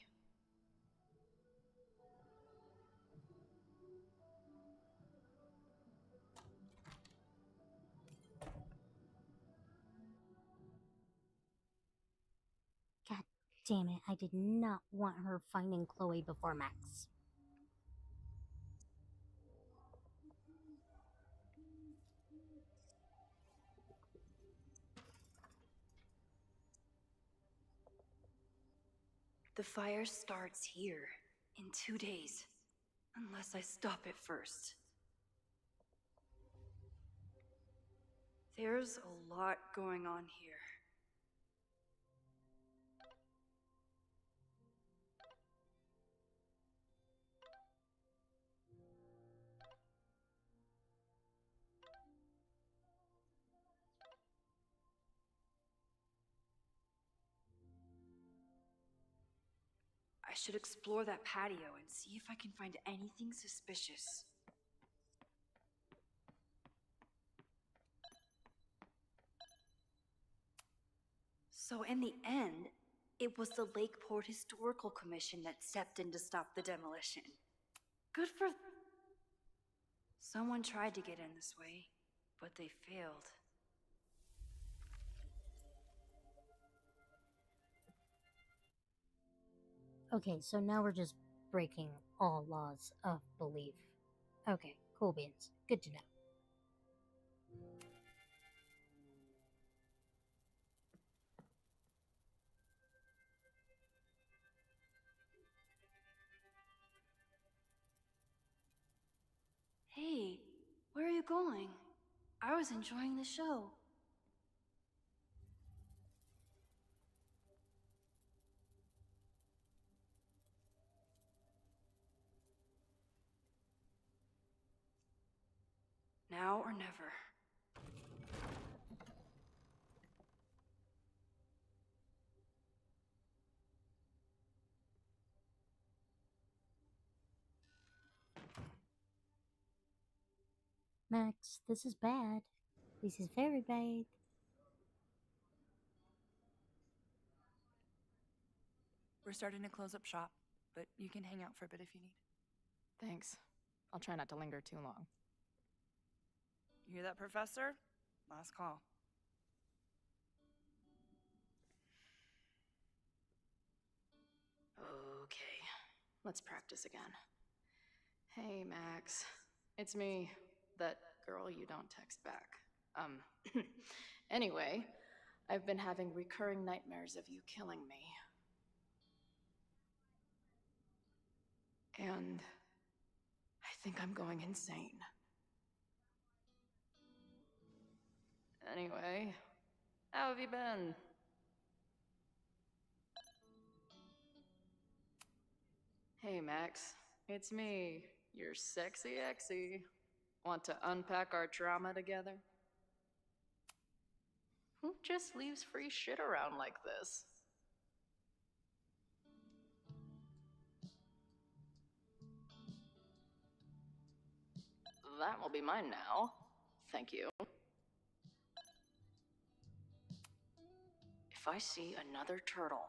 God damn it, I did not want her finding Chloe before Max. The fire starts here in 2 days, unless I stop it first. There's a lot going on here. I should explore that patio and see if I can find anything suspicious. So in the end, it was the Lakeport Historical Commission that stepped in to stop the demolition. Good for... Someone tried to get in this way, but they failed. Okay, so now we're just breaking all laws of belief. Okay, cool beans. Good to know. Hey, where are you going? I was enjoying the show. Now or never. Max, this is bad. This is very bad. We're starting to close up shop, but you can hang out for a bit if you need. Thanks. I'll try not to linger too long. You hear that, Professor? Last call. Okay, let's practice again. Hey, Max. It's me, that girl you don't text back. Anyway, I've been having recurring nightmares of you killing me. And I think I'm going insane. Anyway, how have you been? Hey, Max. It's me, your sexy exy. Want to unpack our trauma together? Who just leaves free shit around like this? That will be mine now. Thank you. If I see another turtle,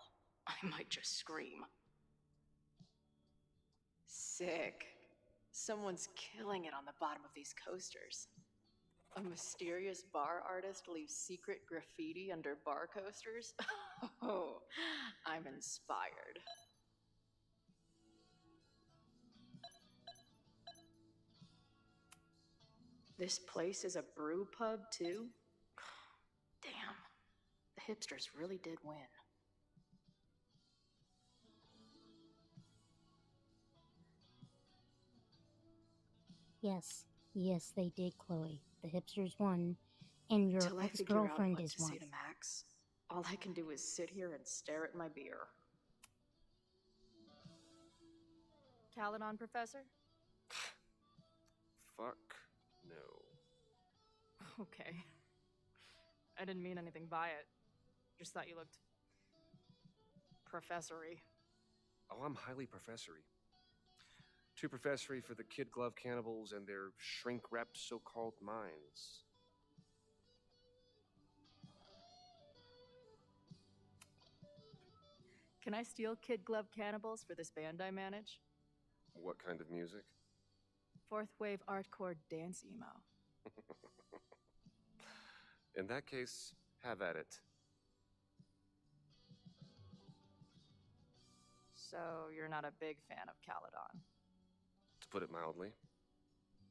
I might just scream. Sick. Someone's killing it on the bottom of these coasters. A mysterious bar artist leaves secret graffiti under bar coasters? Oh, I'm inspired. This place is a brew pub, too? Damn. The hipsters really did win. Yes, they did, Chloe. The hipsters won, and your Till I figure out ex-girlfriend what is to one. say to Max, all I can do is sit here and stare at my beer. Caledon, Professor? Fuck no. Okay. I didn't mean anything by it. Just thought you looked... professory. Oh, I'm highly professory. Too professory for the kid glove cannibals and their shrink-wrapped so-called minds. Can I steal Kid Glove Cannibals for this band I manage? What kind of music? Fourth wave artcore dance emo. In that case, have at it. So you're not a big fan of Caledon? To put it mildly,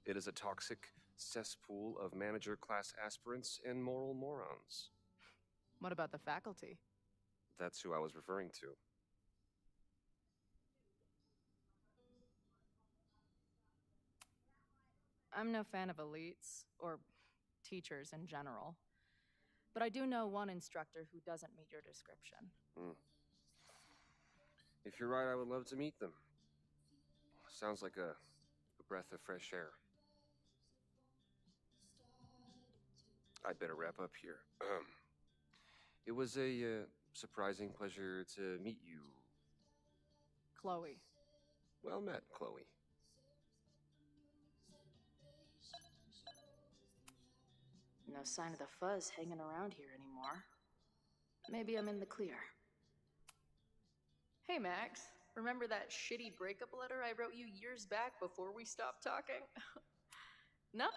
it is a toxic cesspool of manager class aspirants and moral morons. What about the faculty? That's who I was referring to. I'm no fan of elites, or teachers in general. But I do know one instructor who doesn't meet your description. If you're right, I would love to meet them. Sounds like a breath of fresh air. I'd better wrap up here. It was a surprising pleasure to meet you. Chloe. Well met, Chloe. No sign of the fuzz hanging around here anymore. Maybe I'm in the clear. Hey, Max. Remember that shitty breakup letter I wrote you years back before we stopped talking? No?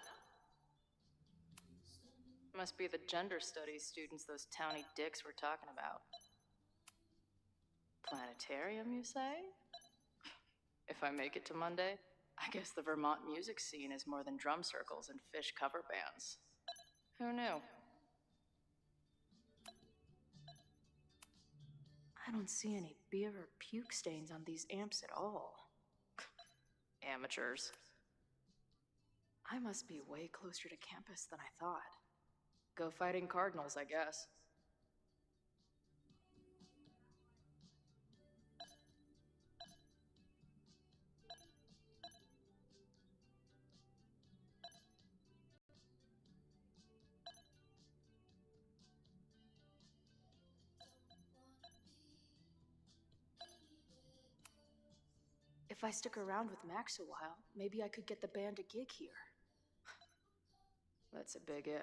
Must be the gender studies students those towny dicks were talking about. Planetarium, you say? If I make it to Monday, I guess the Vermont music scene is more than drum circles and fish cover bands. Who knew? I don't see any beer or puke stains on these amps at all. Amateurs. I must be way closer to campus than I thought. Go Fighting Cardinals, I guess. If I stick around with Max a while, maybe I could get the band a gig here. That's a big if.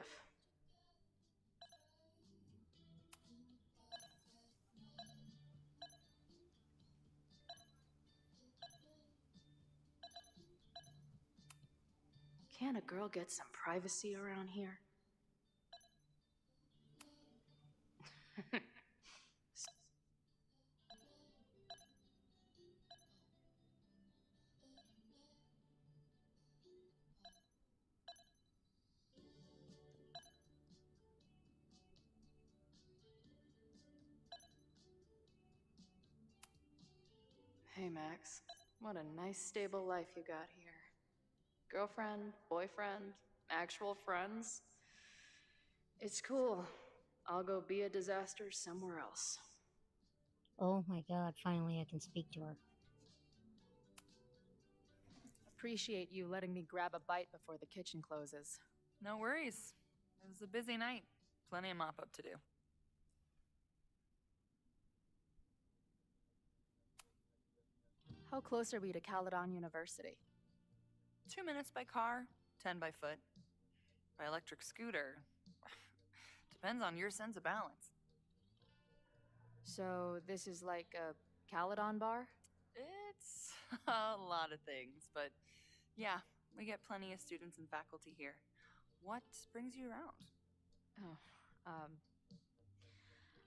Can a girl get some privacy around here? Hey, Max. What a nice, stable life you got here. Girlfriend, boyfriend, actual friends. It's cool. I'll go be a disaster somewhere else. Oh my god, finally I can speak to her. Appreciate you letting me grab a bite before the kitchen closes. No worries. It was a busy night. Plenty of mop up to do. How close are we to Caledon University? 2 minutes by car, 10 by foot. By electric scooter. Depends on your sense of balance. So this is like a Caledon bar? It's a lot of things, but yeah, we get plenty of students and faculty here. What brings you around? Oh,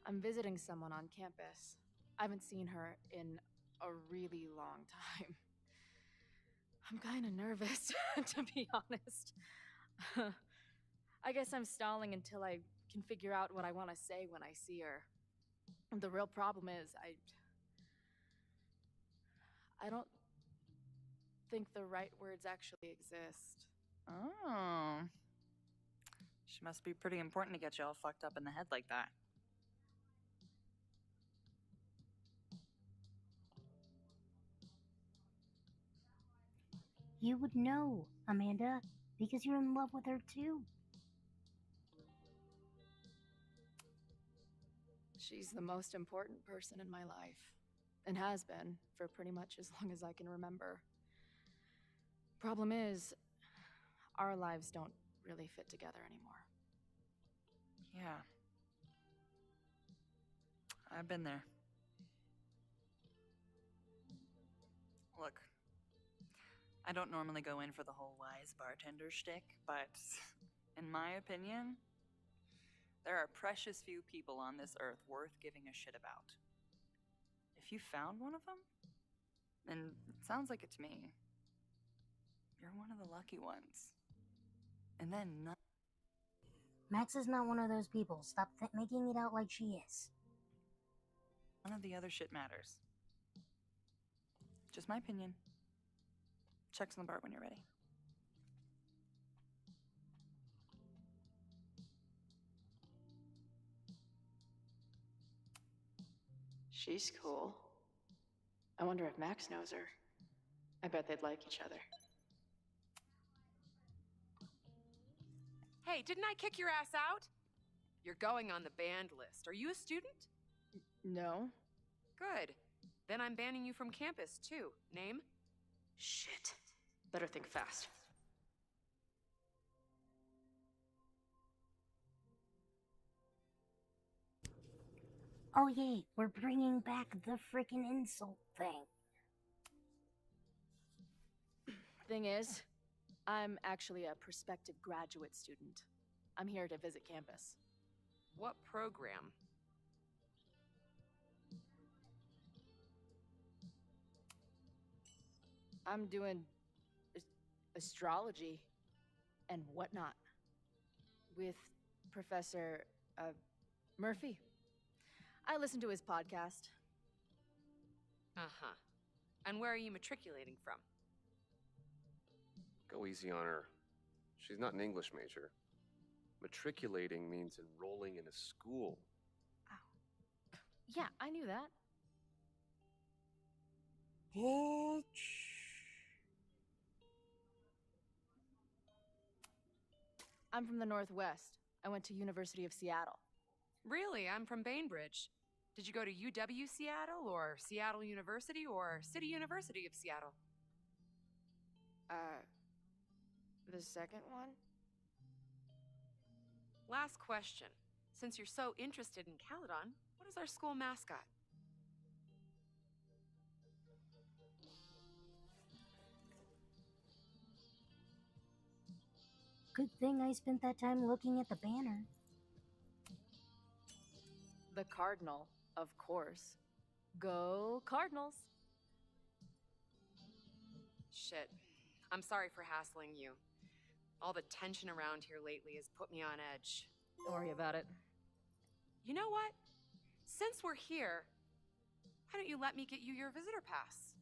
I'm visiting someone on campus. I haven't seen her in a really long time. I'm kind of nervous, to be honest. I guess I'm stalling until I can figure out what I want to say when I see her. The real problem is, I don't think the right words actually exist. Oh. She must be pretty important to get you all fucked up in the head like that. You would know, Amanda, because you're in love with her too. She's the most important person in my life, and has been for pretty much as long as I can remember. Problem is, our lives don't really fit together anymore. Yeah. I've been there. Look, I don't normally go in for the whole wise bartender shtick, but in my opinion, there are precious few people on this earth worth giving a shit about. If you found one of them, then it sounds like it to me. You're one of the lucky ones. And then Max is not one of those people. Stop making it out like she is. none of the other shit matters. Just my opinion. Checks on the bar when you're ready. She's cool. I wonder if Max knows her. I bet they'd like each other. Hey, didn't I kick your ass out? You're going on the banned list. Are you a student? No. Good. Then I'm banning you from campus, too. Name? Shit. Better think fast. Oh yay, we're bringing back the freaking insult thing. Thing is, I'm actually a prospective graduate student. I'm here to visit campus. What program? I'm doing astrology and whatnot with Professor Murphy. I listen to his podcast. Uh-huh. And where are you matriculating from? Go easy on her. She's not an English major. Matriculating means enrolling in a school. Yeah, I knew that. Bitch. I'm from the Northwest. I went to University of Seattle. Really? I'm from Bainbridge. Did you go to UW Seattle, or Seattle University, or City University of Seattle? The second one? Last question. Since you're so interested in Caledon, what is our school mascot? Good thing I spent that time looking at the banner. The Cardinal, of course. Go Cardinals! Shit. I'm sorry for hassling you. All the tension around here lately has put me on edge. Don't worry about it. You know what? Since we're here, why don't you let me get you your visitor pass?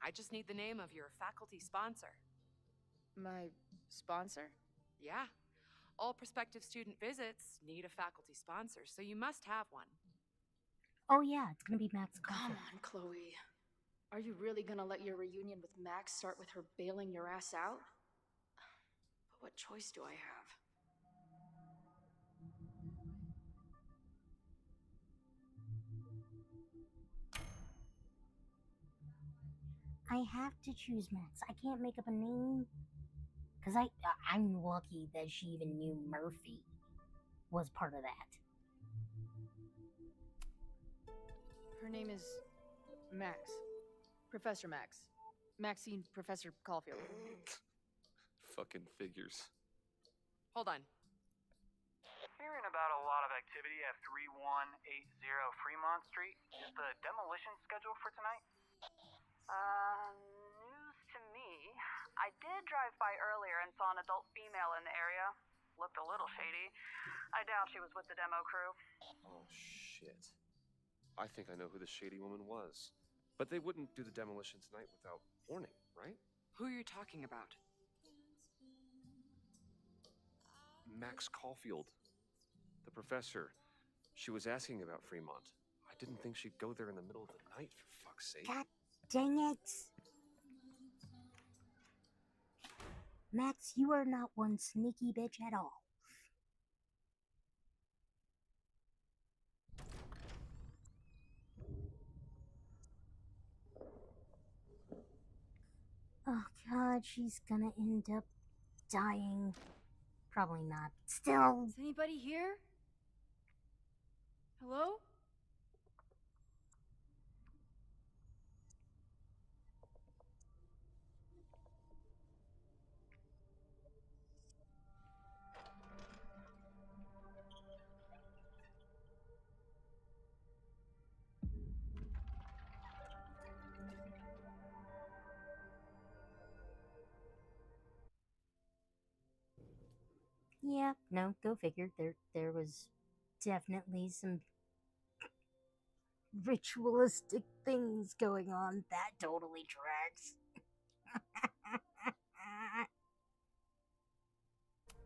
I just need the name of your faculty sponsor. My sponsor? Yeah. All prospective student visits need a faculty sponsor, so you must have one. Oh yeah, it's gonna be Max Come Coffin. on, Chloe. Are you really gonna let your reunion with Max start with her bailing your ass out? But what choice do I have? I have to choose Max. I can't make up a name. Cause I'm lucky that she even knew Murphy was part of that. Her name is Max. Professor Max. Maxine Professor Caulfield. Fucking figures. Hold on. Hearing about a lot of activity at 3180 Fremont Street. Is the demolition scheduled for tonight? News to me. I did drive by earlier and saw an adult female in the area. Looked a little shady. I doubt she was with the demo crew. Oh, shit. I think I know who the shady woman was. But they wouldn't do the demolition tonight without warning, right? Who are you talking about? Max Caulfield. The professor. She was asking about Fremont. I didn't think she'd go there in the middle of the night, for fuck's sake. God dang it! Max, you are not one sneaky bitch at all. Oh god, that she's gonna end up dying. Probably not. Still. Is anybody here? Hello? Yeah, no, go figure. There was definitely some ritualistic things going on. That totally tracks.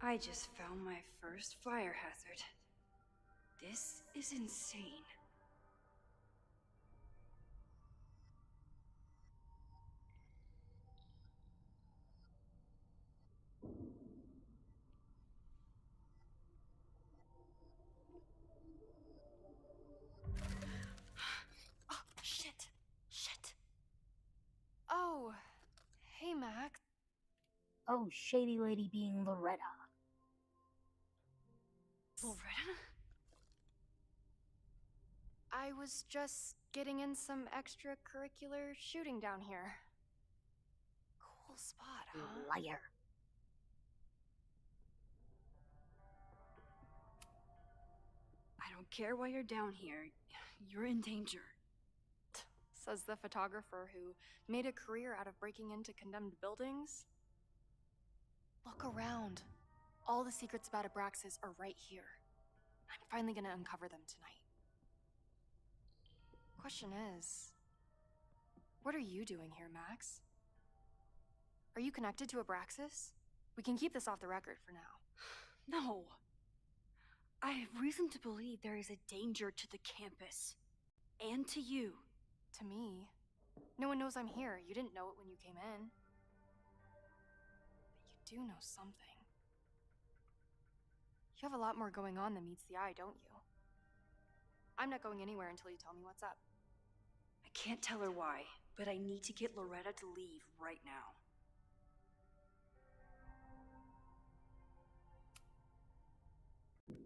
I just found my first fire hazard. This is insane. Oh, shit. Shit. Oh, hey, Max. Oh, shady lady being Loretta. Loretta? I was just getting in some extracurricular shooting down here. Cool spot, huh? Liar. I don't care why you're down here. You're in danger. Says the photographer who made a career out of breaking into condemned buildings. Look around. All the secrets about Abraxas are right here. I'm finally gonna uncover them tonight. Question is, what are you doing here, Max? Are you connected to Abraxas? We can keep this off the record for now. No. I have reason to believe there is a danger to the campus. And to you. To me? No one knows I'm here. You didn't know it when you came in. But you do know something. You have a lot more going on than meets the eye, don't you? I'm not going anywhere until you tell me what's up. I can't tell her why, but I need to get Loretta to leave right now.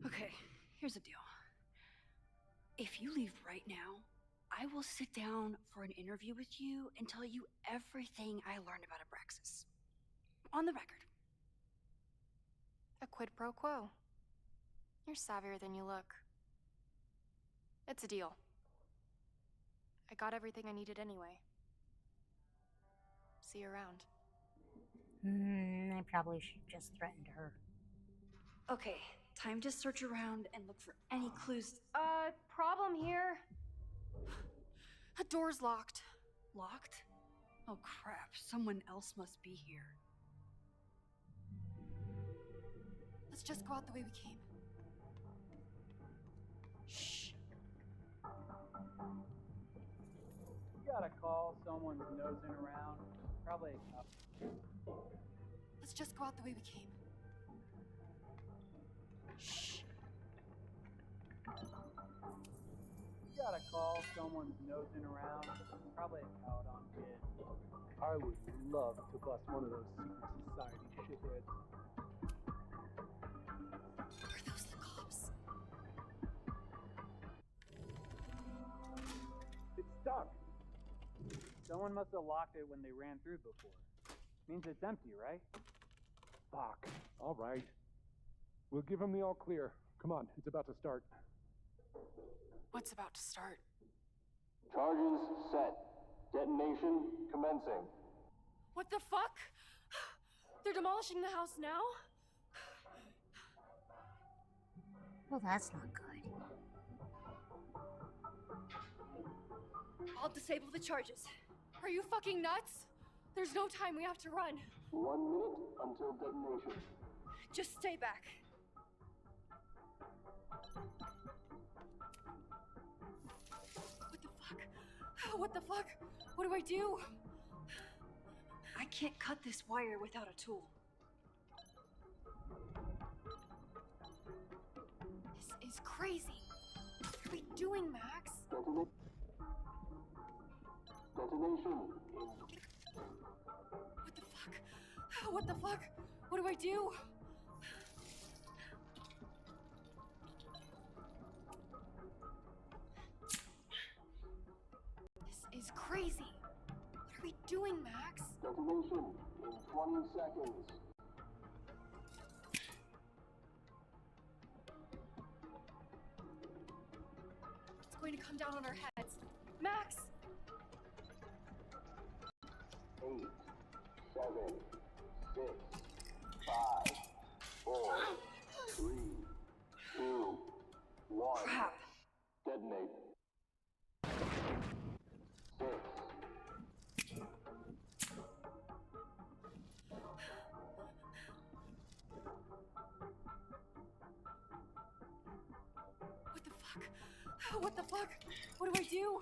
Okay, here's the deal. If you leave right now, I will sit down for an interview with you and tell you everything I learned about Abraxas. On the record. A quid pro quo. You're savvier than you look. It's a deal. I got everything I needed anyway. See you around. I probably should have just threatened her. Okay, time to search around and look for any clues. Problem here. The door's locked. Locked? Oh crap, someone else must be here. Let's just go out the way we came. Shh. You gotta call someone's nosing around. Probably a cop. Let's just go out the way we came. Shh. You gotta call someone's nosing around. Probably a cowed on kid. I would love to bust one of those secret society shitheads. Are those the cops? It's stuck. Someone must have locked it when they ran through before. Means it's empty, right? Fuck. All right. We'll give him the all clear. Come on, it's about to start. What's about to start? Charges set. Detonation commencing. What the fuck? They're demolishing the house now? Well, that's not good. I'll disable the charges. Are you fucking nuts? There's no time, we have to run. 1 minute until detonation. Just stay back. What the fuck? What do I do? I can't cut this wire without a tool. This is crazy. What are we doing, Max? Detonation. What the fuck? What the fuck? What do I do? This is crazy. What are we doing, Max? Detonation in 20 seconds. It's going to come down on our heads. Max! 8, 7, 6, 5, 4, 3, 2, 1. Crap. Detonate. 6. What the fuck? What do I do?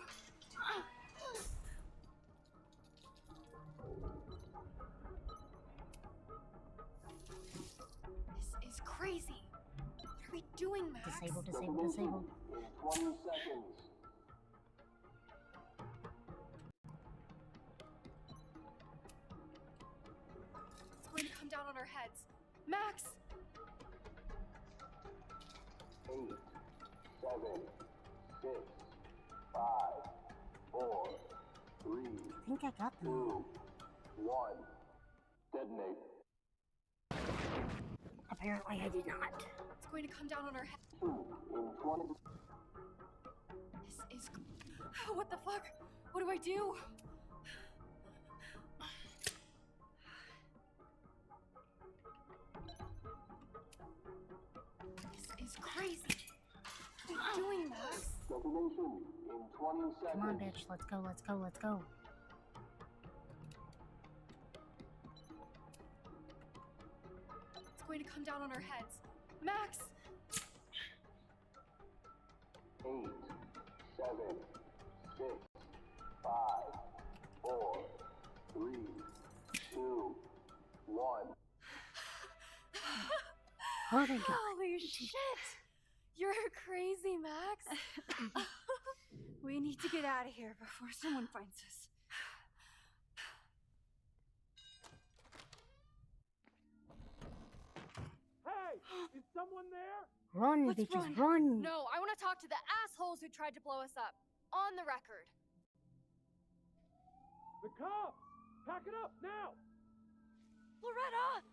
This is crazy. What are we doing, Max? Disable. In 20 seconds. It's going to come down on our heads. Max! 8, 7, 6, 5, 4, 3, I think I got them. 2, 1. Detonate. Apparently I did not. It's going to come down on our heads. 2 in 20. This is... What the fuck? What do I do? This is crazy. What are we doing, Max? Detonation in 20 seconds. Come on, bitch. Let's go, let's go, let's go. It's going to come down on our heads. Max! 8, 7, 6, 5, 4, 3, 2, 1. Oh, thank God. Holy shit! You're crazy, Max. We need to get out of here before someone finds us. Hey! Is someone there? Run, Let's bitches, run. run! No, I want to talk to the assholes who tried to blow us up. On the record. The cops! Pack it up now! Loretta!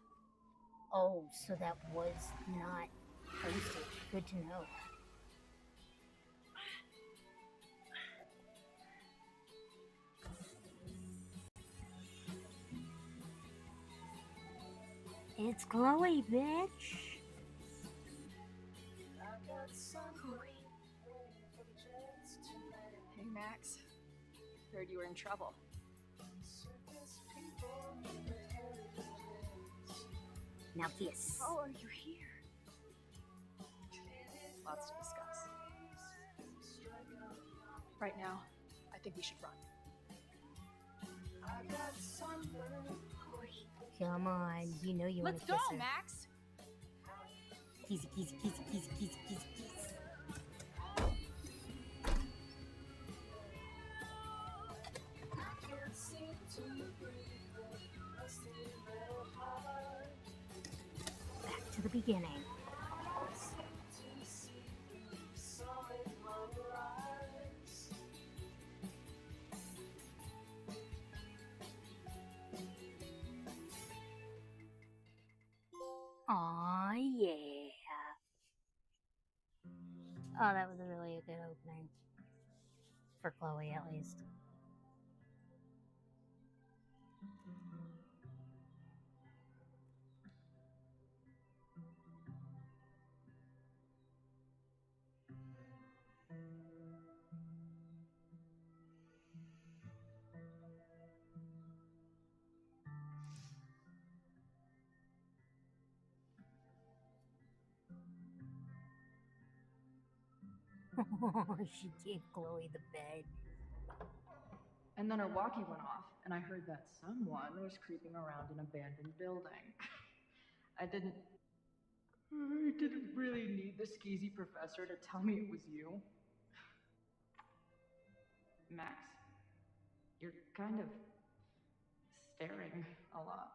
Oh, so that was not posted. Good to know. It's Chloe, bitch! Hey, Max. Heard you were in trouble. Now kiss. How are you here? Lots to discuss. Right now, I think we should run. Come on, you know you want Let's to go, kiss her. Max! Kissy, kissy, kissy, kissy, kissy, kissy, kiss. Back to the beginning. Aw, yeah. Oh, that was really a good opening. For Chloe, at least. She gave Chloe the bed. And then her walkie went off, and I heard that someone was creeping around an abandoned building. I didn't really need the skeezy professor to tell me it was you. Max, you're kind of staring a lot.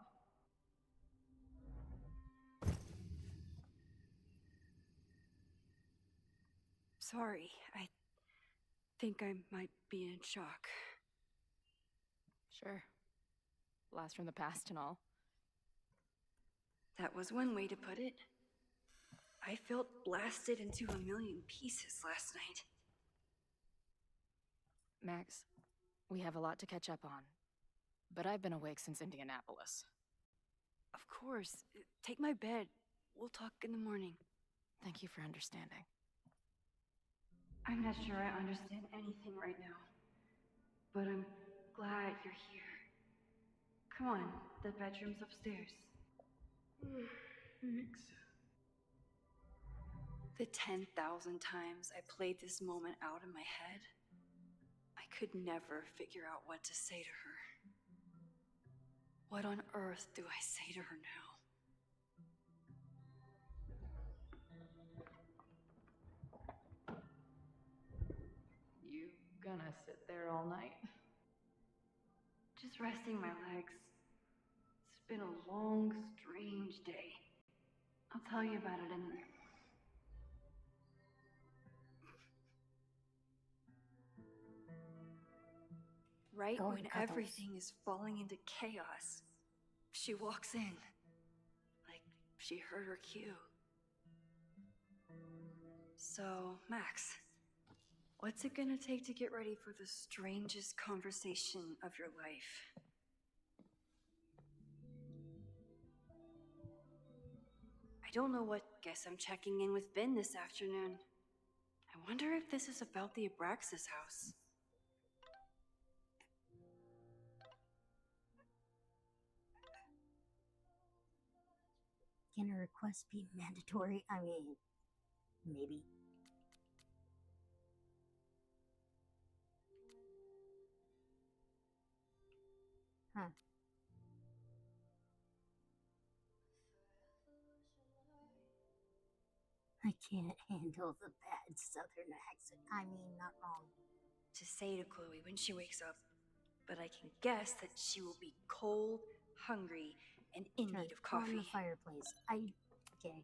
Sorry, I think I might be in shock. Sure. Blast from the past and all. That was one way to put it. I felt blasted into a million pieces last night. Max, we have a lot to catch up on. But I've been awake since Indianapolis. Of course. Take my bed. We'll talk in the morning. Thank you for understanding. I'm not sure I understand anything right now. But I'm glad you're here. Come on, the bedroom's upstairs. Thanks. The 10,000 times I played this moment out in my head, I could never figure out what to say to her. What on earth do I say to her now? You gonna sit there all night? Just resting my legs. It's been a long, strange day. I'll tell you about it in a... Right Go when on, Cuddles. everything is falling into chaos, she walks in. Like she heard her cue. So, Max, what's it gonna take to get ready for the strangest conversation of your life? I don't know what. Guess I'm checking in with Ben this afternoon. I wonder if this is about the Abraxas house. Can a request be mandatory? I mean, maybe. Huh. I can't handle the bad southern accent. I mean, not wrong. To say to Chloe when she wakes up, but I can guess that she will be cold, hungry, and in need of On the coffee. fireplace. Okay.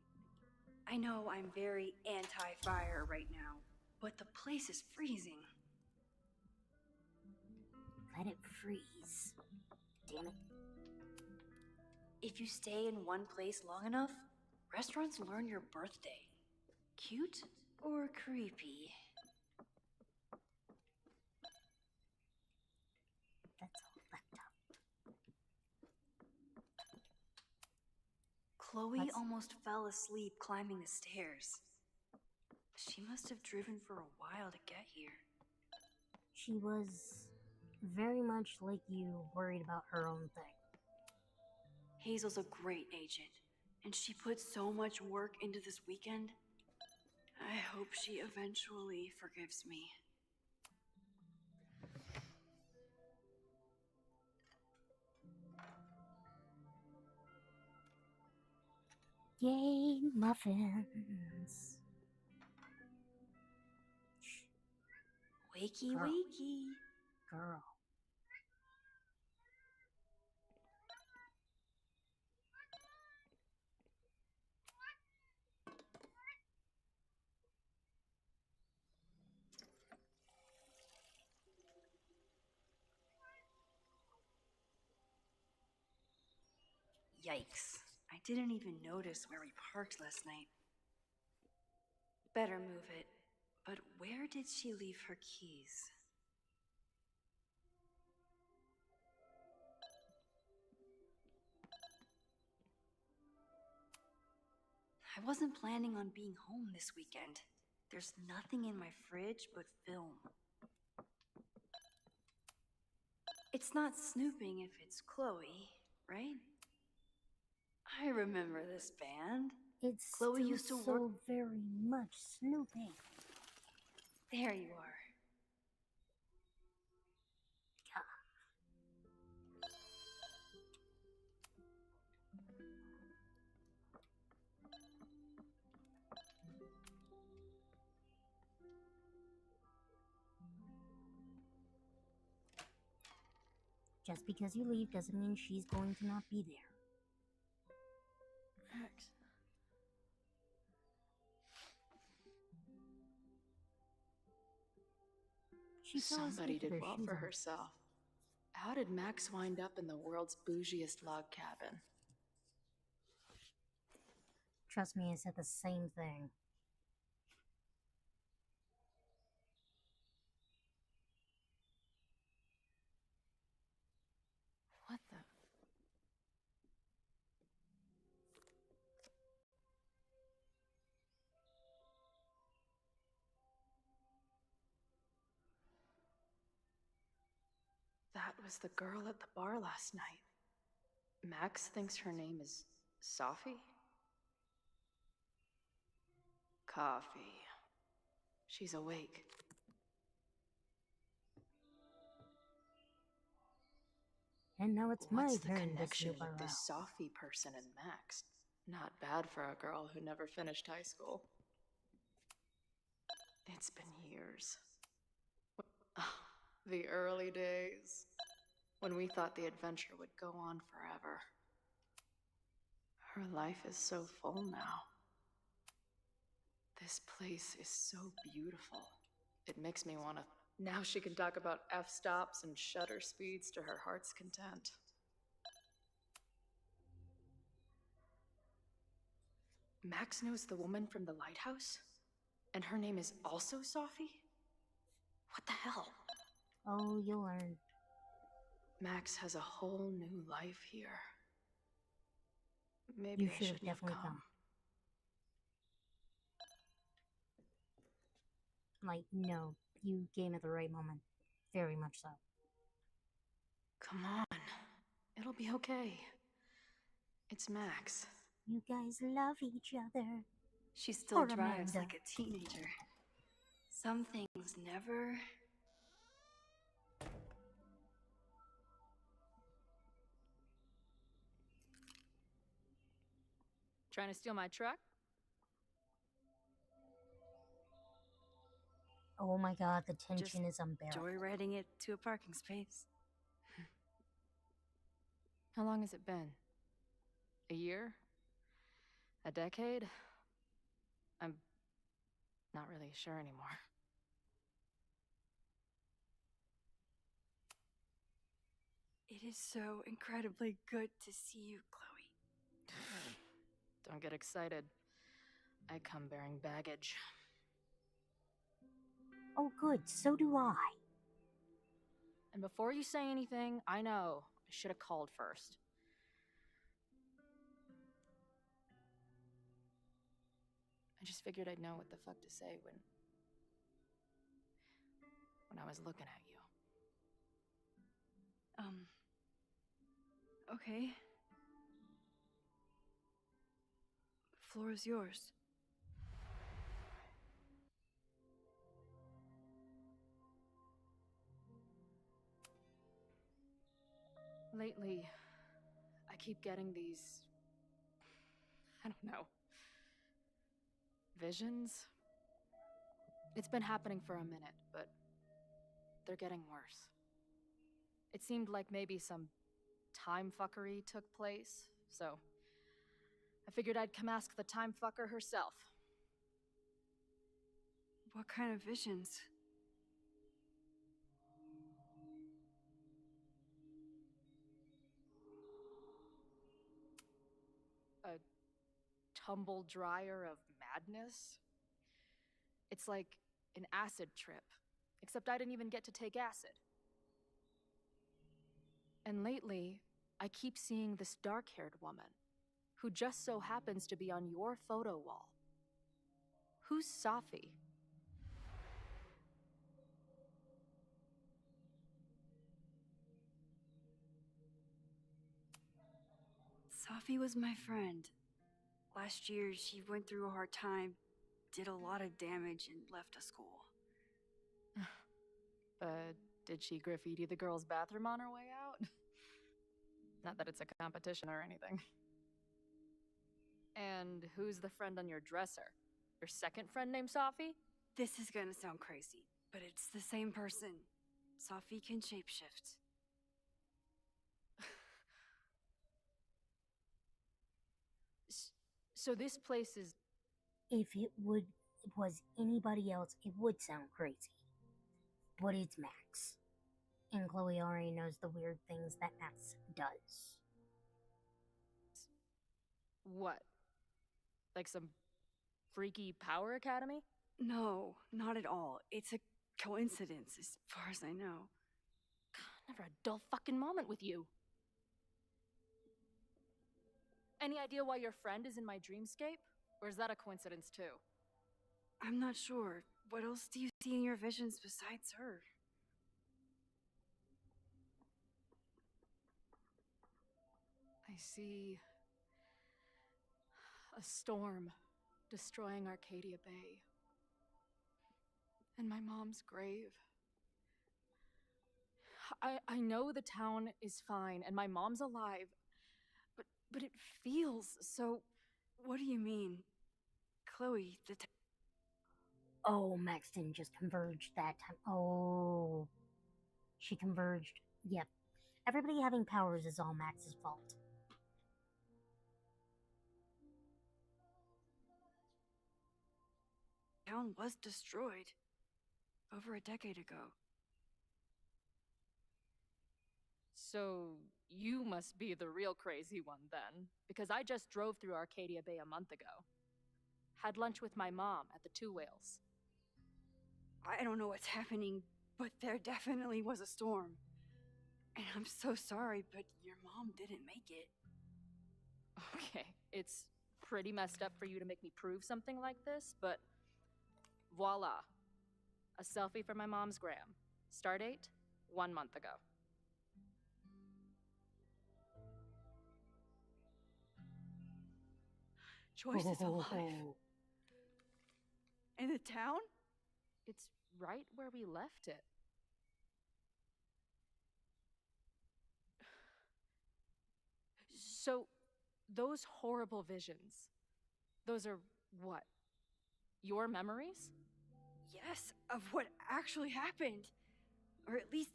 I know I'm very anti-fire right now, but the place is freezing. Let it freeze. Damn it. If you stay in one place long enough, restaurants learn your birthday. Cute or creepy? That's all left up. Chloe almost fell asleep climbing the stairs. She must have driven for a while to get here. She was very much like you, worried about her own thing. Hazel's a great agent, and she put so much work into this weekend. I hope she eventually forgives me. Yay, muffins. Wakey, Girl. wakey. Girl. Yikes. I didn't even notice where we parked last night. Better move it. But where did she leave her keys? I wasn't planning on being home this weekend. There's nothing in my fridge but film. It's not snooping if it's Chloe, right? I remember this band. It's Chloe still used to so work. very much snooping. There you are. Just because you leave doesn't mean she's going to not be there. Max. She fell Somebody asleep with did her well shoes for on. herself. How did Max wind up in the world's bougiest log cabin? Trust me, I said the same thing. What the? That was the girl at the bar last night. Max thinks her name is Sophie? Coffee. She's awake. And now it's What's my the turn to connection snoop with around. this Sophie person and Max? Not bad for a girl who never finished high school. It's been years. The early days. When we thought the adventure would go on forever. Her life is so full now. This place is so beautiful. It makes me want to... Now she can talk about f-stops and shutter speeds to her heart's content. Max knows the woman from the lighthouse? And her name is also Sophie? What the hell? Oh, you'll learn. Max has a whole new life here. Maybe You I should have shouldn't have definitely come. Like, no, you came at the right moment. Very much so. Come on. It'll be okay. It's Max. You guys love each other. She still Poor drives Amanda. like a teenager. Some things never. Trying to steal my truck? Oh my god, the tension is unbearable. Joyriding it to a parking space. How long has it been? A year? A decade? I'm not really sure anymore. It is so incredibly good to see you, Chloe. Don't get excited. I come bearing baggage. Oh good, so do I. And before you say anything, I know I should have called first. I just figured I'd know what the fuck to say when I was looking at you. Okay. The floor is yours. Lately, I keep getting these... I don't know. Visions? It's been happening for a minute, but they're getting worse. It seemed like maybe some time fuckery took place, so I figured I'd come ask the time fucker herself. What kind of visions? A tumble dryer of madness? It's like an acid trip, except I didn't even get to take acid. And lately, I keep seeing this dark-haired woman, who just so happens to be on your photo wall. Who's Sophie? Sophie was my friend. Last year, she went through a hard time, did a lot of damage, and left the school. Did she graffiti the girls' bathroom on her way out? Not that it's a competition or anything. And who's the friend on your dresser? Your second friend named Sophie? This is gonna sound crazy, but it's the same person. Sophie can shapeshift. So this place is... If it was anybody else, it would sound crazy. but it's Max. And Chloe already knows the weird things that Max does. What? Like some freaky power academy? No, not at all. It's a coincidence, as far as I know. Never a dull fucking moment with you. Any idea why your friend is in my dreamscape? Or is that a coincidence too? I'm not sure. What else do you see in your visions besides her? I see a storm destroying Arcadia Bay. And my mom's grave. I know the town is fine and my mom's alive, but it feels so... What do you mean? Chloe, Oh, Max didn't just converge that time. Oh. She converged. Yep. Everybody having powers is all Max's fault. town was destroyed over a decade ago. So you must be the real crazy one then, because I just drove through Arcadia Bay a month ago. Had lunch with my mom at the Two Whales. I don't know what's happening, but there definitely was a storm. And I'm so sorry, but your mom didn't make it. Okay, it's pretty messed up for you to make me prove something like this, but voila. A selfie for my mom's gram. Stardate, 1 month ago. Joyce is alive. In the town? It's right where we left it. So, those horrible visions, those are what? Your memories? Yes, of what actually happened. Or at least,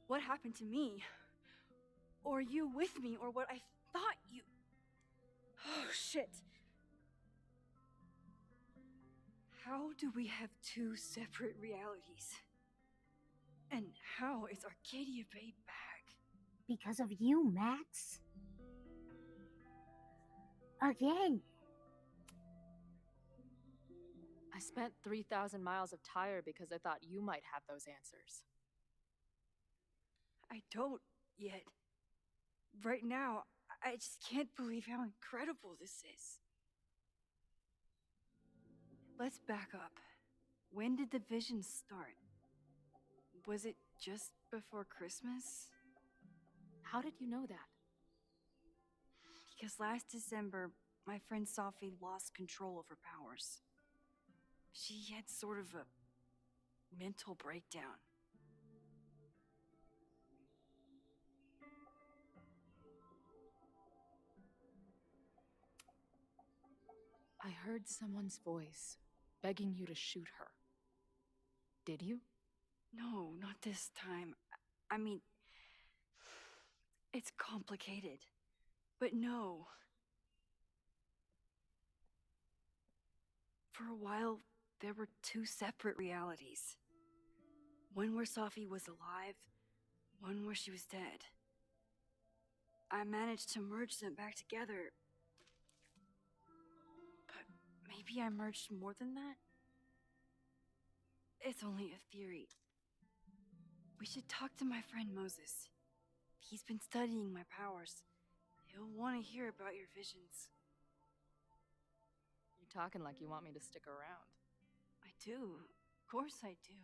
what happened to me. Or you with me, or what I thought you... Oh, shit. How do we have two separate realities? And how is Arcadia Bay back? Because of you, Max. Again. I spent 3,000 miles of tire because I thought you might have those answers. I don't yet. Right now, I just can't believe how incredible this is. Let's back up. When did the vision start? Was it just before Christmas? How did you know that? Because last December, my friend Sophie lost control of her powers. She had sort of a mental breakdown. I heard someone's voice begging you to shoot her. Did you? No, not this time. I mean, it's complicated. But no. For a while, there were two separate realities. One where Sophie was alive, one where she was dead. I managed to merge them back together. But maybe I merged more than that? It's only a theory. We should talk to my friend Moses. He's been studying my powers. He'll want to hear about your visions. You're talking like you want me to stick around. I do. Of course I do.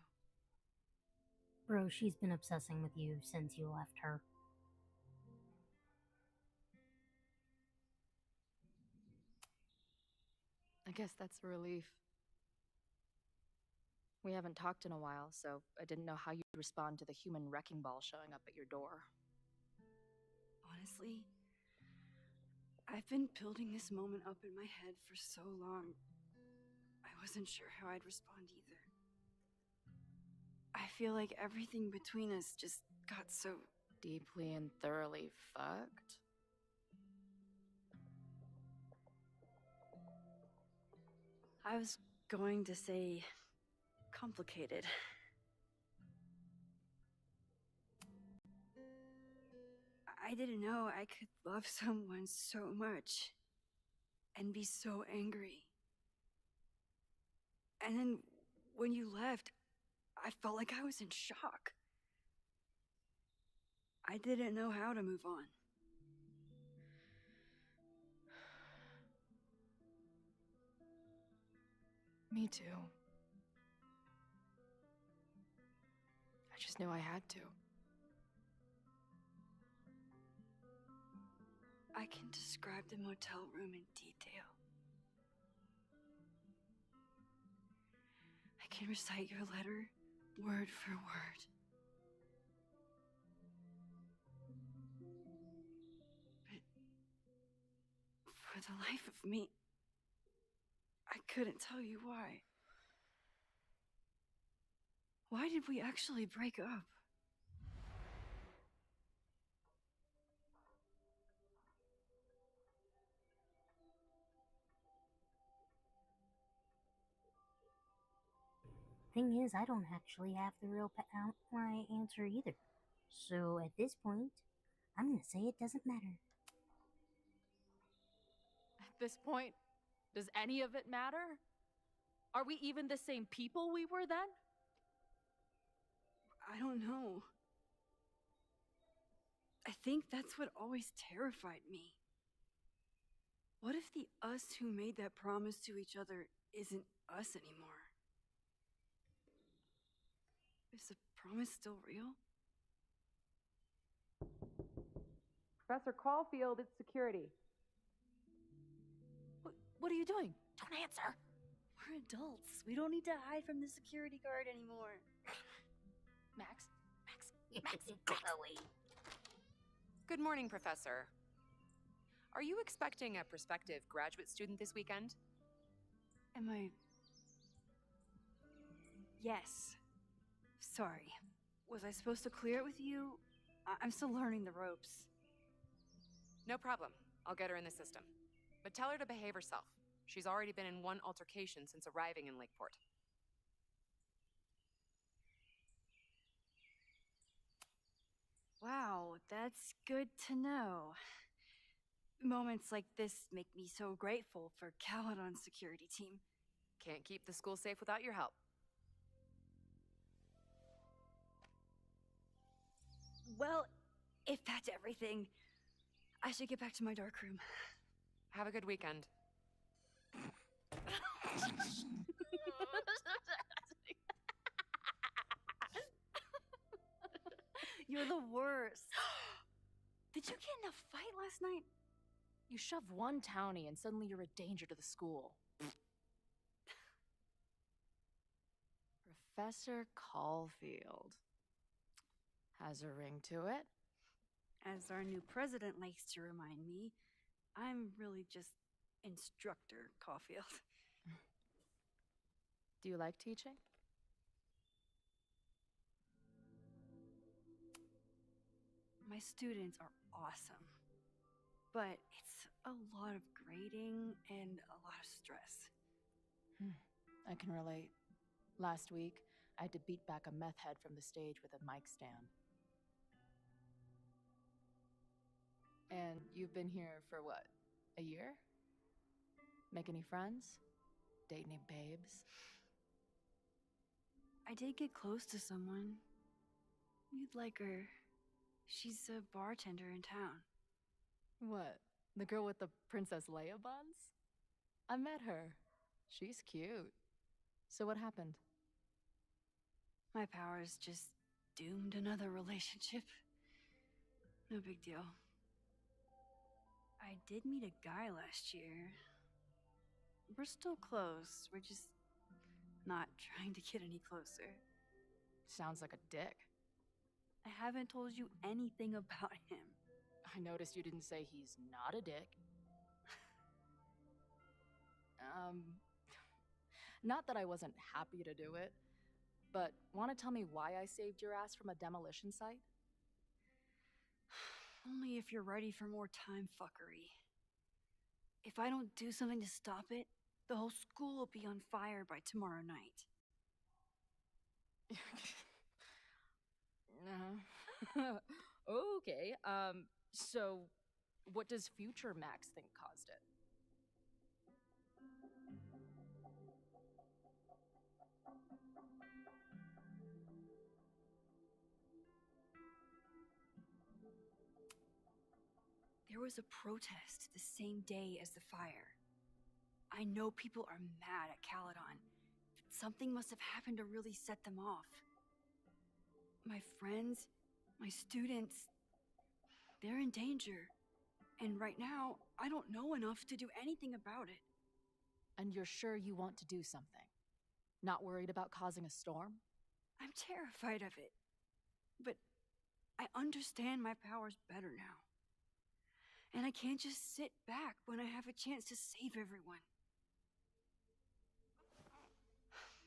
Bro, she's been obsessing with you since you left her. I guess that's a relief. We haven't talked in a while, so I didn't know how you'd respond to the human wrecking ball showing up at your door. Honestly, I've been building this moment up in my head for so long. I wasn't sure how I'd respond either. I feel like everything between us just got so deeply and thoroughly fucked. I was going to say complicated. I didn't know I could love someone so much and be so angry. And then when you left, I felt like I was in shock. I didn't know how to move on. Me too. I just knew I had to. I can describe the motel room in detail. I can recite your letter word for word. But for the life of me, I couldn't tell you why. Why did we actually break up? Thing is, I don't actually have the real outright answer either. So at this point, I'm gonna say it doesn't matter. At this point, does any of it matter? Are we even the same people we were then? I don't know. I think that's what always terrified me. What if the us who made that promise to each other isn't us anymore? Is the promise still real? Professor Caulfield, it's security. What are you doing? Don't answer. We're adults. We don't need to hide from the security guard anymore. Max. Chloe. Good morning, Professor. Are you expecting a prospective graduate student this weekend? Am I... Yes. Sorry. Was I supposed to clear it with you? I'm still learning the ropes. No problem. I'll get her in the system. But tell her to behave herself. She's already been in one altercation since arriving in Lakeport. Wow, that's good to know. Moments like this make me so grateful for Caledon's security team. Can't keep the school safe without your help. Well, if that's everything, I should get back to my dark room. Have a good weekend. You're the worst. Did you get in a fight last night? You shove one townie and suddenly you're a danger to the school. Professor Caulfield. Has a ring to it. As our new president likes to remind me, I'm really just Instructor Caulfield. Do you like teaching? My students are awesome, but it's a lot of grading and a lot of stress. I can relate. Last week, I had to beat back a meth head from the stage with a mic stand. And you've been here for what, a year? Make any friends? Date any babes? I did get close to someone. You'd like her. She's a bartender in town. What? The girl with the Princess Leia buns? I met her. She's cute. So what happened? My powers just doomed another relationship. No big deal. I did meet a guy last year. We're still close. We're just not trying to get any closer. Sounds like a dick. I haven't told you anything about him. I noticed you didn't say he's not a dick. Not that I wasn't happy to do it, but want to tell me why I saved your ass from a demolition site? Only if you're ready for more time fuckery. If I don't do something to stop it, the whole school will be on fire by tomorrow night. Okay, So, what does future Max think caused it? There was a protest the same day as the fire. I know people are mad at Caledon. Something must have happened to really set them off. My friends, my students, they're in danger. And right now, I don't know enough to do anything about it. And you're sure you want to do something? Not worried about causing a storm? I'm terrified of it. But I understand my powers better now. And I can't just sit back when I have a chance to save everyone.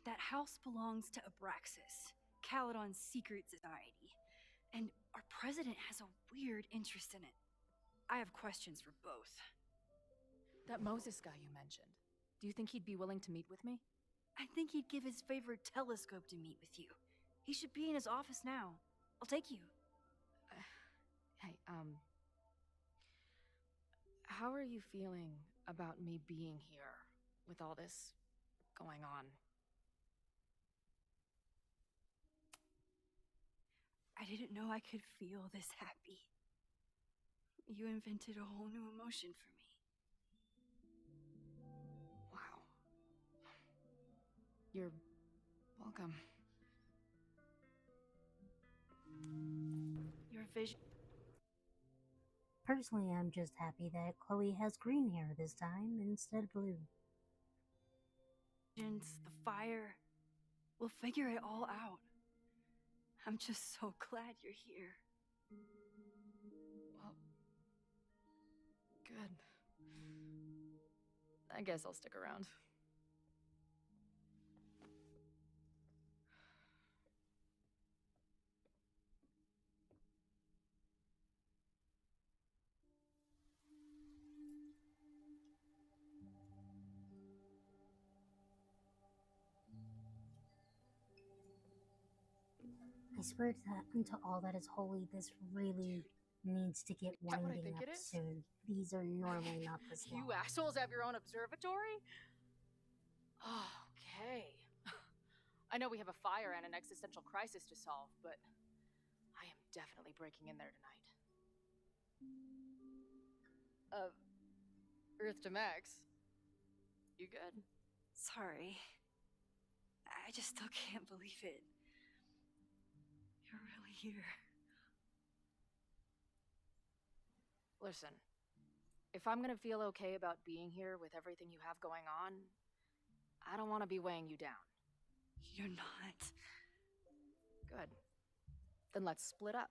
That house belongs to Abraxas, Caledon's secret society. And our president has a weird interest in it. I have questions for both. That Moses guy you mentioned, do you think he'd be willing to meet with me? I think he'd give his favorite telescope to meet with you. He should be in his office now. I'll take you. Hey, how are you feeling about me being here with all this going on? I didn't know I could feel this happy. You invented a whole new emotion for me. Wow. You're welcome. Your vision. Personally, I'm just happy that Chloe has green hair this time instead of blue. The fire. We'll figure it all out. I'm just so glad you're here. Well, good. I guess I'll stick around. I swear to that, unto all that is holy, this really needs to get Is that what I winding think up it is? soon. These are normally not this long. You assholes have your own observatory? Okay. I know we have a fire and an existential crisis to solve, but I am definitely breaking in there tonight. Earth to Max. You good? Sorry. I just still can't believe it. You're really here. Listen, if I'm gonna feel okay about being here with everything you have going on, I don't want to be weighing you down. You're not. Good. Then let's split up.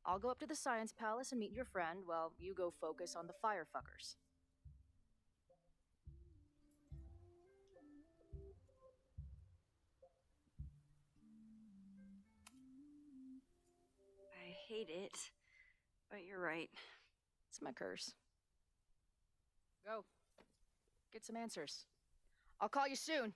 I'll go up to the Science Palace and meet your friend while you go focus on the firefuckers. I hate it, but you're right. It's my curse. Go. Get some answers. I'll call you soon.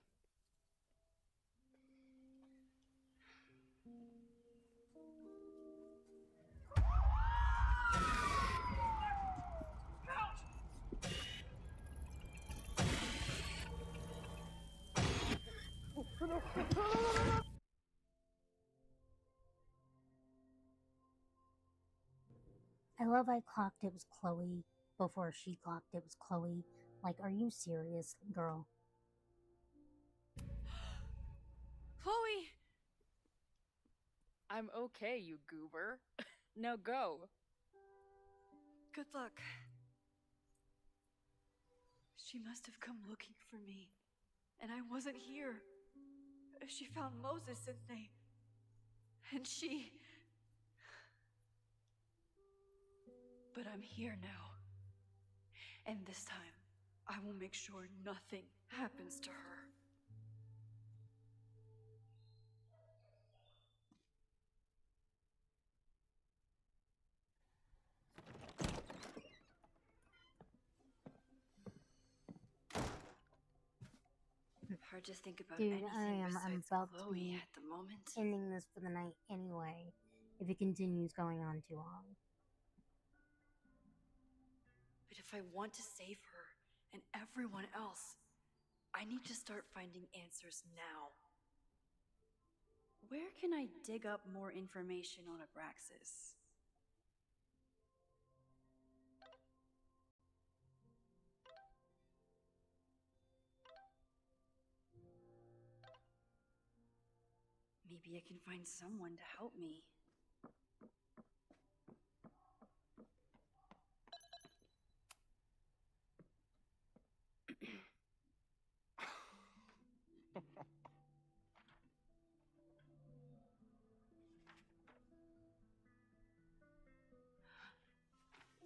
I love I clocked it was Chloe before she clocked it was Chloe. Like, are you serious, girl? Chloe! I'm okay, you goober. Now go. Good luck. She must have come looking for me, and I wasn't here. She found Moses and she... But I'm here now. And this time, I will make sure nothing happens to her. Hard to think about Dude, anything I'm besides about to Chloe be at the moment. ending this for the night anyway, if it continues going on too long. But if I want to save her and everyone else, I need to start finding answers now. Where can I dig up more information on Abraxas? Maybe I can find someone to help me.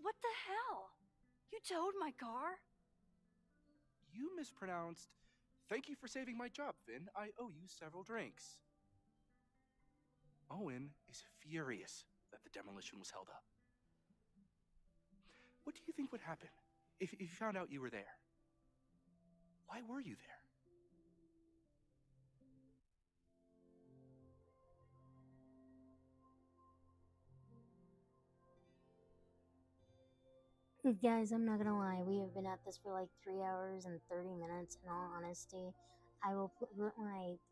What the hell? You towed my car? You mispronounced. Thank you for saving my job, Finn. I owe you several drinks. Owen is furious that the demolition was held up. What do you think would happen if you found out you were there? Why were you there? Guys, I'm not gonna lie, we have been at this for like 3 hours and 30 minutes. In all honesty, I will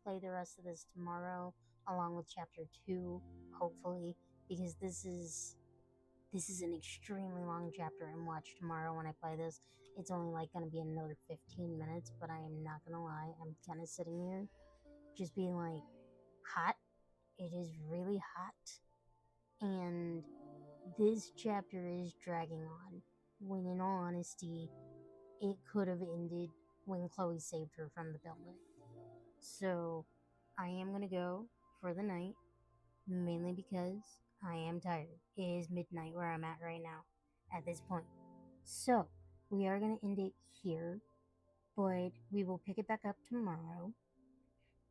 play the rest of this tomorrow, along with chapter 2, hopefully, because this is an extremely long chapter, and watch tomorrow when I play this. It's only like gonna be another 15 minutes, but I am not gonna lie, I'm kind of sitting here just being like, hot. It is really hot, and this chapter is dragging on, when in all honesty, it could have ended when Chloe saved her from the building. So, I am gonna go for the night, mainly because I am tired. It is midnight where I'm at right now, at this point. So, we are gonna end it here, but we will pick it back up tomorrow,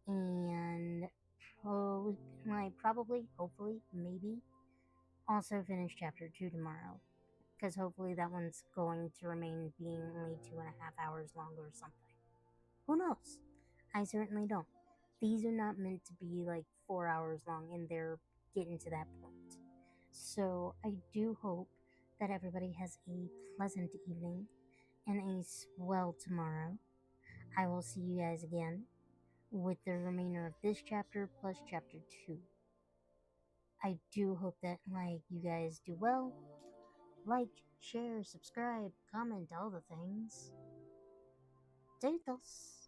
and probably, hopefully, maybe, also finish chapter 2 tomorrow, because hopefully that one's going to remain being only 2.5 hours long or something. Who knows? I certainly don't. These are not meant to be like 4 hours long, and they're getting to that point. So I do hope that everybody has a pleasant evening and a swell tomorrow. I will see you guys again with the remainder of this chapter plus chapter 2. I do hope that you guys do well. Like, share, subscribe, comment, all the things. Toodles.